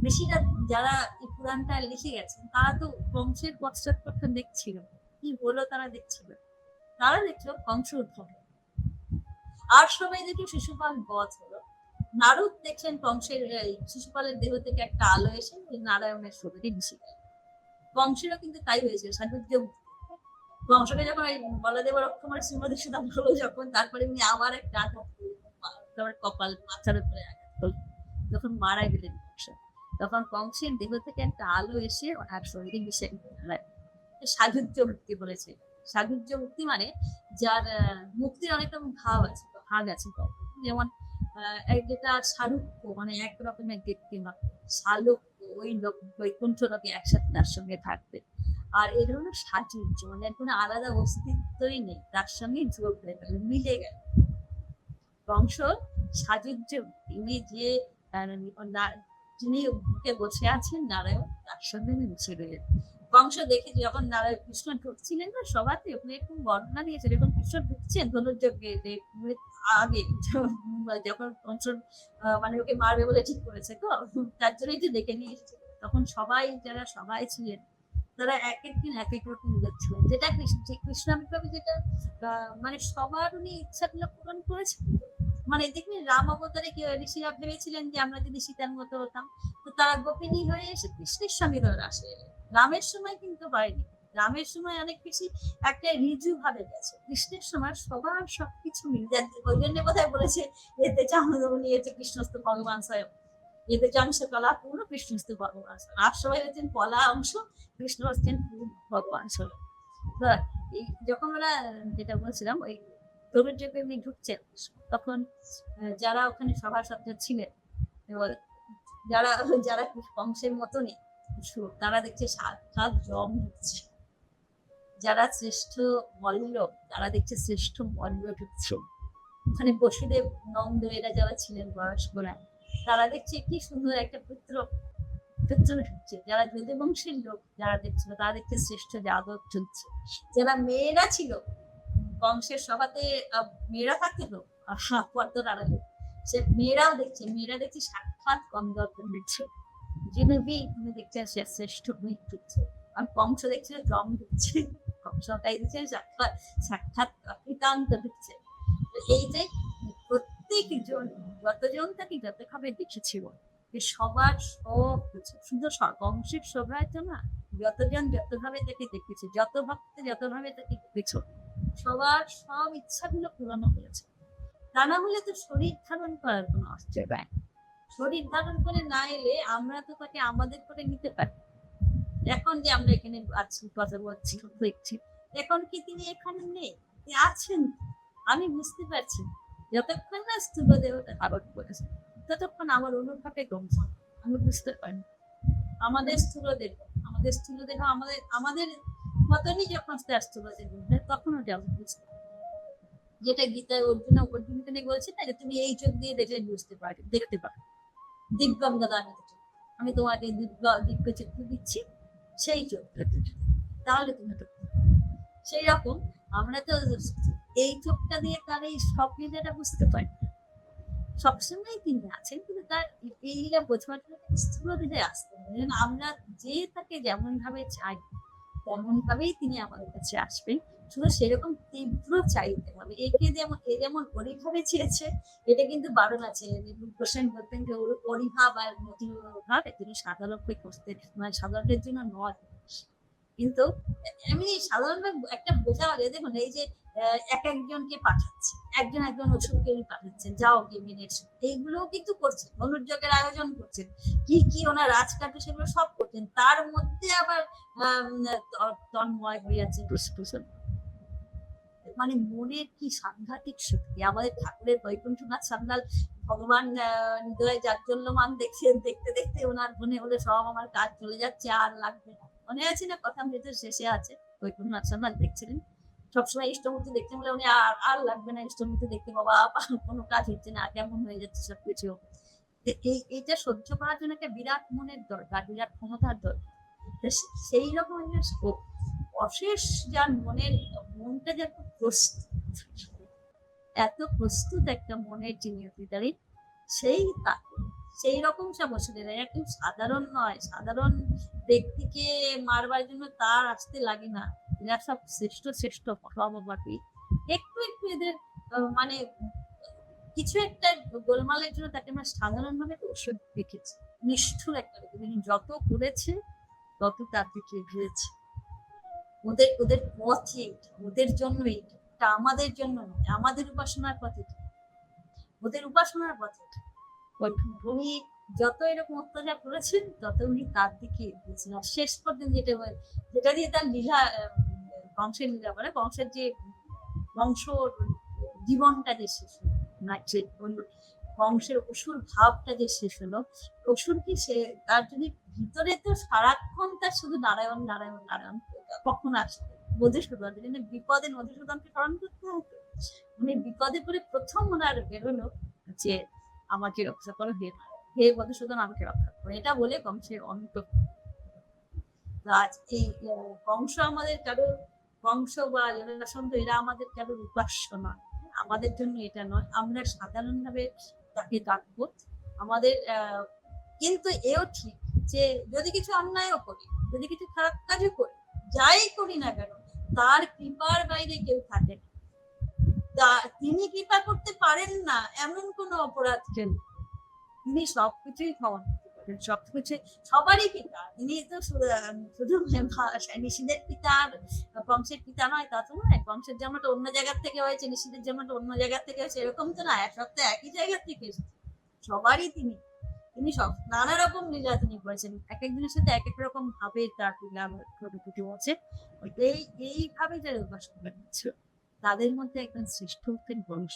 ঋষিরা যারা এই পুরাণটা লিখে গেছেন তারা তো কংসের পশ্চাৎপদ দেখছিল, কি হলো তারা দেখছিল, তারা দেখলো কংস উদ্ভব, আর সবাই দেখলো শিশুপাল বধ হলো। নারদ দেখছেন কংসের শিশুপালের দেহ থেকে একটা আলো এসে নারায়ণের শরীরে মিশে গেল। কংসেরও কিন্তু তাই হয়েছে, কংসকে যখন বলদেব রক্ষমার শ্রীমতী সুদাম হলো যখন, তারপরে উনি আবার একটা কপাল মাথার উপরে আঘাত হলো, যখন মারা গেলেন কংস, তখন কংসের দেহ থেকে একটা আলো এসে ওনার শরীরে মিশে গেল। সাধুর্য মুক্তি বলেছে, সাধুর্য মুক্তি মানে যার মুক্তির অনেক রকম ভাগ আছে, যেমন যেটা সারুক্য মানে একরকমের দেখতে শালুক্য, ওই বৈকুণ্ঠ লোকে একসাথে তার সঙ্গে থাকবে, আর এই ধরনের সাজুর্য মানে কোনো আলাদা অস্তিত্বই নেই, তার সঙ্গে যোগ হয়ে গেল, মিলে গেল। কংস সাজুর্য তিনি যে যিনি বুকে বসে আছেন নারায়ণ, তার সঙ্গে মিশে রয়ে কংস দেখে যখন নারায়ণ কৃষ্ণ ঢুকছিলেন না সভাতে, ওখানে একটু বর্ণনা দিয়েছে যখন কৃষ্ণ ঢুকছেন ধনুর্যজ্ঞে আগে, যখন কংস মানে ওকে মারবে বলে ঠিক করেছে তো, তার জন্যই তো ডেকে নিয়ে এসেছে, তখন যারা সবাই ছিলেন তারা এক একদিন এক এক রকম দেখছিলেন, যেটা কৃষ্ণ বিপ্লবী যেটা মানে সবার উনি ইচ্ছাগুলো পূরণ করেছেন। মানে দেখবেন রাম অবতারে কি ঋষিরা ভেবেছিলেন যে আমরা যদি সীতার মতো হতাম, তো তারা গোপিনী হয়ে এসে কৃষ্ণের সঙ্গে আসে, রামের সময় কিন্তু হয়নি, রামের সময় অনেক বেশি একটা ঋজু ভাবে গেছে, কৃষ্ণের সময় সবার সবকিছু মিলে যাচ্ছে, ওই জন্য কোথায় বলেছে এতে চামনি এতে কৃষ্ণস্থ ভগবান স্বয়ং, এতে চাংশ কলা পুরো কৃষ্ণস্থ ভগবান, আর সবাই হচ্ছেন কলা অংশ, কৃষ্ণ হচ্ছেন ভগবান স্বয়ং। যখন ওরা যেটা বলছিলাম ওই ধনুর্যজ্ঞে এমনি ঢুকছেন, তখন যারা ওখানে সভাসদ ছিলেন যারা যারা কংসের মতনই তারা দেখছে সাক্ষাৎ জম ঢুকছে, যারা শ্রেষ্ঠ মল্ল তারা দেখছে শ্রেষ্ঠ মল্ল ঢুকছে, ওখানে বসুদেব নন্দ এরা যারা ছিলেন বয়স্করা তারা দেখছে কি সুন্দর একটা পুত্র পুত্র হচ্ছে, যারা যদুবংশের লোক যারা দেখছিল তারা দেখছে শ্রেষ্ঠ যাদব চলছে। যারা মেয়েরা ছিল বংশের সভাতে, মেয়েরা থাকতো পর্দার আড়ালে, সে মেয়েরাও দেখছে, মেয়েরা দেখছে সাক্ষাৎ গন্ধর্ব দেখছে, জিনেবি তুমি দেখছে সে শ্রেষ্ঠ মেয়ে ঢুকছে। আর কংস দেখছে জম ঢুকছে, কংসটাই দেখছে সাক্ষাৎ সাক্ষাৎ কৃতান্ত ঢুকছে। এই যে প্রত্যেকজন যতজন তাকে যতভাবে দেখেছিল যে সবার সব শুধু বংশের সভায় তো না, যতজন যতভাবে তাকে দেখেছে, যত ভক্ত যতভাবে তাকে দেখেছো, সবার সব ইচ্ছাগুলো পূরণ হয়েছে। তা না হলে তো শরীর ধারণ করার কোনো অস্ত্র নাই। শরীর ধারণ করে না এলে আমরা তো তাকে আমাদের করে নিতে পারি। এখন যে আমরা এখানে আছি কথা বলছি দেখছি, এখন কি তিনি এখানে নেই? আছেন, আমি বুঝতে পারছি। যতক্ষণ না স্থূল দেহটা ধারণ করেছে ততক্ষণ আমার অনুভবে কমছে, আমি বুঝতে পারি। আমাদের স্থূল দেহ আমাদের আমাদের মতনই যখন স্থূল দেহ তখনও যেমন বুঝতে, যেটা গীতায় অর্জুনকে নিয়ে বলছে না যে তুমি এই চোখ দিয়ে দেখলে বুঝতে পারো, দেখতে পারো দিব্যম দাদা, আমি তোমাকে দিব্য চক্ষু দিচ্ছি, সেই চোখ তাহলে তুমি তো সেই রকম আমরা তো এই চোখটা দিয়ে তার এই সব নিজেটা বুঝতে পারি। সবসময় তিনি আছেন, কিন্তু তার এইটা বোঝার জন্য স্থূল দেহে আসতে হবে। আমরা যে তাকে যেমন ভাবে চাই তেমন ভাবেই তিনি আমাদের কাছে আসবেন, শুধু সেরকম তীব্র চাইতে হবে। একে যেমন পরিভাবে চেয়েছে, এটা কিন্তু বারণ আছে। হোসেন বলতেন যে পরিভাব আর ভাব তিনি সাধারণকে করতেন, মানে সাধারণের জন্য নয়। কিন্তু এমনি সাধারণভাবে একটা বোঝা যায়, দেখুন এই যে এক একজনকে পাঠাচ্ছে, একজন ওষুধকে পাঠাচ্ছেন, যাও গিয়ে মেনে এসো, এইগুলোও কিন্তু করছেন, ধনুর্যজ্ঞের আয়োজন করছেন, কি কি ওনার রাজকার্য সেগুলো সব করছেন। তার মধ্যে আবার তন্ময় হয়ে আছে, মানে মনের কি সাংঘাতিক শক্তি। আমাদের ঠাকুরের বৈকুণ্ঠনাথ সান্যাল ভগবান হৃদয় জাজ্জল্যমান দেখছেন, দেখতে দেখতে ওনার মনে হলে সব আমার কাজ চলে যাচ্ছে, আর লাগবে না। মনে আছে না কথা মৃত্যুর শেষে আছে, বৈকুণ্ঠনাথ সান্যাল দেখছিলেন সবসময় ইষ্টমূর্তি দেখতে বলে উনি আর লাগবে না ইষ্টমূর্তি দেখতে, বাবা কোনো কাজ হচ্ছে না, কেমন হয়ে যাচ্ছে সবকিছু। এইটা সহ্য করার জন্য একটা বিরাট মনের দরকার, বিরাট ক্ষমতার দরকার। সেই রকম অশেষ যার মনটা যে প্রস্তুত, এত প্রস্তুত একটা মনের যিনি অধিকারী, সেই রকম সব বছরের একদম সাধারণ নয়। সাধারণ ব্যক্তিকে মারবার জন্য তার আসতে লাগে না, এরা সব শ্রেষ্ঠ সমাপী। একটু এদের মানে কিছু একটা গোলমালের জন্য তাকে আমরা সাধারণভাবে ওষুধ দেখেছি, নিষ্ঠুর একটা তিনি যত করেছে তত তার দিকে এগিয়েছে। ওদের পথে ওদের জন্য এটা আমাদের জন্য নয়, আমাদের উপাসনার পথে, ওদের উপাসনার পথে উনি যত এরকম অত্যাচার করেছেন তত উনি তার দিকে এগিয়েছেন। আর শেষ পর্যন্ত যেটা দিয়ে তার লীলা, বংশের লীলা বলে, বংশের যে বংশ জীবনটা যে শেষ হলো, বংশের অসুর ভাবটা যে শেষ হলো, অসুর কি সে তার যদি ভিতরে তো সারাক্ষণ তার শুধু নারায়ণ নারায়ণ নারায়ণ কখন আসবে মধুসূদন, বিপদে মধুসূদনকে স্মরণ করতে হবে। উনি বিপদে পড়ে প্রথম ওনার বেরোলো যে আমাকে রক্ষা করো, হে মধুসূদন আমাকে রক্ষা করো, এটা বলে কংসের অন্ত। আজ এই কংস আমাদের কারোর, কংস বা জনসন্ত এরা আমাদের কারোর উপাস্য নয়, আমাদের জন্য এটা নয়। আমরা সাধারণভাবে তাকে ডাকবো আমাদের। কিন্তু এও ঠিক যে যদি কিছু অন্যায়ও করি, যদি কিছু খারাপ কাজও করি, যাই করি না কেন, তার কৃপার বাইরে কেউ থাকে না। তিনি কৃপা করতে পারেন না এমন কোন অপরাধ কেন, তিনি সবকিছুই ক্ষমা করতে পারেন, সবকিছু সবারই পিতা। তিনি তো শুধু নিশিদের পিতা আর বংশের পিতা নয়, তা তো নয়। বংশের জন্মটা অন্য জায়গার থেকে হয়েছে, নিশিদের জন্মটা অন্য জায়গার থেকে হয়েছে, এরকম তো না, এক সপ্তাহে একই জায়গার থেকে এসেছে। সবারই তিনি সব নানা রকম লীলা তিনি করেছেন, এক একজনের সাথে এক এক রকম ভাবে তার লীলা ঘটে আছে। এইভাবে যারা উপাসনা করছে তাদের মধ্যে একজন শ্রেষ্ঠ হতেন বংশ।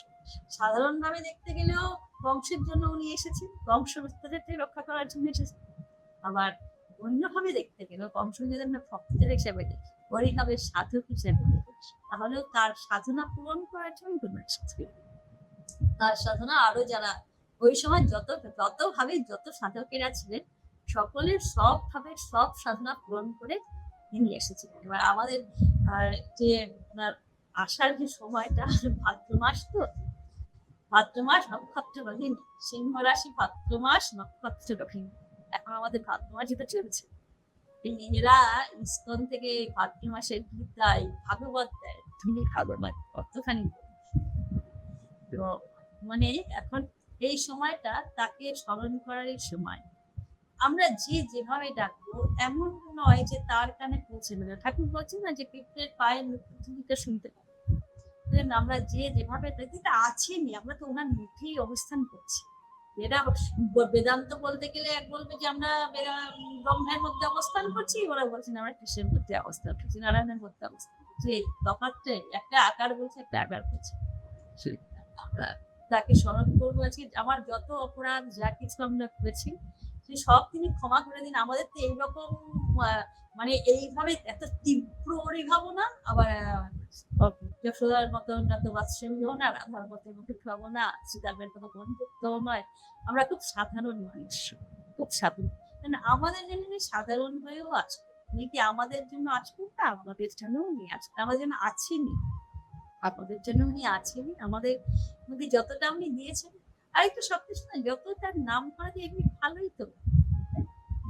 সাধারণ ভাবে দেখতে গেলেও বংশের জন্য উনি এসেছেন, বংশ বিস্তারকে রক্ষা করার জন্য এসেছেন। আবার অন্যভাবে দেখতে গেলেও বংশ যদি আমরা ভক্তের হিসেবে দেখি, ওইভাবে সাধক হিসেবে তাহলেও তার সাধনা পূরণ করার জন্য এসেছে। তার সাধনা আরো যারা ওই সময় যত সাধকেরা ছিলেন সকলের সবভাবে সব সাধনা পূরণ করে তিনি এসেছিলেন। এবার আমাদের যে আপনার আসার যে সময়টা ভাদ্র মাস, তো ভাদ্র মাস নক্ষত্র রোহিণী, সিংহ রাশি ভাদ্র মাস নক্ষত্র রোহিণী। এখন আমাদের ভাদ্র মাসই তো চলছে। এরা ইস্কন থেকে ভাদ্র মাসের গীতায় ভাগবত দেয়, তুমি ভাগবত কতখানি। তো মানে এখন এই সময়টা তাকে স্মরণ করার সময়। আমরা যেভাবে ডাকবো এমন নয় যে তার কানে পৌঁছে দেবে। ঠাকুর বলছেন না যে পিঁপড়ের পায়ের মুখটা শুনতে পাবো। আমরা যেভাবে আছেনি, আমরা তো ওনার মুখেই অবস্থান করছি। এরা বেদান্ত বলতে গেলে এক বলবে যে আমরা ব্রহ্মের মধ্যে অবস্থান করছি, ওরা বলছেন আমরা কৃষ্ণের মধ্যে অবস্থান করছি, নারায়ণের মধ্যে অবস্থান করছি। তফাৎটা একটা আকার বলছে, একটা আকার বলছে। আমরা তাকে স্মরণ করবো আজকে। আমার যত অপরাধ যা কিছু আমরা করেছি সে সব তিনি ক্ষমা করে দিন। আমাদের তো এইরকম মানে এইভাবে এত তীব্র হবো না, আবার যশোদার মতো বাৎসল্য না, রাধার মতো মুখে খাবো না, সীতাবের মতো বন্ধুত্ব নয়। আমরা খুব সাধারণ মানুষ, খুব সাধারণ। আমাদের জন্য সাধারণ হয়েও আসবে, উনি কি আমাদের জন্য আসবেন না? আমাদের জন্য উনি আসবেন, আমাদের জন্য আছেনি, আপনাদের জন্য উনি আছেনি। আমাদের মধ্যে যতটা উনি দিয়েছেন, আর একটু সবকিছু না, যত তার নাম করা দিয়ে এমনি ভালোই তো।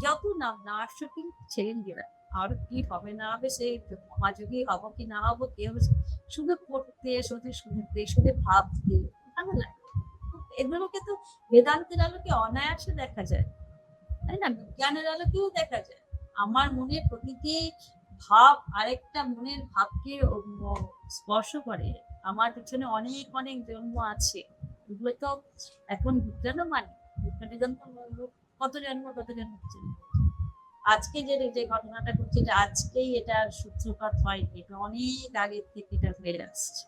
যত নাম না আসছে ছেড়ে গেলাম, আর কি হবে না হবে সে মহাযোগী হবো কি না হবো, কে হবে, শুধু পড়তে শুধু ভাবতে ভালো লাগে। এগুলোকে তো বেদান্তের আলোকে অনায়াসে দেখা যায়, তাই না? বিজ্ঞানের আলোকেও দেখা যায়। আমার মনের প্রতিটি ভাব আরেকটা মনের ভাবকে স্পর্শ করে। আমার পিছনে অনেক অনেক জন্ম আছে, এগুলো তো এখন বিজ্ঞানও মানে কত জন্ম আজকে যে ঘটনাটা ঘটছে, এটা আজকেই এটার সূত্রপাত হয়, এটা অনেক আগের থেকে এটা হয়ে আসছে।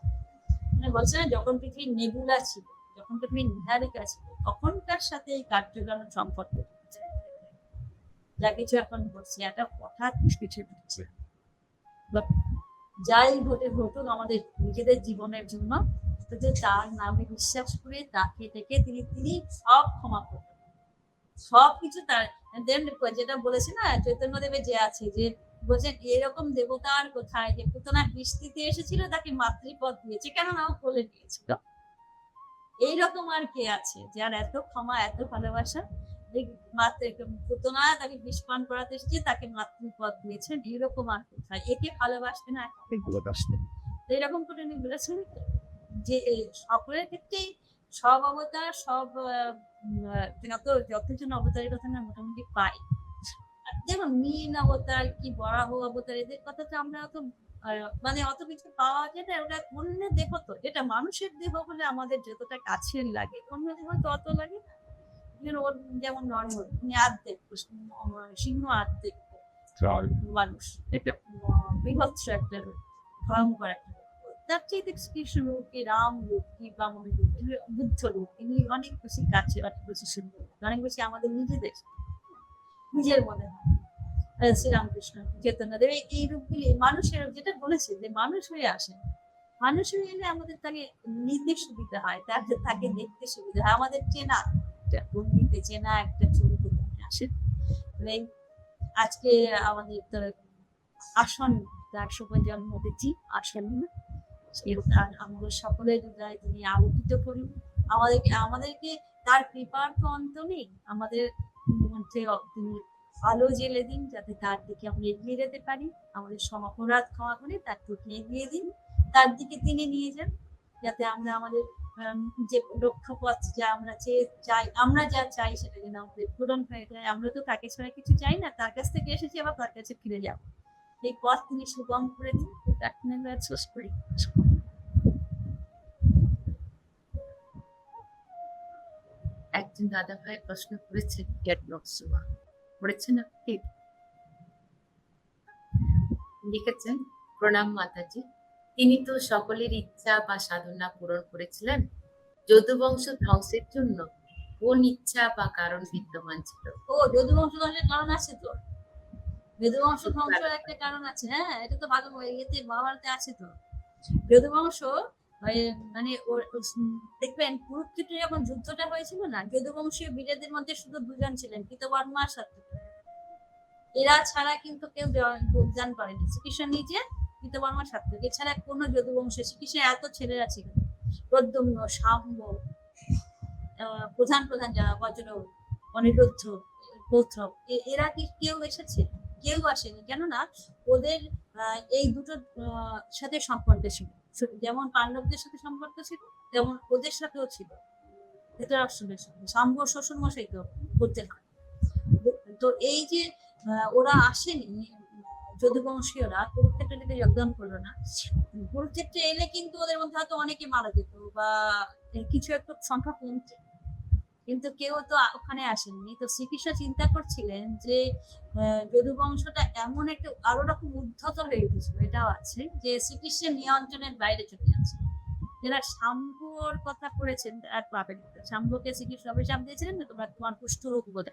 মানে বলছে না, যখন পৃথিবীর নেবুলা ছিল, যখন পৃথিবীর নিহারিকা ছিল, তখনকার সাথে এই কার্যকারণ সম্পর্ক যা কিছু এখন ঘটছে, একটা হঠাৎ পিছিয়ে ঘটছে। যাই ঘটুক আমাদের নিজেদের জীবনের জন্য, যে তার নামে বিশ্বাস করে তাকে থেকে তিনি সব ক্ষমা করবেন, সবকিছু তার। যেটা বলেছে না চৈতন্যদেবের যে আছে, যে বলছেন এরকম দেবতার কোথায়, যে পুতনা বৃষ্টিতে এসেছিল তাকে মাতৃপদ দিয়েছে, কেন না কোলে দিয়েছিল। এইরকম আর কে আছে যার এত ক্ষমা, এত ভালোবাসা? পুতনা তাকে বিষ পান করাতে এসেছে, তাকে মাতৃপদ দিয়েছেন, এইরকম আর কোথায়? একে ভালোবাসতে না এইরকম করে উনি বলেছেন যে সকলের ক্ষেত্রেই সব অবতার, সব যতজন অবতারের কথা না মোটামুটি পাই। দেখুন মীন অবতার কি বরাহ অবতার, এদের কথা তো আমরা অত মানে অত কিছু পাওয়া যায় না। ওটা অন্য দেহ, তো এটা মানুষের দেহ বলে আমাদের যতটা কাছের লাগে, অন্য দেহ তো অত লাগে না। ওর যেমন নর্মাল উনি আর্ধেক, সিংহ আর্ধেক মানুষ, এটা বৃহৎ একটা ভয়ঙ্কর একটা। তার চেয়ে কৃষ্ণ রূপ কি, রাম রূপ কি, বামন রূপ, বুদ্ধ রূপ, তিনি অনেক বেশি কাছে, অনেক বেশি সুন্দর, অনেক বেশি আমাদের নিজের মনে হয়। শ্রীরামকৃষ্ণ, চৈতন্যদেব, এই রূপগুলি মানুষের, যেটা বলেছে যে মানুষ হয়ে আসে, মানুষ হয়ে এলে আমাদের তাকে নিতে সুবিধা হয়, তাকে দেখতে সুবিধা হয়, আমাদের চেনা বন্দিতে চেনা একটা ছবিতে আসে। আজকে আমাদের আসন তার শুভ জন্মতিথি, আসেন না, আমাদের সকলের হৃদয় তিনি আলোকিত করুন। আমাদেরকে তার কৃপার তো অন্ত নেই, আমাদের মধ্যে তিনি আলো জেলে দিন, যাতে তার দিকে আমরা এগিয়ে যেতে পারি। আমাদের অপরাধ ক্ষমা করে তার দিকে এগিয়ে দিন, তার দিকে তিনি নিয়ে যান, যাতে আমরা আমাদের যে লক্ষ্যপথ যা আমরা চাই, আমরা যা চাই সেটা যেন আমাদের পূরণ হয়ে যায়। আমরা তো তাকে ছাড়া কিছু চাই না, তার কাছ থেকে এসেছি, আবার তার কাছে ফিরে যাব। এই পথ তিনি সুগম করে দিন। শেষ করি। একজন দাদা ভাই প্রশ্ন করেছেন, পড়েছেন আপনি? লিখেছেন, প্রণাম মাতাজি, তিনি তো সকলের ইচ্ছা বা সাধনা পূরণ করেছিলেন, যদুবংশ ধ্বংসের জন্য কোন ইচ্ছা বা কারণ বিদ্যমান ছিল? ও, যদুবংশ ধ্বংসের কারণ আছে তো, যদুবংশ ধ্বংসের একটা কারণ আছে। হ্যাঁ, এটা তো ভালো, ইয়েতে মহাভারতে আছে তো। যদুবংশ মানে দেখবেন কুরুক্ষেত্রে যখন যুদ্ধটা হয়েছিল না, যদুবংশীয় বীরেদের মধ্যে শুধু দুজন ছিলেন, কৃতবর্মা আর সাত্যকী। এরা ছাড়া কিন্তু কেউ যোগদান করেনি। শ্রীকৃষ্ণ নিজে, কৃতবর্মা, সাত্যকী, এছাড়া কোনো যদুবংশে শ্রীকৃষ্ণের এত ছেলেরা ছিল, প্রদ্যুম্ন, শাম্ব, প্রধান প্রধান যারা বজ্র, অনিরুদ্ধ, পৌত্র, এরা কি কেউ এসেছে? কেউ আসেনি। কেননা ওদের এই দুটো সাথে সম্পর্ক ছিল, যেমন পাণ্ডবদের সাথে সম্পর্ক ছিল তেমন ওদের সাথেও ছিল, ধৃতরাষ্ট্রের সাথে। শাম্ব শ্বশুর মশাই তো করতেন। তো এই যে ওরা আসেনি, যদুবংশীয়রা কুরুক্ষেত্রে যোগদান করলো না। কুরুক্ষেত্রে এলে কিন্তু ওদের মধ্যে হয়তো অনেকে মারা যেত বা কিছু একটু সংখ্যা কমছে, কিন্তু কেউ তো ওখানে আসেননি। তো শ্রীকৃষ্ণ চিন্তা করছিলেন যে যদুবংশটা এমন একটা আরো রকম উদ্ধত হয়ে উঠেছিল, এটাও আছে যে শ্রীকৃষ্ণের নিয়ন্ত্রণের বাইরে চলে যাচ্ছে। যারা শাম্ভর কথা করেছেন আর পাবেন, শাম্ভকে শ্রীকৃষ্ণ অভিশাপ দিয়েছিলেন না, তোমার কুষ্ঠরোগ বোধ।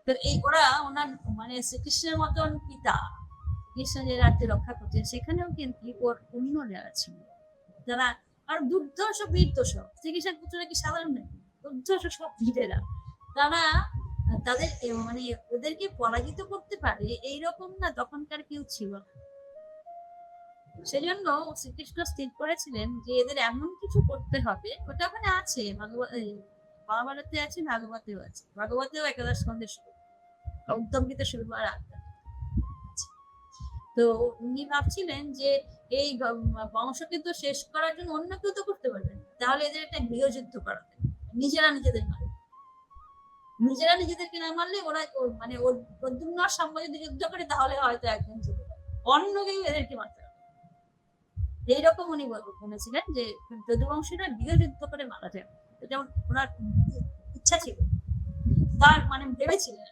তো এই ওরা ওনার মানে শ্রীকৃষ্ণের মতন পিতা, কৃষ্ণ যে রাজ্যে রক্ষা করছেন, সেখানেও কিন্তু ওর অন্যরা ছিল যারা আর দুর্ধর্ষ বীরদর্শ। শ্রীকৃষ্ণের পুত্ররা কি সাধারণ নাকি? দুর্ধর্ষ সব বীরেরা, তারা তাদের মানে ওদেরকে পরাজিত করতে পারে এইরকম না তখনকার কেউ ছিল। সেজন্য শ্রীকৃষ্ণ স্থির করেছিলেন যে এদের এমন কিছু করতে হবে। ওটা ওখানে আছে, মহাভারতে আছে, ভাগবতেও আছে। ভাগবতেও একাদশ স্কন্ধে উত্তম গীতা শুরু হওয়ার আগে। তো উনি ভাবছিলেন যে এই বংশকে তো শেষ করার জন্য অন্য কেউ তো করতে পারবেন, তাহলে এদের একটা গৃহযুদ্ধ করাতে, নিজেরা নিজেদের মারবে। নিজেরা নিজেদেরকে না মারলে ওরা মানে ওর প্রদ্যুম্ন সাম্য যদি যুদ্ধ করে তাহলে হয়তো একজন যুদ্ধ, অন্য কেউ এদেরকে মারতে হবে। এইরকম উনি বলেছিলেন যে যদুবংশীরা গৃহযুদ্ধ করে মারা যায়, যেমন ওনার ইচ্ছা ছিল, তার মানে ভেবেছিলেন।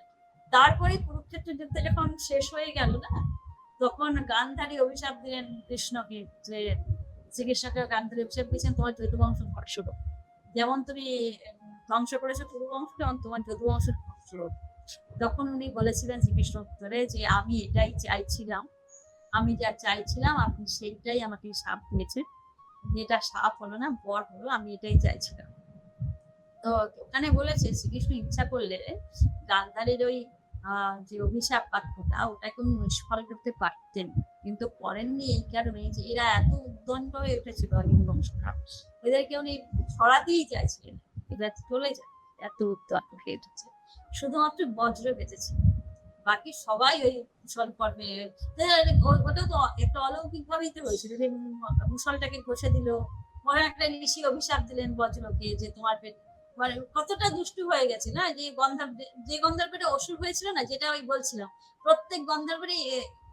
তারপরে কুরুক্ষেত্র যুদ্ধ যখন শেষ হয়ে গেল না, তখন গান্ধারী অভিশাপ দিলেন কৃষ্ণকে, যে শ্রীকৃষ্ণকে গান্ধারী অভিশাপ দিয়েছেন তোমার যদুবংশ ধ্বংস। যেমন তুমি ধ্বংস করেছো কুরুবংশ, যেমন তোমার যদুবংশ ধ্বংস। তখন উনি বলেছিলেন শ্রীকৃষ্ণ উত্তরে যে আমি এটাই চাইছিলাম, আমি যা চাইছিলাম আপনি সেইটাই আমাকে শাপ দিয়েছেন। যেটা শাপ হলো না, বর হলো, আমি এটাই চাইছিলাম। তো ওখানে বলেছে শ্রীকৃষ্ণ ইচ্ছা করলে গান্ধারীর ওই যে অভিশাপ বাক্যটা ওটাকে উনি নিষ্ফল করতে পারতেন, কিন্তু করেননি এই কারণে যে এরা এত উদ্দণ্ড হয়ে উঠেছিল বংশটা, এদেরকে উনি ছড়াতেই চাইছিলেন, এরা চলে যায়, এত উদ্দণ্ড হয়ে উঠেছে। শুধুমাত্র বজ্র বেঁচেছে, বাকি সবাই ওই মুসল পর্বে। ওটা তো একটা অলৌকিক ভাবেই তো হয়েছিল যে মুসলটাকে ঘষে দিল, মনে একটা ঋষি অভিশাপ দিলেন বজ্রকে যে তোমার পেট, মানে কতটা দুষ্টু হয়ে গেছে না, যে গন্ধর্ব পেটে অসুর হয়েছিল না, যেটা ওই বলছিলাম, প্রত্যেক গন্ধর্বেরই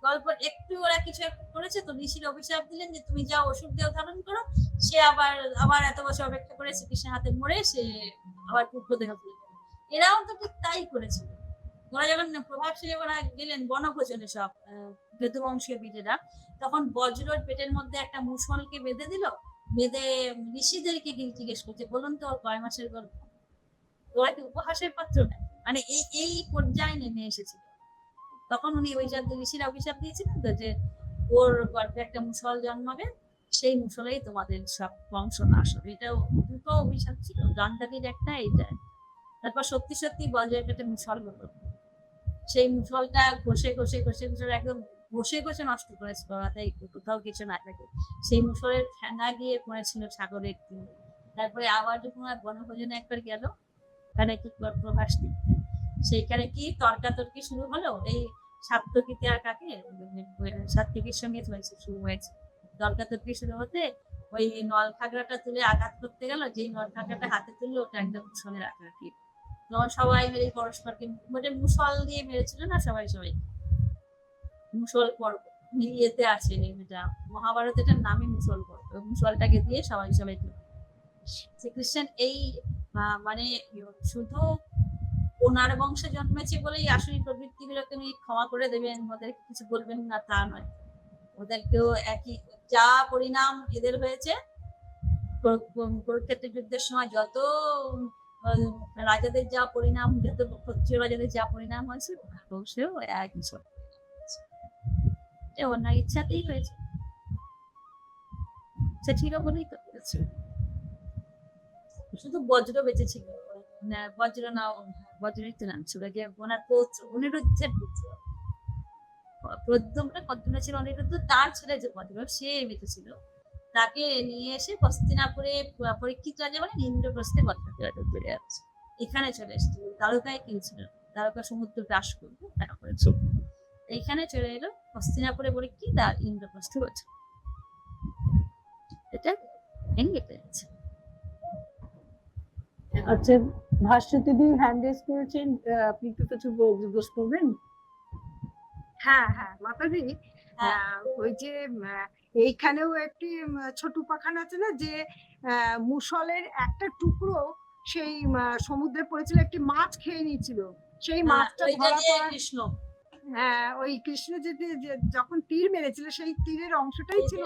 গল্প একটু ওরা কিছু করেছে তো ঋষির অভিশাপ দিলেন যে তুমি যাও অসুর দেহ ধারণ করো, সে আবার এত বছর অপেক্ষা করে শ্রীকৃষ্ণের হাতে মরে সে আবার পুত্র দেহ তুলে। এরাও তো ঠিক তাই করেছিল। ওরা যখন প্রভাবশালী ওরা গেলেন বনভোজনে সব যদুবংশীয় বীরেরা, তখন বজ্রর পেটের মধ্যে একটা মুসলকে বেঁধে দিল, বেঁধে ঋষিদেরকে জিজ্ঞেস করছে বলুন তো কয় মাসের গল্প। ওরা কি উপহাসের পাত্র না, মানে এই পর্যায়ে নেমে এসেছিল। তখন উনি ওই ঋষিরা অভিশাপ দিয়েছিলেন তো যে ওর গর্ভে একটা মুসল জন্মাবে, সেই মুসলেই তোমাদের সব বংশ নাশ হবে। এটাও দুটো অভিশাপ ছিল, গান্ধারীর একটা, এইটা। তারপর সত্যি সত্যি বজ্রের পেটে মুসল হলো, সেই মুসলটা ঘষে ঘষে ঘষে ঘষে একদম ঘষে ঘষে নষ্ট করেছিল, তাই কোথাও কিছু না থাকে। সেই মুসলের ফেনা গিয়ে পড়েছিল সাগরের দিন। তারপরে আবার যখন বনভোজনে একবার গেল, ওখানে কি প্রভাস দিতে, সেইখানে কি তর্কাতর্কি শুরু হলো, এই সাত্যকীতে আর কাকে, সাত্বিকের সঙ্গে শুরু হয়েছে তর্কাতর্কি শুরু হতে। ওই নল খাগড়াটা তুলে আঘাত করতে গেল, যেই নল খাগড়াটা হাতে তুললো ওটা একদম মুসলের আঘাত। তখন সবাই মিলে পরস্পরকে মানে মুসল দিয়ে মেরেছিল না, সবাই মুসল পর্ব মিলিয়েতে আছে এটা মহাভারত, এটার নামই মুসল পর্ব। মুসলটাকে দিয়ে সবাই শ্রীকৃষ্ণ এই মানে শুধু ওনার বংশে জন্মেছে বলেই আসলে প্রবৃত্তি গুলোকে উনি ক্ষমা করে দেবেন, ওদের কিছু বলবেন না তা নয়। ওদেরকেও একই যা পরিণাম এদের হয়েছে কুরুক্ষেত্রের যুদ্ধের সময়, যত রাজাদের যা পরিণাম, যত ক্ষত্রিয় রাজাদের যা পরিণাম হয়েছে, বংশেও একই ওনার ইচ্ছাতেই হয়েছে। বাচ্চা ছিল বলেই তো করেছে। শুধু বজ্র বেঁচেছিল, বজ্র না, বজ্রই তো নাম ছিল যে ওনার পৌত্র অনিরুদ্ধের পুত্র প্রদ্যুম্ন, কদ্যুম্ন ছিল অনিরুদ্ধ, তার ছেলে যে বজ্র সে বেঁচে ছিল, তাকে নিয়ে এসে হস্তিনাপুরে পরীক্ষিত রাজা মানে ইন্দ্রপ্রস্থে চলে যাচ্ছে, এখানে চলে এসেছিল, দ্বারকায় কিনছিল, দ্বারকা সমুদ্র গ্রাস করবে তারপরে এইখানে চলে এলো হস্তিনাপুরে পরীক্ষিত আর ইন্দ্রপ্রস্থে বলছে এটা ভেঙে গেছে। আচ্ছা, ভাস্বতী দি হ্যান্ড রেজ করেছেন, আপনি একটু কিছু জিজ্ঞেস করবেন? হ্যাঁ হ্যাঁ মাতাজি, ওই যে এইখানেও একটি ছোট উপাখ্যান আছে না যে মুসলের একটা টুকরো সেই সমুদ্রে পড়েছিল, একটি মাছ খেয়ে নিয়েছিল, সেই মাছটা ধরা পড়া, কৃষ্ণ, হ্যাঁ ওই কৃষ্ণ যে যখন তীর মেরেছিল সেই তীরের অংশটাই ছিল।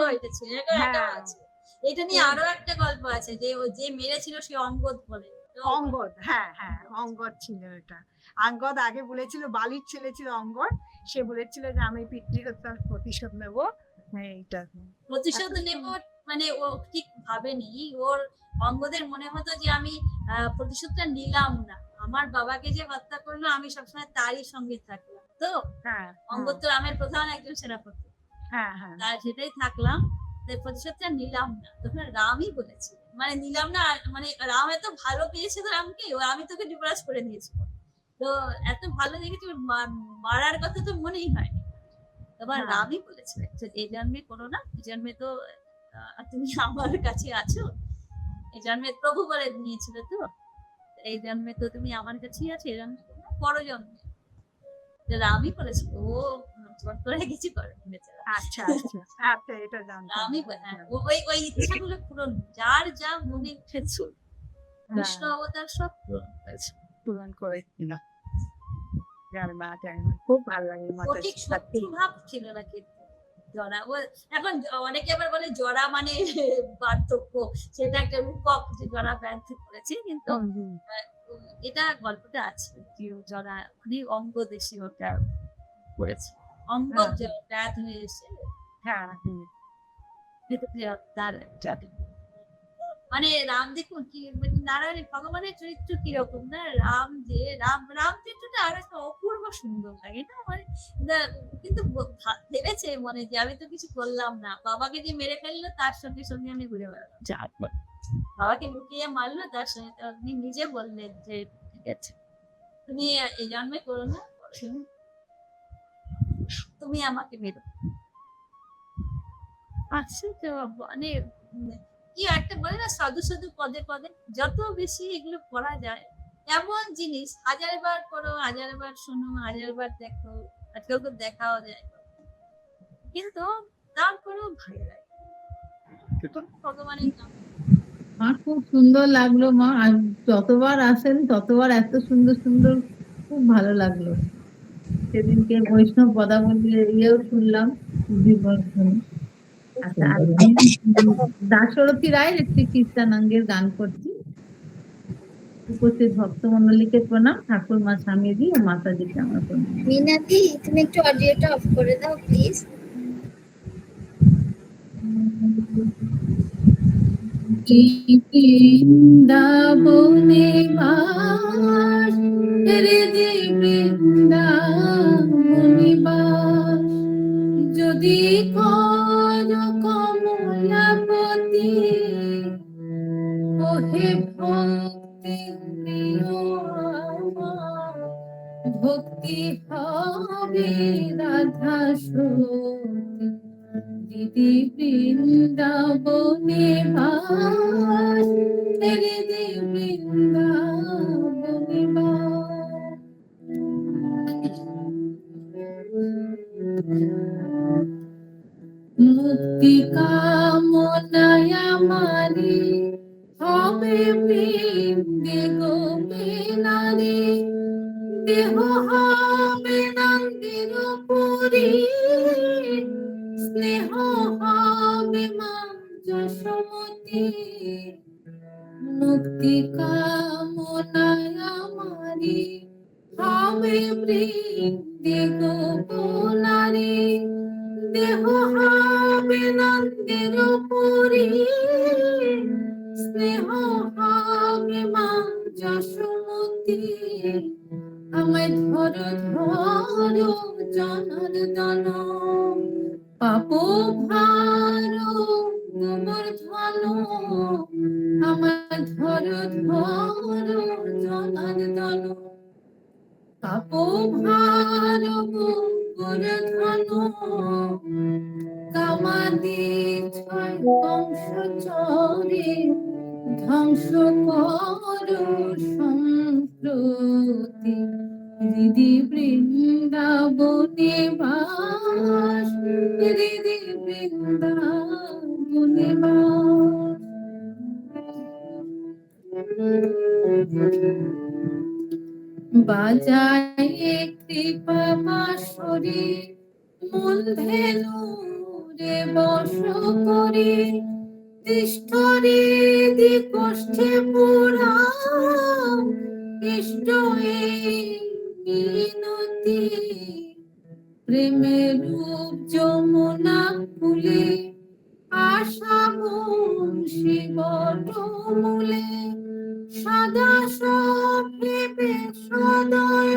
এটা নিয়ে আরো একটা গল্প আছে যে ও যে মেরেছিল সে অঙ্গদ বলে, অঙ্গদ, হ্যাঁ হ্যাঁ অঙ্গদ ছিল এটা। অঙ্গদ আগে বলেছিল, বালির ছেলে ছিল অঙ্গদ, সে বলেছিল যে আমি পিতৃহত্যার প্রতিশোধ নেব, এইটা প্রতিশোধ নেব, মানে ও ঠিক ভাবেনি, ওর অঙ্গদের মনে হতো যে আমি প্রতিশোধটা নিলাম না, আমার বাবাকে যে হত্যা করলো আমি সবসময় তারই সঙ্গে থাকলাম, তো অঙ্গদ তো রামের প্রধান একজন সেনাপতি, তার সেটাই থাকলাম, প্রতিশোধটা নিলাম না, তখন রামই বলেছে মানে নিলাম না, মানে রাম এত ভালো পেয়েছে তো রামকে, আমি তোকে যুবরাজ করে দিয়েছি, তো এত ভালো দেখেছি মারার কথা তো মনেই হয়নি, এবার রামই বলেছে এই জন্মে করো না, এই জন্মে তো তুমি আমার কাছে আছো, এই জন্মে প্রভু বলে নিয়েছিল, তো এই জন্মে তো তুমি আমার কাছেই আছো, এই জন্মে পর জন্মে রামই বলেছিল, ও করে কিছু করে। আচ্ছা আচ্ছা আচ্ছা, এটা জানতাম। আমি ওই ইচ্ছাগুলো পূরণ, যার যা মনে উঠেছিল কৃষ্ণ অবতার সব পূরণ করে না, খুব ভালো লাগে। ঠিক শত্রুভাব ছিল না কিন্তু জরা, ও এখন অনেকে আবার বলে জরা মানে পার্থক্য, সেটা একটা রূপক যে জরা ব্যাধ করেছে, কিন্তু এটা গল্পটা আছে যে জরা মানে অঙ্গ দেশি ওটা করেছে, অঙ্গ ব্যাধ হয়ে এসে তার মানে রাম দেখুন কি নারায়ণ ভগবানের চরিত্র কিরকম না, রাম যে রাম চরিত্রটা আরো একটা অপূর্ব সুন্দর লাগে না, মানে কিন্তু ভেবেছে মনে যে আমি তো কিছু করলাম না, বাবাকে যে মেরে ফেললো তার সঙ্গে সঙ্গে আমি ঘুরে বেড়ালাম, বাবাকে লুকিয়ে মারলো, তার সঙ্গে আপনি নিজে বললেন যে ঠিক আছে তুমি এই জন্মে করো না, তুমি আমাকে মেরো। আচ্ছা, তো মানে কি একটা বলে না সাধু সাধু পদে পদে, যত বেশি এগুলো করা যায়, এমন জিনিস 1000 বার করো, 1000 বার শোনো, 1000 বার দেখো, আজকাল তো দেখাও যায়, কিন্তু তারপরেও ভালো লাগে ভগবানের নাম। মা খুব সুন্দর লাগলো মা, আর যতবার আসেন ততবার এত সুন্দর সুন্দর, খুব ভালো লাগলো। সেদিনকে বৈষ্ণব পদাবলী ইয়েও শুনলাম, আচ্ছা, দাশরথী রায়ের একটি কীর্তনাঙ্গের গান করছি। উপস্থিত ভক্তমন্ডলীকে প্রণাম, ঠাকুর মা স্বামীজি ও মাতাজিকে আমার প্রণাম। মিনাদি, তুমি একটু অডিওটা অফ করে দাও প্লিজ। বৃন্দাবনে বাস রে যে বৃন্দাবনে বাস, যদি কর কমলাপতি ওহে ভক্তি প্রিয় আমার, ভক্তি হবে রাধা সতী, দিদি বৃন্দাবনে বাস রে দি বৃন্দাবনে বাস। মুক্তি কামনায় আমারি হবে বৃন্দে গোপিনারী, দেহ হবে নন্দির পুরী, স্নেহ হবে মা যশোমতী। মুক্তি কামনায় আমারি হবে বৃন্দে গোপনারী, দেহ হবে হবে নন্দের পুরী, স্নেহ হবে মা যশোমতী। আমায় ধরো ধরো জনার্দন, পাপ ভার গোবর্ধন। আমায় ধরো ধরো জনার্দন, পাপ ভার গোবর্ধন। কামাদি ছয় কংস চরে, ধ্বংস করো সম্প্রতি। হৃদি বৃন্দাবনে বাস, হৃদি বৃন্দাবনে বাস। বাজায় কৃপা বাঁশরি, মূল ধেনু রে বশ করি। তিষ্ঠরে দিকষ্ঠে পুরা, ইষ্ট এই মিনতি। প্রেমের রূপ যমুনা ফুলে, আশা বংশী বট মূলে। সদা সভেবে সদয়,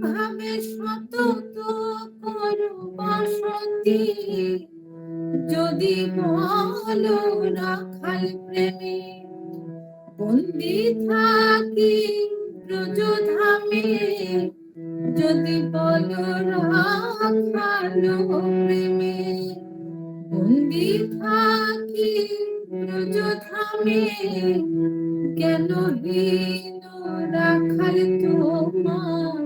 ভাবে সতত করো বসতি। যদি বলো রাখাল প্রেমে, বন্দি থাকি ব্রজধামে। যদি বলো রাখাল প্রেমে, বন্দি থাকি ব্রজধামে। কেন হীন রাখাল তোমার,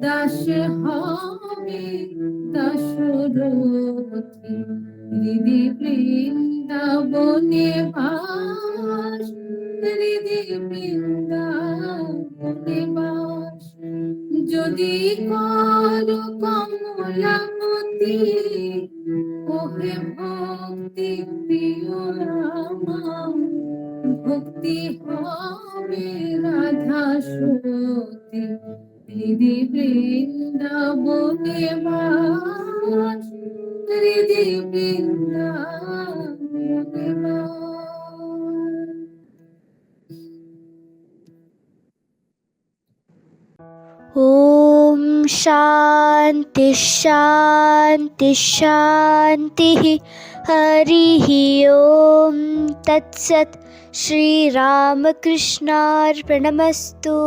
দাস হবে দাশরথী। হৃদি বৃন্দাবনে বাস, হৃদি বৃন্দাবনে বাস। যদি কর কমলাপতি, ওহে ভক্তি প্রিয় রামা। ভক্তি হবে রাধা সতী, হৃদি বৃন্দাবনে বাস, হৃদি বৃন্দাবনে বাস। ॐ शान्ति शान्ति शान्तिः। हरिः ॐ तत्सत्। श्रीरामकृष्णार्पणमस्तु।